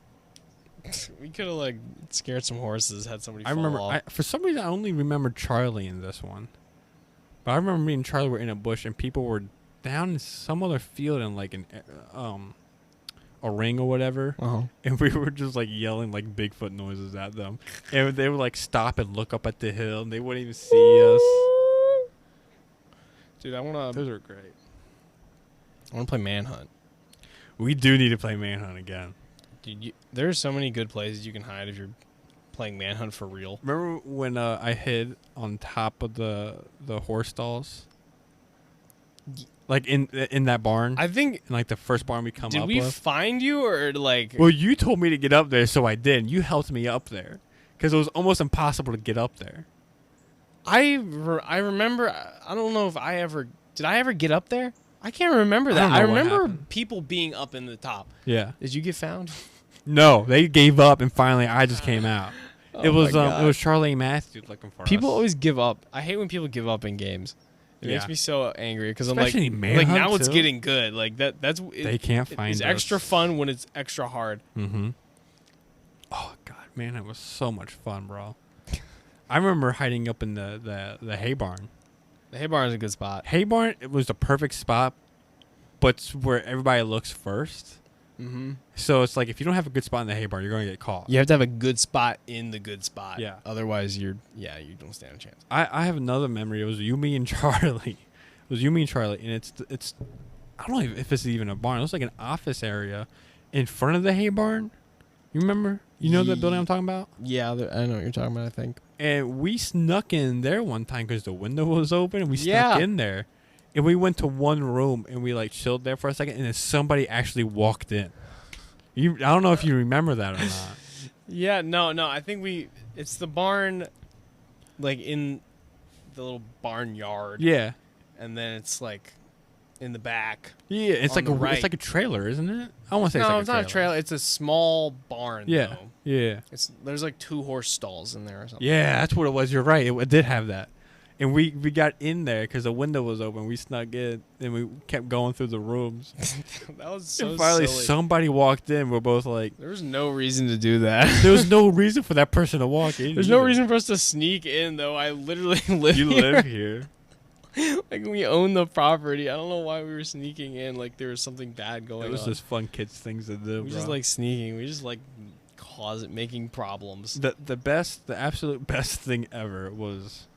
We could have like scared some horses. Had somebody. I remember. For some reason, I only remember Charlie in this one. But I remember me and Charlie were in a bush and people were down in some other field in like a ring or whatever, and we were just like yelling like Bigfoot noises at them, and they would like stop and look up at the hill, and they wouldn't even see us. Dude, I wanna. Those are great. I wanna play Manhunt. We do need to play Manhunt again. Dude, there are so many good places you can hide if you're playing Manhunt for real. Remember when I hid on top of the horse stalls? Like in that barn? I think in like the first barn we come up with. Did we find you or like... Well, you told me to get up there, so I did. You helped me up there. Because it was almost impossible to get up there. I remember... I don't know if I ever... Did I ever get up there? I can't remember that. I remember people being up in the top. Yeah. Did you get found? No, they gave up, and finally I just came out. It was Charlie and Matthew looking for us. People always give up. I hate when people give up in games. It makes me so angry because I'm like now it's getting good. Like that's they can't find us. It's extra fun when it's extra hard. Mm-hmm. Oh God, man, it was so much fun, bro. I remember hiding up in the hay barn. The hay barn is a good spot. Hay barn, it was the perfect spot, but it's where everybody looks first. Mm-hmm. So it's like if you don't have a good spot in the hay barn, you're going to get caught. You have to have a good spot in the good spot. Yeah. Otherwise, you don't stand a chance. I have another memory. It was you, me, and Charlie. And it's I don't know if it's even a barn. It was like an office area in front of the hay barn. You remember? You know that building I'm talking about? Yeah, I know what you're talking about, I think. And we snuck in there one time because the window was open, and we snuck in there. And we went to one room, and we, like, chilled there for a second, and then somebody actually walked in. I don't know if you remember that or not. Yeah, no, I think it's the barn, like, in the little barnyard. Yeah. And then it's, like, in the back. Yeah, it's like a trailer, isn't it? I want to say it's not a trailer. It's a small barn. Yeah, though. Yeah. There's like 2 horse stalls in there or something. Yeah, that's what it was. You're right. It did have that, and we got in there because the window was open. We snuck in, and we kept going through the rooms. That was so. And finally, silly. somebody walked in. We're both like, there was no reason to do that. There was no reason for that person to walk in. There's no reason for us to sneak in, though. I literally live here. You live here. Like, we own the property. I don't know why we were sneaking in. Like, there was something bad going on. It was just fun kids things to do. We just like sneaking. We just like making problems. The absolute best thing ever was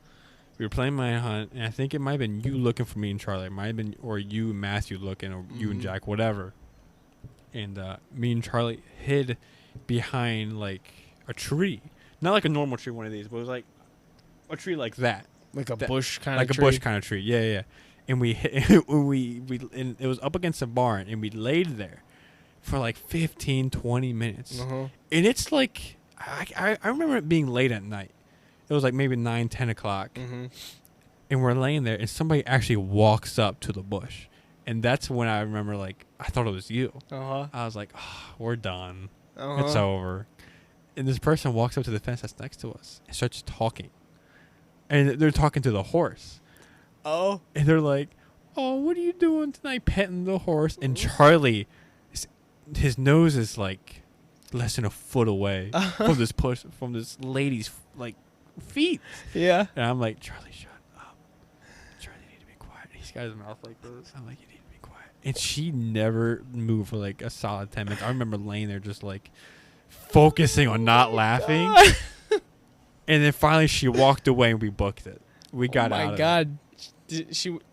we were playing Manhunt, and I think it might have been you looking for me and Charlie. It might have been, or you and Matthew looking, or you and Jack, whatever. And me and Charlie hid behind like a tree, not like a normal tree, one of these, but it was like a tree like that. Like a bush kind of tree? Like a bush kind of tree, yeah. And we and it was up against a barn, and we laid there for like 15, 20 minutes. Uh-huh. And it's like, I remember it being late at night. It was like maybe 9, 10 o'clock. Mm-hmm. And we're laying there, and somebody actually walks up to the bush. And that's when I remember, like, I thought it was you. Uh-huh. I was like, we're done. Uh-huh. It's over. And this person walks up to the fence that's next to us and starts talking. And they're talking to the horse. Oh. And they're like, oh, what are you doing tonight, petting the horse? And Charlie, his nose is like less than a foot away from this lady's like feet. Yeah. And I'm like, Charlie, shut up. Charlie, you need to be quiet. He's got his mouth like this. I'm like, you need to be quiet. And she never moved for like a solid 10 minutes. I remember laying there just like focusing on not laughing. And then finally she walked away and we booked it. We got out of it. Oh my God.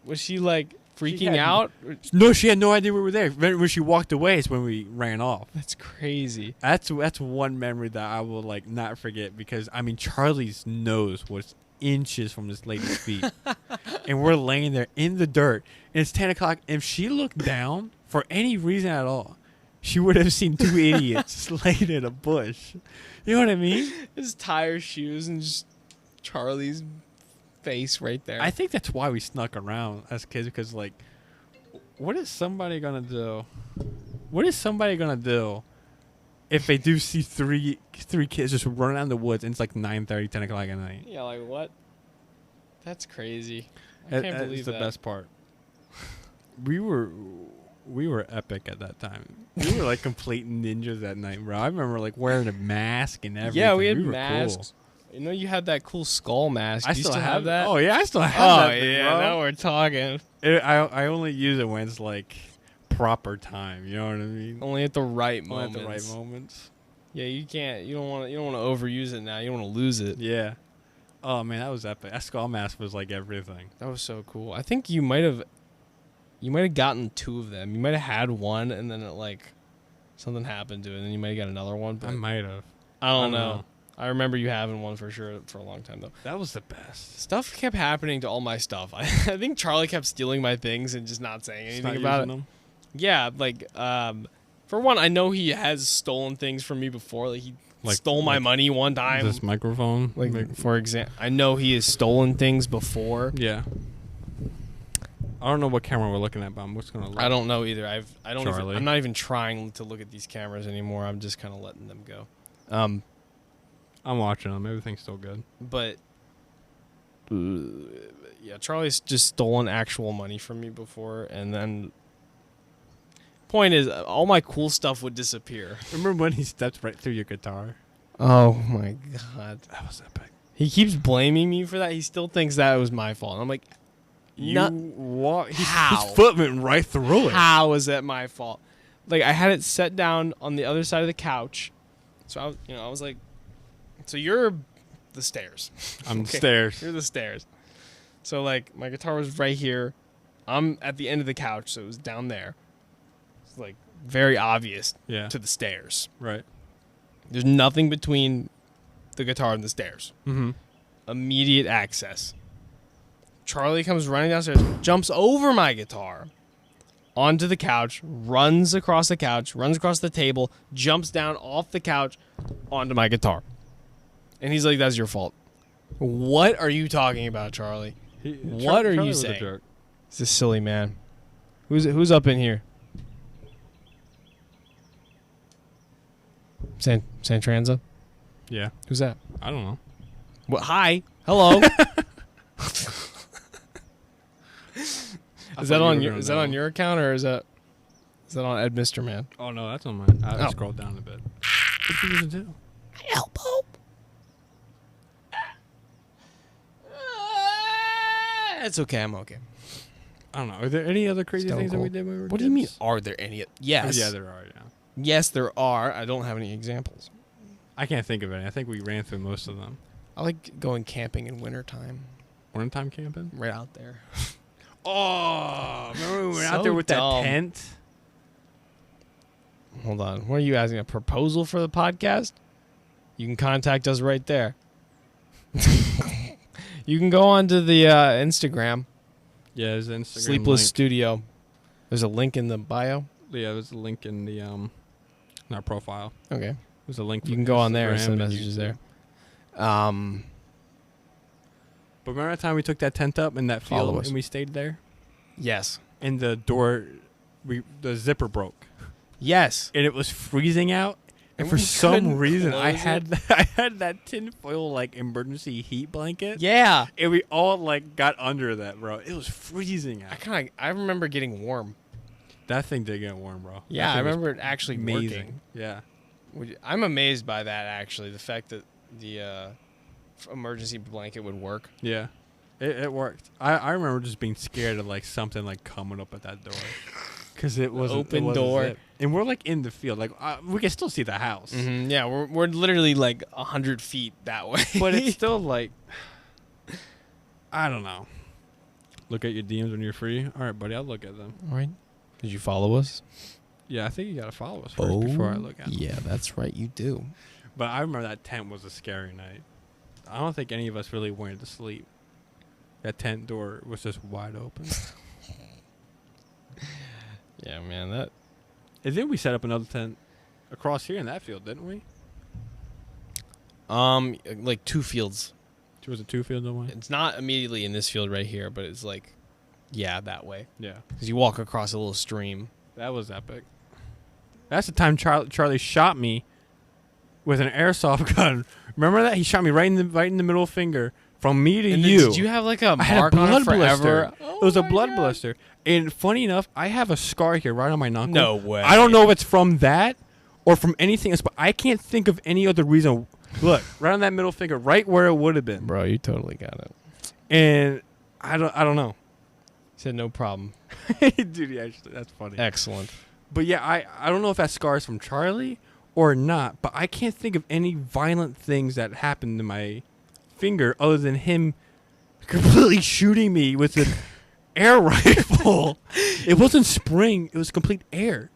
Was she like freaking out? No, she had no idea we were there. When she walked away is when we ran off. That's crazy. That's one memory that I will like not forget because I mean Charlie's nose was inches from this lady's feet, and we're laying there in the dirt. And it's 10 o'clock. If she looked down for any reason at all, she would have seen two idiots laid in a bush. You know what I mean? His tire shoes and just Charlie's face right there. I think that's why we snuck around as kids because, like, what is somebody gonna do? What is somebody gonna do if they do see three kids just running out in the woods and it's like 9:30, 10 o'clock at night? Yeah, like what? That's crazy. I can't believe that. That's the best part. We were epic at that time. We were like complete ninjas that night, bro. I remember like wearing a mask and everything. Yeah, we had masks. Cool. You know, you had that cool skull mask. Do you still have that? Oh yeah, I still have that. Oh yeah, now we're talking. I only use it when it's like proper time. You know what I mean? Only at the right moments. moments. At the right moments. Yeah, you can't. You don't want to overuse it now. You don't want to lose it. Yeah. Oh man, that was epic. That skull mask was like everything. That was so cool. I think you might have gotten two of them. You might have had one, and then it like something happened to it, and then you might have got another one. But I might have. I don't know. I remember you having one for sure for a long time though. That was the best. Stuff kept happening to all my stuff. I think Charlie kept stealing my things and just not saying anything about it. Them? Yeah, like for one, I know he has stolen things from me before. Like he stole my money one time. This microphone, like for example, I know he has stolen things before. Yeah. I don't know what camera we're looking at, but I'm just gonna look. I don't know either. I'm not even trying to look at these cameras anymore. I'm just kind of letting them go. I'm watching them. Everything's still good. But yeah, Charlie's just stolen actual money from me before, and then point is, all my cool stuff would disappear. Remember when he stepped right through your guitar? Oh my god, that was epic. He keeps blaming me for that. He still thinks that was my fault. I'm like, His foot went right through it. How is that my fault? Like I had it set down on the other side of the couch, so I was like, so you're the stairs. I'm the stairs. You're the stairs. So like my guitar was right here. I'm at the end of the couch, so it was down there. It's like very obvious to the stairs. Right. There's nothing between the guitar and the stairs. Mm-hmm. Immediate access. Charlie comes running downstairs, jumps over my guitar, onto the couch, runs across the couch, runs across the table, jumps down off the couch onto my guitar. And he's like, that's your fault. What are you talking about, Charlie? What are you saying? It's a silly man. Who's up in here? Santranza? Yeah. Who's that? I don't know. Well, hi. Hello. Is that on your account or is that on Ed Mr. Man? Oh no, that's on mine. I scrolled down a bit. What you gonna do? My elbow. It's okay. I'm okay. I don't know. Are there any other crazy things that we did when we were kids? What do you mean? Are there any? Yes. Yeah, there are. Yeah. Yes, there are. I don't have any examples. I can't think of any. I think we ran through most of them. I like going camping in wintertime. Wintertime camping? Right out there. Oh, remember we went out there with that tent? Hold on. What are you asking? A proposal for the podcast? You can contact us right there. You can go onto the Instagram. Yeah, there's an Instagram Sleepless link. Studio. There's a link in the bio. Yeah, there's a link in the in our profile. Okay. There's a link. You can go on there and send messages there. But remember that time we took that tent up in that field and we stayed there? Yes. And the door, the zipper broke. Yes. And it was freezing out. And for some reason, I had that tinfoil like emergency heat blanket. Yeah. And we all like got under that, bro. It was freezing out. I remember getting warm. That thing did get warm, bro. Yeah, I remember it actually amazing. Working. Yeah. I'm amazed by that, actually. The fact that the emergency blanket would work. Yeah. It worked. I remember just being scared of like something like coming up at that door. Because it was open door. And we're like in the field. Like we can still see the house. Mm-hmm. Yeah, we're literally like 100 feet that way. But it's still like, I don't know. Look at your DMs when you're free. All right, buddy, I'll look at them. All right. Did you follow us? Yeah, I think you gotta follow us first before I look at them. Yeah, that's right. You do. But I remember that tent was a scary night. I don't think any of us really wanted to sleep. That tent door was just wide open. Yeah, man. That. I think we set up another tent across here in that field, didn't we? Like 2 fields. Was it 2 fields away? It's not immediately in this field right here, but it's like, yeah, that way. Yeah. Because you walk across a little stream. That was epic. That's the time Charlie shot me with an airsoft gun. Remember that? He shot me right in the middle finger from me to you. Did you have like a mark on it forever? It was a blood blister. And funny enough, I have a scar here right on my knuckle. No way. I don't know if it's from that or from anything else, but I can't think of any other reason. Look, right on that middle finger, right where it would have been. Bro, you totally got it. And I don't know. He said no problem. Dude, yeah, actually, that's funny. Excellent. But yeah, I don't know if that scar is from Charlie or not, but I can't think of any violent things that happened to my finger other than him completely shooting me with an air rifle. It wasn't spring, it was complete air.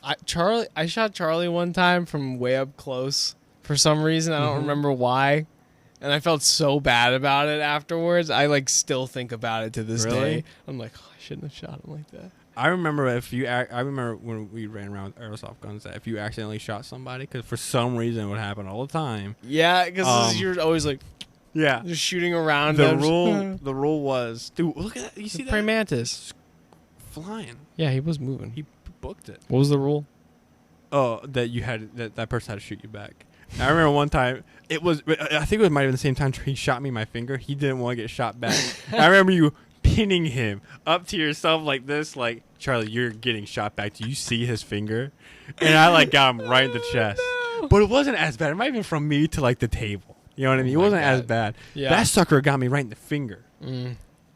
I shot Charlie one time from way up close for some reason. I don't remember why. And I felt so bad about it afterwards. I like still think about it to this day. I'm like, oh, I shouldn't have shot him like that. I remember I remember when we ran around with airsoft guns that if you accidentally shot somebody, because for some reason it would happen all the time. Yeah, because you're always like, yeah, just shooting around. The rule was, dude, look at that. You see that? Praying mantis flying. Yeah, he was moving. He booked it. What was the rule? Oh, that you had that person had to shoot you back. I remember one time it was. I think it might have been the same time he shot me in my finger. He didn't want to get shot back. I remember you pinning him up to yourself like this, like, Charlie, you're getting shot back. Do you see his finger? And I like got him right in the chest. No. But it wasn't as bad. It might have been from me to like the table. You know what I mean? It wasn't as bad. Yeah. That sucker got me right in the finger.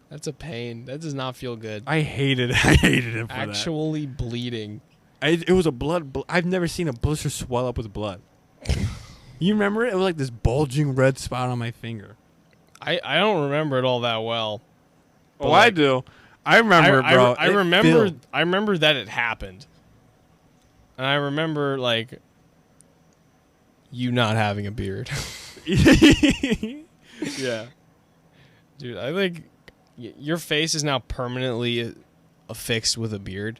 That's a pain. That does not feel good. I hated it. I hated it for Actually bleeding. It was a blood. I've never seen a blister swell up with blood. You remember it? It was like this bulging red spot on my finger. I don't remember it all that well. Oh, like, I do. I remember, bro. I remember that it happened. And I remember, like, you not having a beard. Yeah. Dude, I think your face is now permanently affixed with a beard.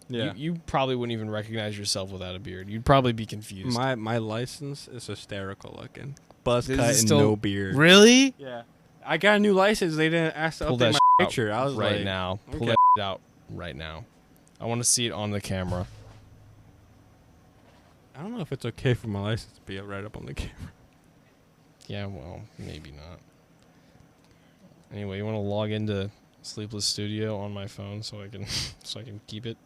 Yeah. You probably wouldn't even recognize yourself without a beard. You'd probably be confused. My license is hysterical looking. Buzz cut and no beard. Really? Yeah. I got a new license. They didn't ask to update my picture. I was right like, now. Pull that out right now. I want to see it on the camera. I don't know if it's okay for my license to be right up on the camera. Yeah, well, maybe not. Anyway, you want to log into Sleepless Studio on my phone so I can keep it?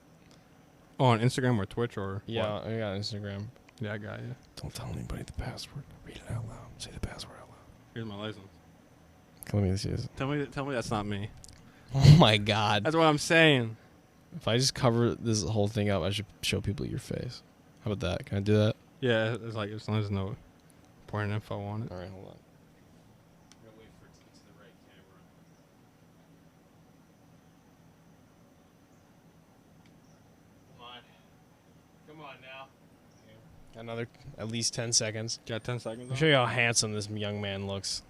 Oh, on Instagram or Twitch or yeah, what? I got Instagram. Yeah, I got you. Don't tell anybody the password. Read it out loud. Say the password out loud. Here's my license. Let me see this. Tell me that's not me. Oh my God. That's what I'm saying. If I just cover this whole thing up, I should show people your face. How about that? Can I do that? Yeah, it's like as long as there's no important info on it. All right, hold on. Another at least 10 seconds. Got 10 seconds? I'll show you how handsome this young man looks.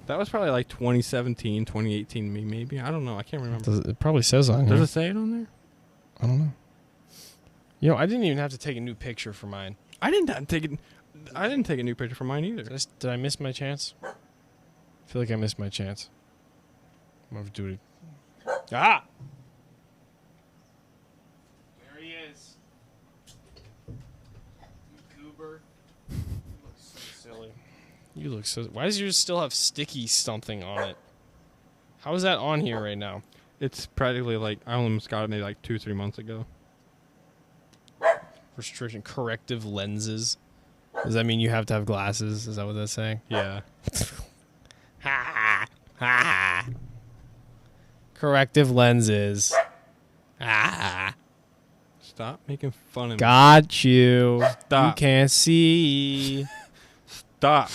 That was probably like 2017, 2018 me, maybe. I don't know. I can't remember. It probably says on here. Does it say it on there? I don't know. You know, I didn't even have to take a new picture for mine. I didn't take a new picture for mine either. Did I miss my chance? I feel like I missed my chance. I'm going to do it. Ah! There he is. You goober. You look so silly. You look so... Why does yours still have sticky something on it? How is that on here right now? It's practically like... I only got it maybe like 2-3 months ago. Restriction. Corrective lenses. Does that mean you have to have glasses? Is that what that's saying? Yeah. Ha ha. Corrective lenses. Stop making fun of me. Got you. Stop. You can't see. Stop.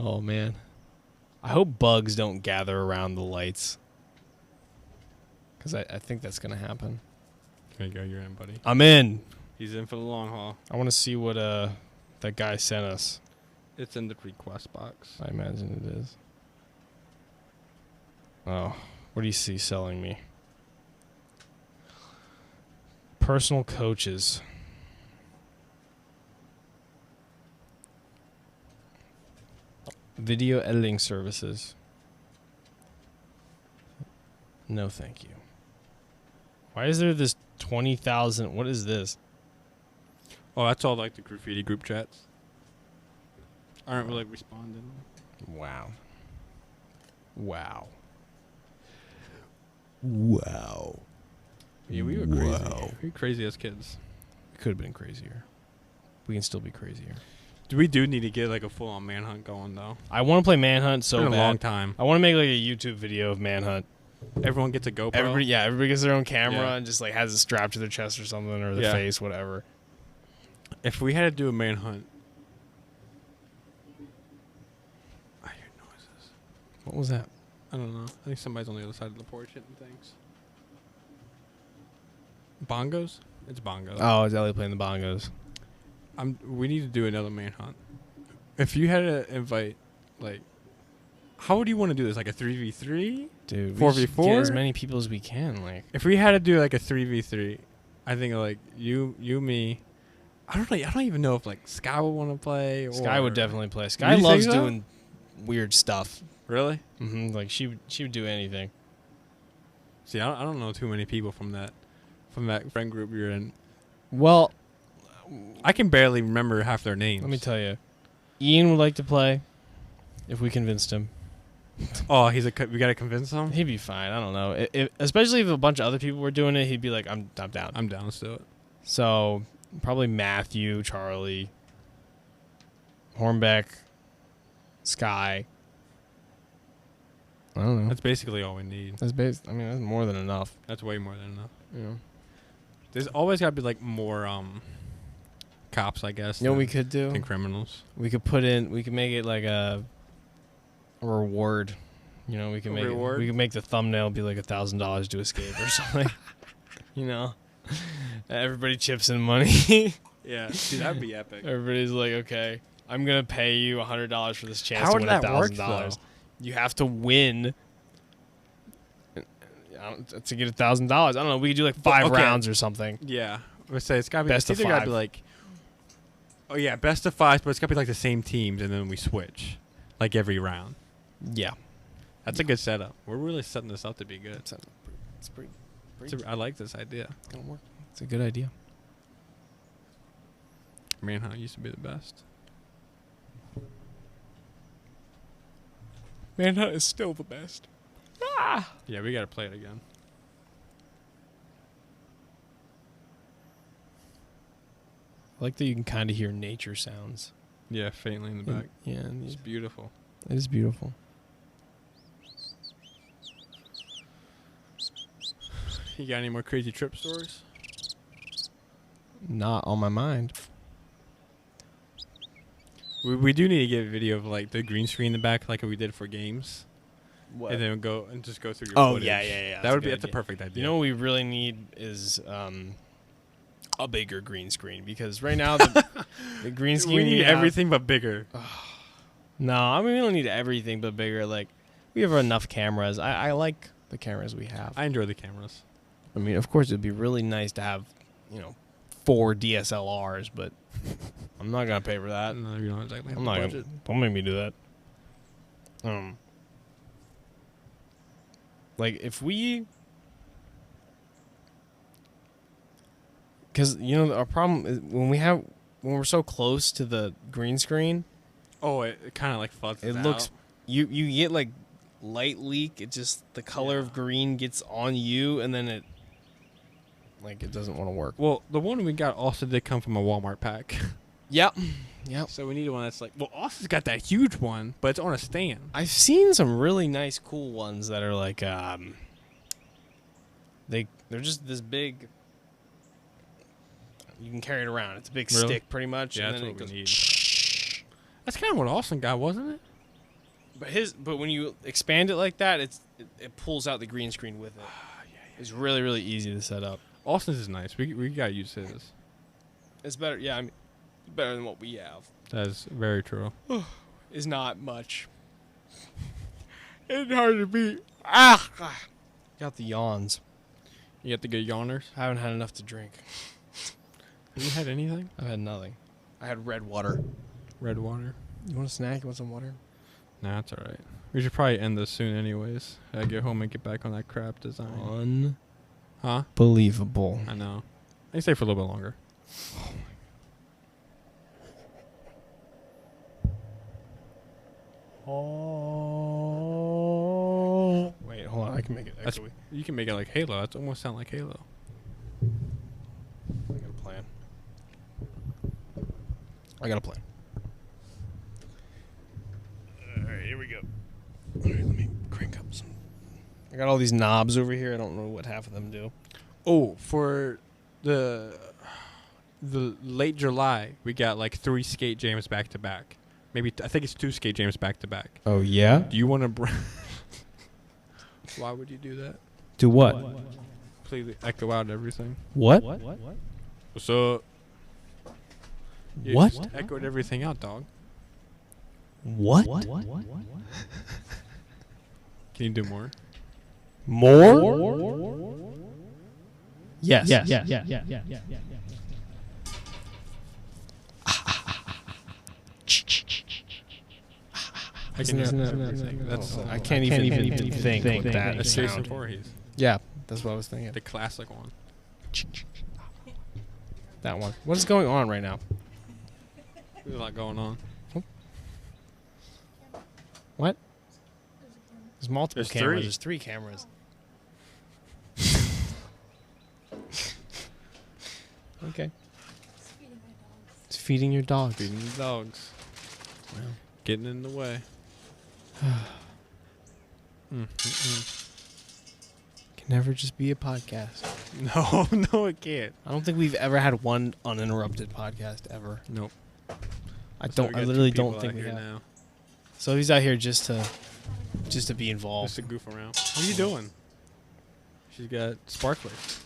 Oh, man. I hope bugs don't gather around the lights. Because I think that's going to happen. There you go. You're in, buddy. I'm in. He's in for the long haul. I want to see what that guy sent us. It's in the request box. I imagine it is. Oh, what do you see selling me? Personal coaches. Video editing services. No, thank you. Why is there this 20,000? What is this? Oh, that's all like the graffiti group chats. Aren't really responding. Wow. Wow. Wow. Yeah, we were crazy. Wow. We were crazy as kids. We could have been crazier. We can still be crazier. We do need to get like a full-on manhunt going though. I want to play Manhunt so It's been bad. a long time. I want to make like a YouTube video of Manhunt. Everyone gets a GoPro. Everybody gets their own camera Yeah. and just like has it strapped to their chest or something or their face, whatever. If we had to do a manhunt, I hear noises. What was that? I don't know. I think somebody's on the other side of the porch hitting things. Bongos? It's bongos. Oh, it's Ellie playing the bongos. We need to do another manhunt. If you had to invite, like, how would you want to do this? Like a 3v3? Dude, 4v4? Get as many people as we can. Like, if we had to do like a 3v3, I think like you, me. I don't even know if like Sky would want to play. Or Sky would definitely play. Sky You loves think so? doing weird stuff. Really? Mm-hmm. Like she would do anything. See, I don't know too many people from that friend group you're in. Well, I can barely remember half their names. let me tell you, Ian would like to play. If we convinced him, Oh, we gotta convince him. he'd be fine. I don't know. Especially if a bunch of other people were doing it, he'd be like, "I'm down." I'm down to do it. So probably Matthew, Charlie, Hornbeck, Sky. I don't know. That's basically all we need. That's that's more than enough. That's way more than enough. You know. There's always got to be like more cops, I guess. You know what we could do? than criminals. We could make it like a reward. You know, we can make reward? we can make the thumbnail be like $1,000 to escape or something. You know, everybody chips in money. Yeah, dude, that'd be epic. Everybody's like, okay, I'm gonna pay you $100 for this chance How to would win that work, $1,000. though? You have to win to get $1,000. I don't know. We could do like 5 rounds or something. Yeah, I would say it's got to be Best of either gotta 5. be like, oh yeah, best of 5, but it's got to be like the same teams, and then we switch like every round. Yeah, That's a good setup. We're really setting this up to be good. it's pretty. I like this idea. It's gonna work. It's a good idea. Manhunt used to be the best. Manhunt is still the best. Yeah, we got to play it again. I like that you can kind of hear nature sounds. Yeah, faintly in the back. Yeah, It's beautiful. it is beautiful. You got any more crazy trip stories? Not on my mind. We do need to get a video of like the green screen in the back, like we did for games, What? and then go and just go through your footage. yeah. That's a perfect idea. You know what we really need is a bigger green screen, because right now the green screen we need have- everything but bigger. No, I mean we don't need everything but bigger. Like we have enough cameras. I like the cameras we have. I enjoy the cameras. I mean, of course, it'd be really nice to have, 4 DSLRs, but I'm not gonna pay for that. No, you don't exactly have I'm the not budget. gonna. Don't make me do that. Like if we, because our problem is when we're so close to the green screen, Oh, it kind of like floods. it looks you get like light leak. It just the color of green gets on you, and then it doesn't want to work. Well, the one we got also did come from a Walmart pack. Yep. So we need one that's like. Well, Austin's got that huge one, but it's on a stand. I've seen some really nice, cool ones that are like they're just this big. You can carry it around. It's a big Really? stick, pretty much. Yeah, and that's then what it we goes, That's kind of what Austin got, wasn't it? But when you expand it like that, it pulls out the green screen with it. It's really, really easy to set up. Austin's is nice. We gotta use his. It's better. Yeah, I mean, better than what we have. That is very true. Is not much. It's hard to beat. Got the yawns. You got the good yawners. I haven't had enough to drink. Have you had anything? I've had nothing. I had red water. Red water. You want a snack? You want some water? Nah, that's all right. We should probably end this soon, anyways. I get home and get back on that crap design. Unbelievable. I know. I can stay for a little bit longer. Oh. Wait, hold on. I can make it echoey. You can make it like Halo. That's almost sound like Halo. I got a plan. Alright, here we go. Alright, let me crank up some. I got all these knobs over here. I don't know what half of them do. Oh, for the late July, we got like 3 skate jams back to back. Maybe I think it's 2 skate jams back to back. Oh yeah? Do you want to? Why would you do that? Do what? Please echo out everything. What? What's up? You What? just echoed everything out, dog. What? Can you do more? More? Yes. I can That's I can't even think with that. That's Jason Voorhees. Yeah, that's what I was thinking. The classic one. That one. What is going on right now? There's a lot going on. What? There's multiple There's cameras. 3. There's 3 cameras. Okay. It's feeding your dog. Feeding the dogs. Wow. Getting in the way. Can never just be a podcast. No, it can't. I don't think we've ever had one uninterrupted podcast ever. Nope. I literally don't think we have. Now. So he's out here just to be involved. Just to goof around. What are you doing? She's got sparklers.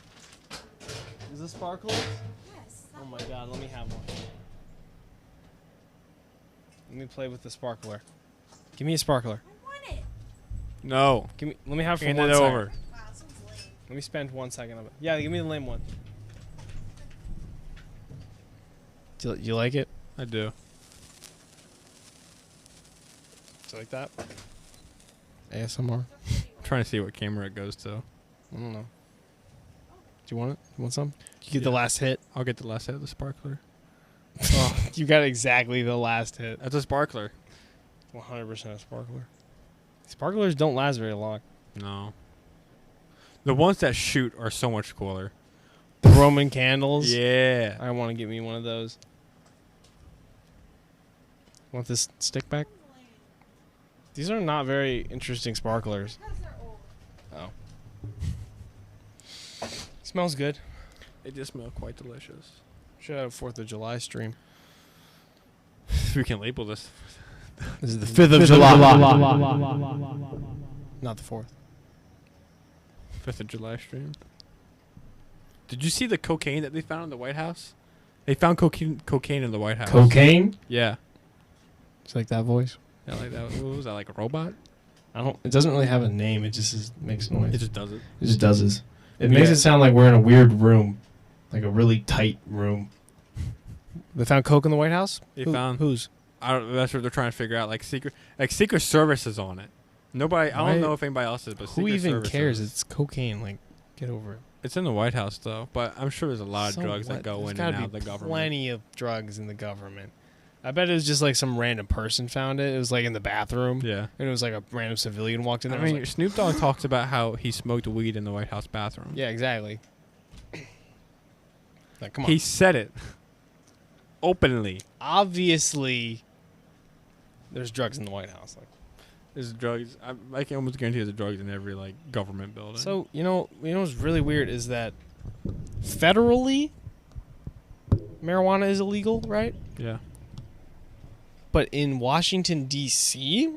Is this sparkler? Yes. Oh my god, let me have one. Let me play with the sparkler. Give me a sparkler. I want it. No. Let me have for Hand 1 it second. over. Wow, this one's lame. Let me spend 1 second of it. Yeah, give me the lame one. Do you like it? I do. Do you like that? ASMR? I'm trying to see what camera it goes to. I don't know. Do you want it? You want some? You get the last hit. I'll get the last hit of the sparkler. Oh, you got exactly the last hit. That's a sparkler. 100% a sparkler. Sparklers don't last very long. No. The ones that shoot are so much cooler. The Roman candles. Yeah. I want to get me one of those. Want this stick back? These are not very interesting sparklers. Because they're old. Oh. Smells good. They just smell quite delicious. Should have a 4th of July stream. We can label this. This is the 5th of July. Not the 4th. 5th of July stream. Did you see the cocaine that they found in the White House? They found cocaine in the White House. Cocaine? Yeah. It's like that voice. Yeah, like that. What was that, like a robot? It doesn't really have a name. It just makes noise. It just does it. It just does it. It makes it sound like we're in a weird room. Like a really tight room. They found coke in the White House? Whose? That's what they're trying to figure out. Like Secret Service is on it. Nobody. I don't know if anybody else is, but who Secret even Service cares? is. It's cocaine. Like, get over it. It's in the White House though, but I'm sure there's a lot of drugs that go in and out of the government. Plenty of drugs in the government. I bet it was just like some random person found it. It was like in the bathroom. Yeah. And it was like a random civilian walked in there. I mean, like, Snoop Dogg talks about how he smoked weed in the White House bathroom. yeah, exactly. Like, come on. He said it openly. Obviously, there's drugs in the White House. Like, There's drugs. I can almost guarantee there's drugs in every like government building. so you know what's really weird is that federally, marijuana is illegal, right? yeah. But in Washington, D.C.,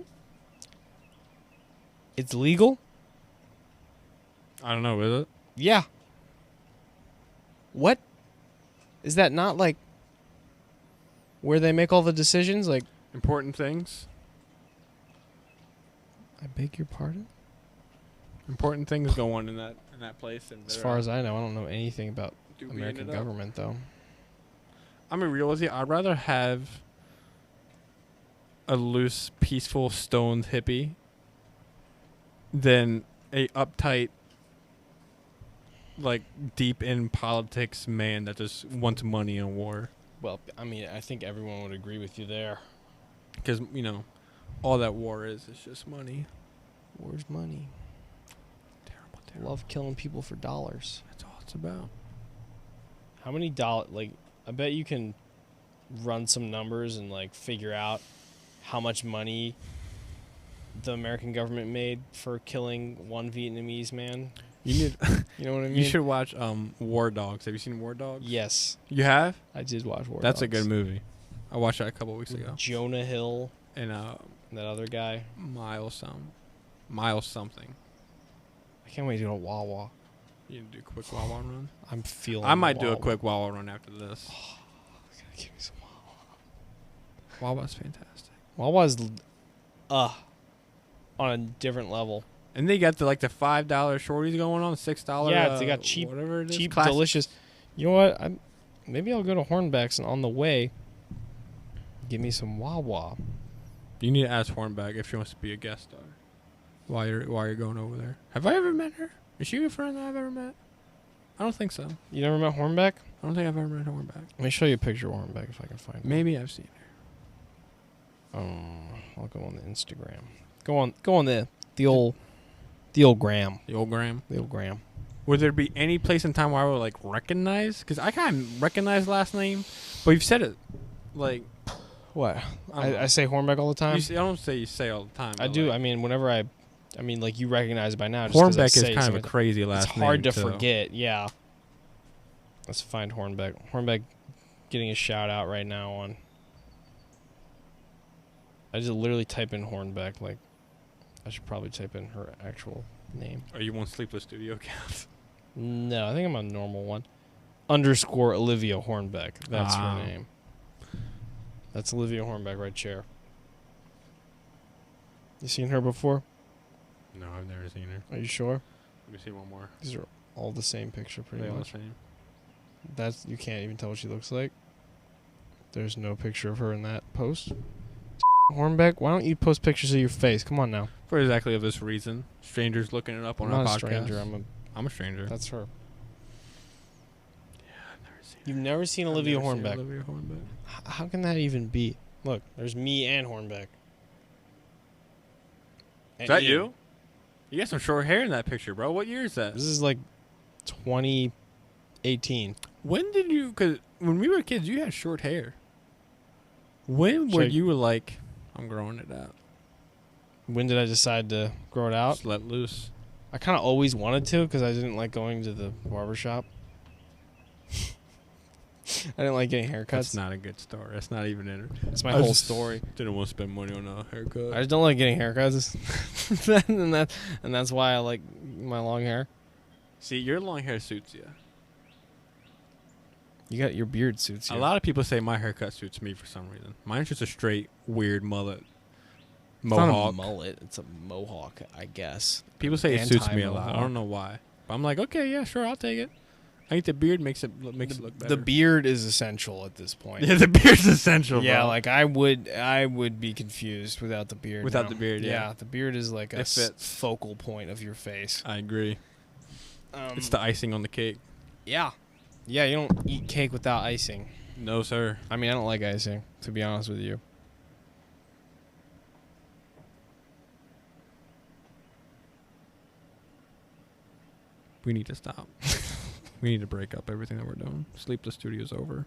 it's legal? I don't know, is it? Yeah. What? Is that not like where they make all the decisions? Like, Important things. I beg your pardon? Important things go on in that place. And As far as I know, I don't know anything about American it up. government, though. I'm gonna be real with you. I'd rather have a loose, peaceful, stoned hippie than a uptight, like deep in politics man that just wants money and war. Well, I mean, I think everyone would agree with you there. Because all that war is just money. War's money. Terrible. Love killing people for dollars. That's all it's about. How many dollars? Like, I bet you can run some numbers and like figure out how much money the American government made for killing one Vietnamese man. You need. You know what I mean? You should watch War Dogs. Have you seen War Dogs? Yes, You have? I did watch War That's a Dogs. good movie. I watched that a couple weeks ago. Jonah Hill And and that other guy. Miles something. I can't wait to go to Wawa. You can do a quick Wawa run. I'm feeling. I might do a Wawa. quick Wawa run after this. Give me some Wawa. Wawa's fantastic. Wawa's, on a different level. And they got the $5 shorties going on, $6. Yeah, they got cheap, whatever it is. cheap, Classic. delicious. You know what? Maybe I'll go to Hornbeck's and on the way, give me some Wawa. You need to ask Hornbeck if she wants to be a guest star. While you're going over there. Have I ever met her? Is she a friend that I've ever met? I don't think so. You never met Hornbeck? I don't think I've ever met Hornbeck. Let me show you a picture of Hornbeck if I can find it. Maybe I've seen her. I'll go on the Instagram. Go on the old gram. The old Graham. The old gram. Would there be any place in time where I would recognize? Because I kind of recognize last name, but you've said it What? I don't know. I say Hornbeck all the time. I don't say you say all the time. I but, do. like, I mean, whenever like you recognize it by now. Just 'cause I Hornbeck is say kind so of a crazy last It's name. hard to too. forget. Yeah. Let's find Hornbeck. Hornbeck getting a shout out right now on. I just literally type in Hornbeck. Like, I should probably type in her actual name. Or you want Sleepless Studio account? No, I think I'm on a normal one. _ Olivia Hornbeck. That's her name. That's Olivia Hornbeck right there. You seen her before? No, I've never seen her. Are you sure? Let me see one more. These are all the same picture pretty They all the much. same. That's you can't even tell what she looks like. There's no picture of her in that post. Hornbeck, why don't you post pictures of your face? Come on now. For exactly of this reason. Strangers looking it up on I'm our not a podcast. stranger. I'm a stranger. That's her. Yeah, I've never seen You've never seen I've Olivia never seen Hornbeck. Olivia Hornbeck. How can that even be? Look, there's me and Hornbeck. Is that you? You got some short hair in that picture, bro. What year is that? This is like 2018. When did you? Because when we were kids, you had short hair. When were Shake. you like, I'm growing it out? When did I decide to grow it out? Just let loose. I kind of always wanted to because I didn't like going to the barbershop. I didn't like getting haircuts. That's not a good story. That's not even in it. That's my I whole just story. Didn't want to spend money on a haircut. I just don't like getting haircuts, and that's why I like my long hair. See, your long hair suits you. You got your beard suits you. A lot of people say my haircut suits me for some reason. Mine's just a straight, weird mullet. It's not a Mohawk. mullet. It's a mohawk, I guess. People say it suits me a lot. I Anti-mohawk. don't know why. But I'm like, okay, yeah, sure, I'll take it. I think the beard makes it look better. The beard is essential at this point. Yeah, the beard's essential, Yeah, bro. like I would be confused without the beard. Without now. the beard, yeah. the beard is like a It fits. focal point of your face. I agree. It's the icing on the cake. Yeah, yeah. You don't eat cake without icing. No, sir. I mean, I don't like icing, to be honest with you. We need to stop. We need to break up everything that we're doing. Sleepless Studio's over.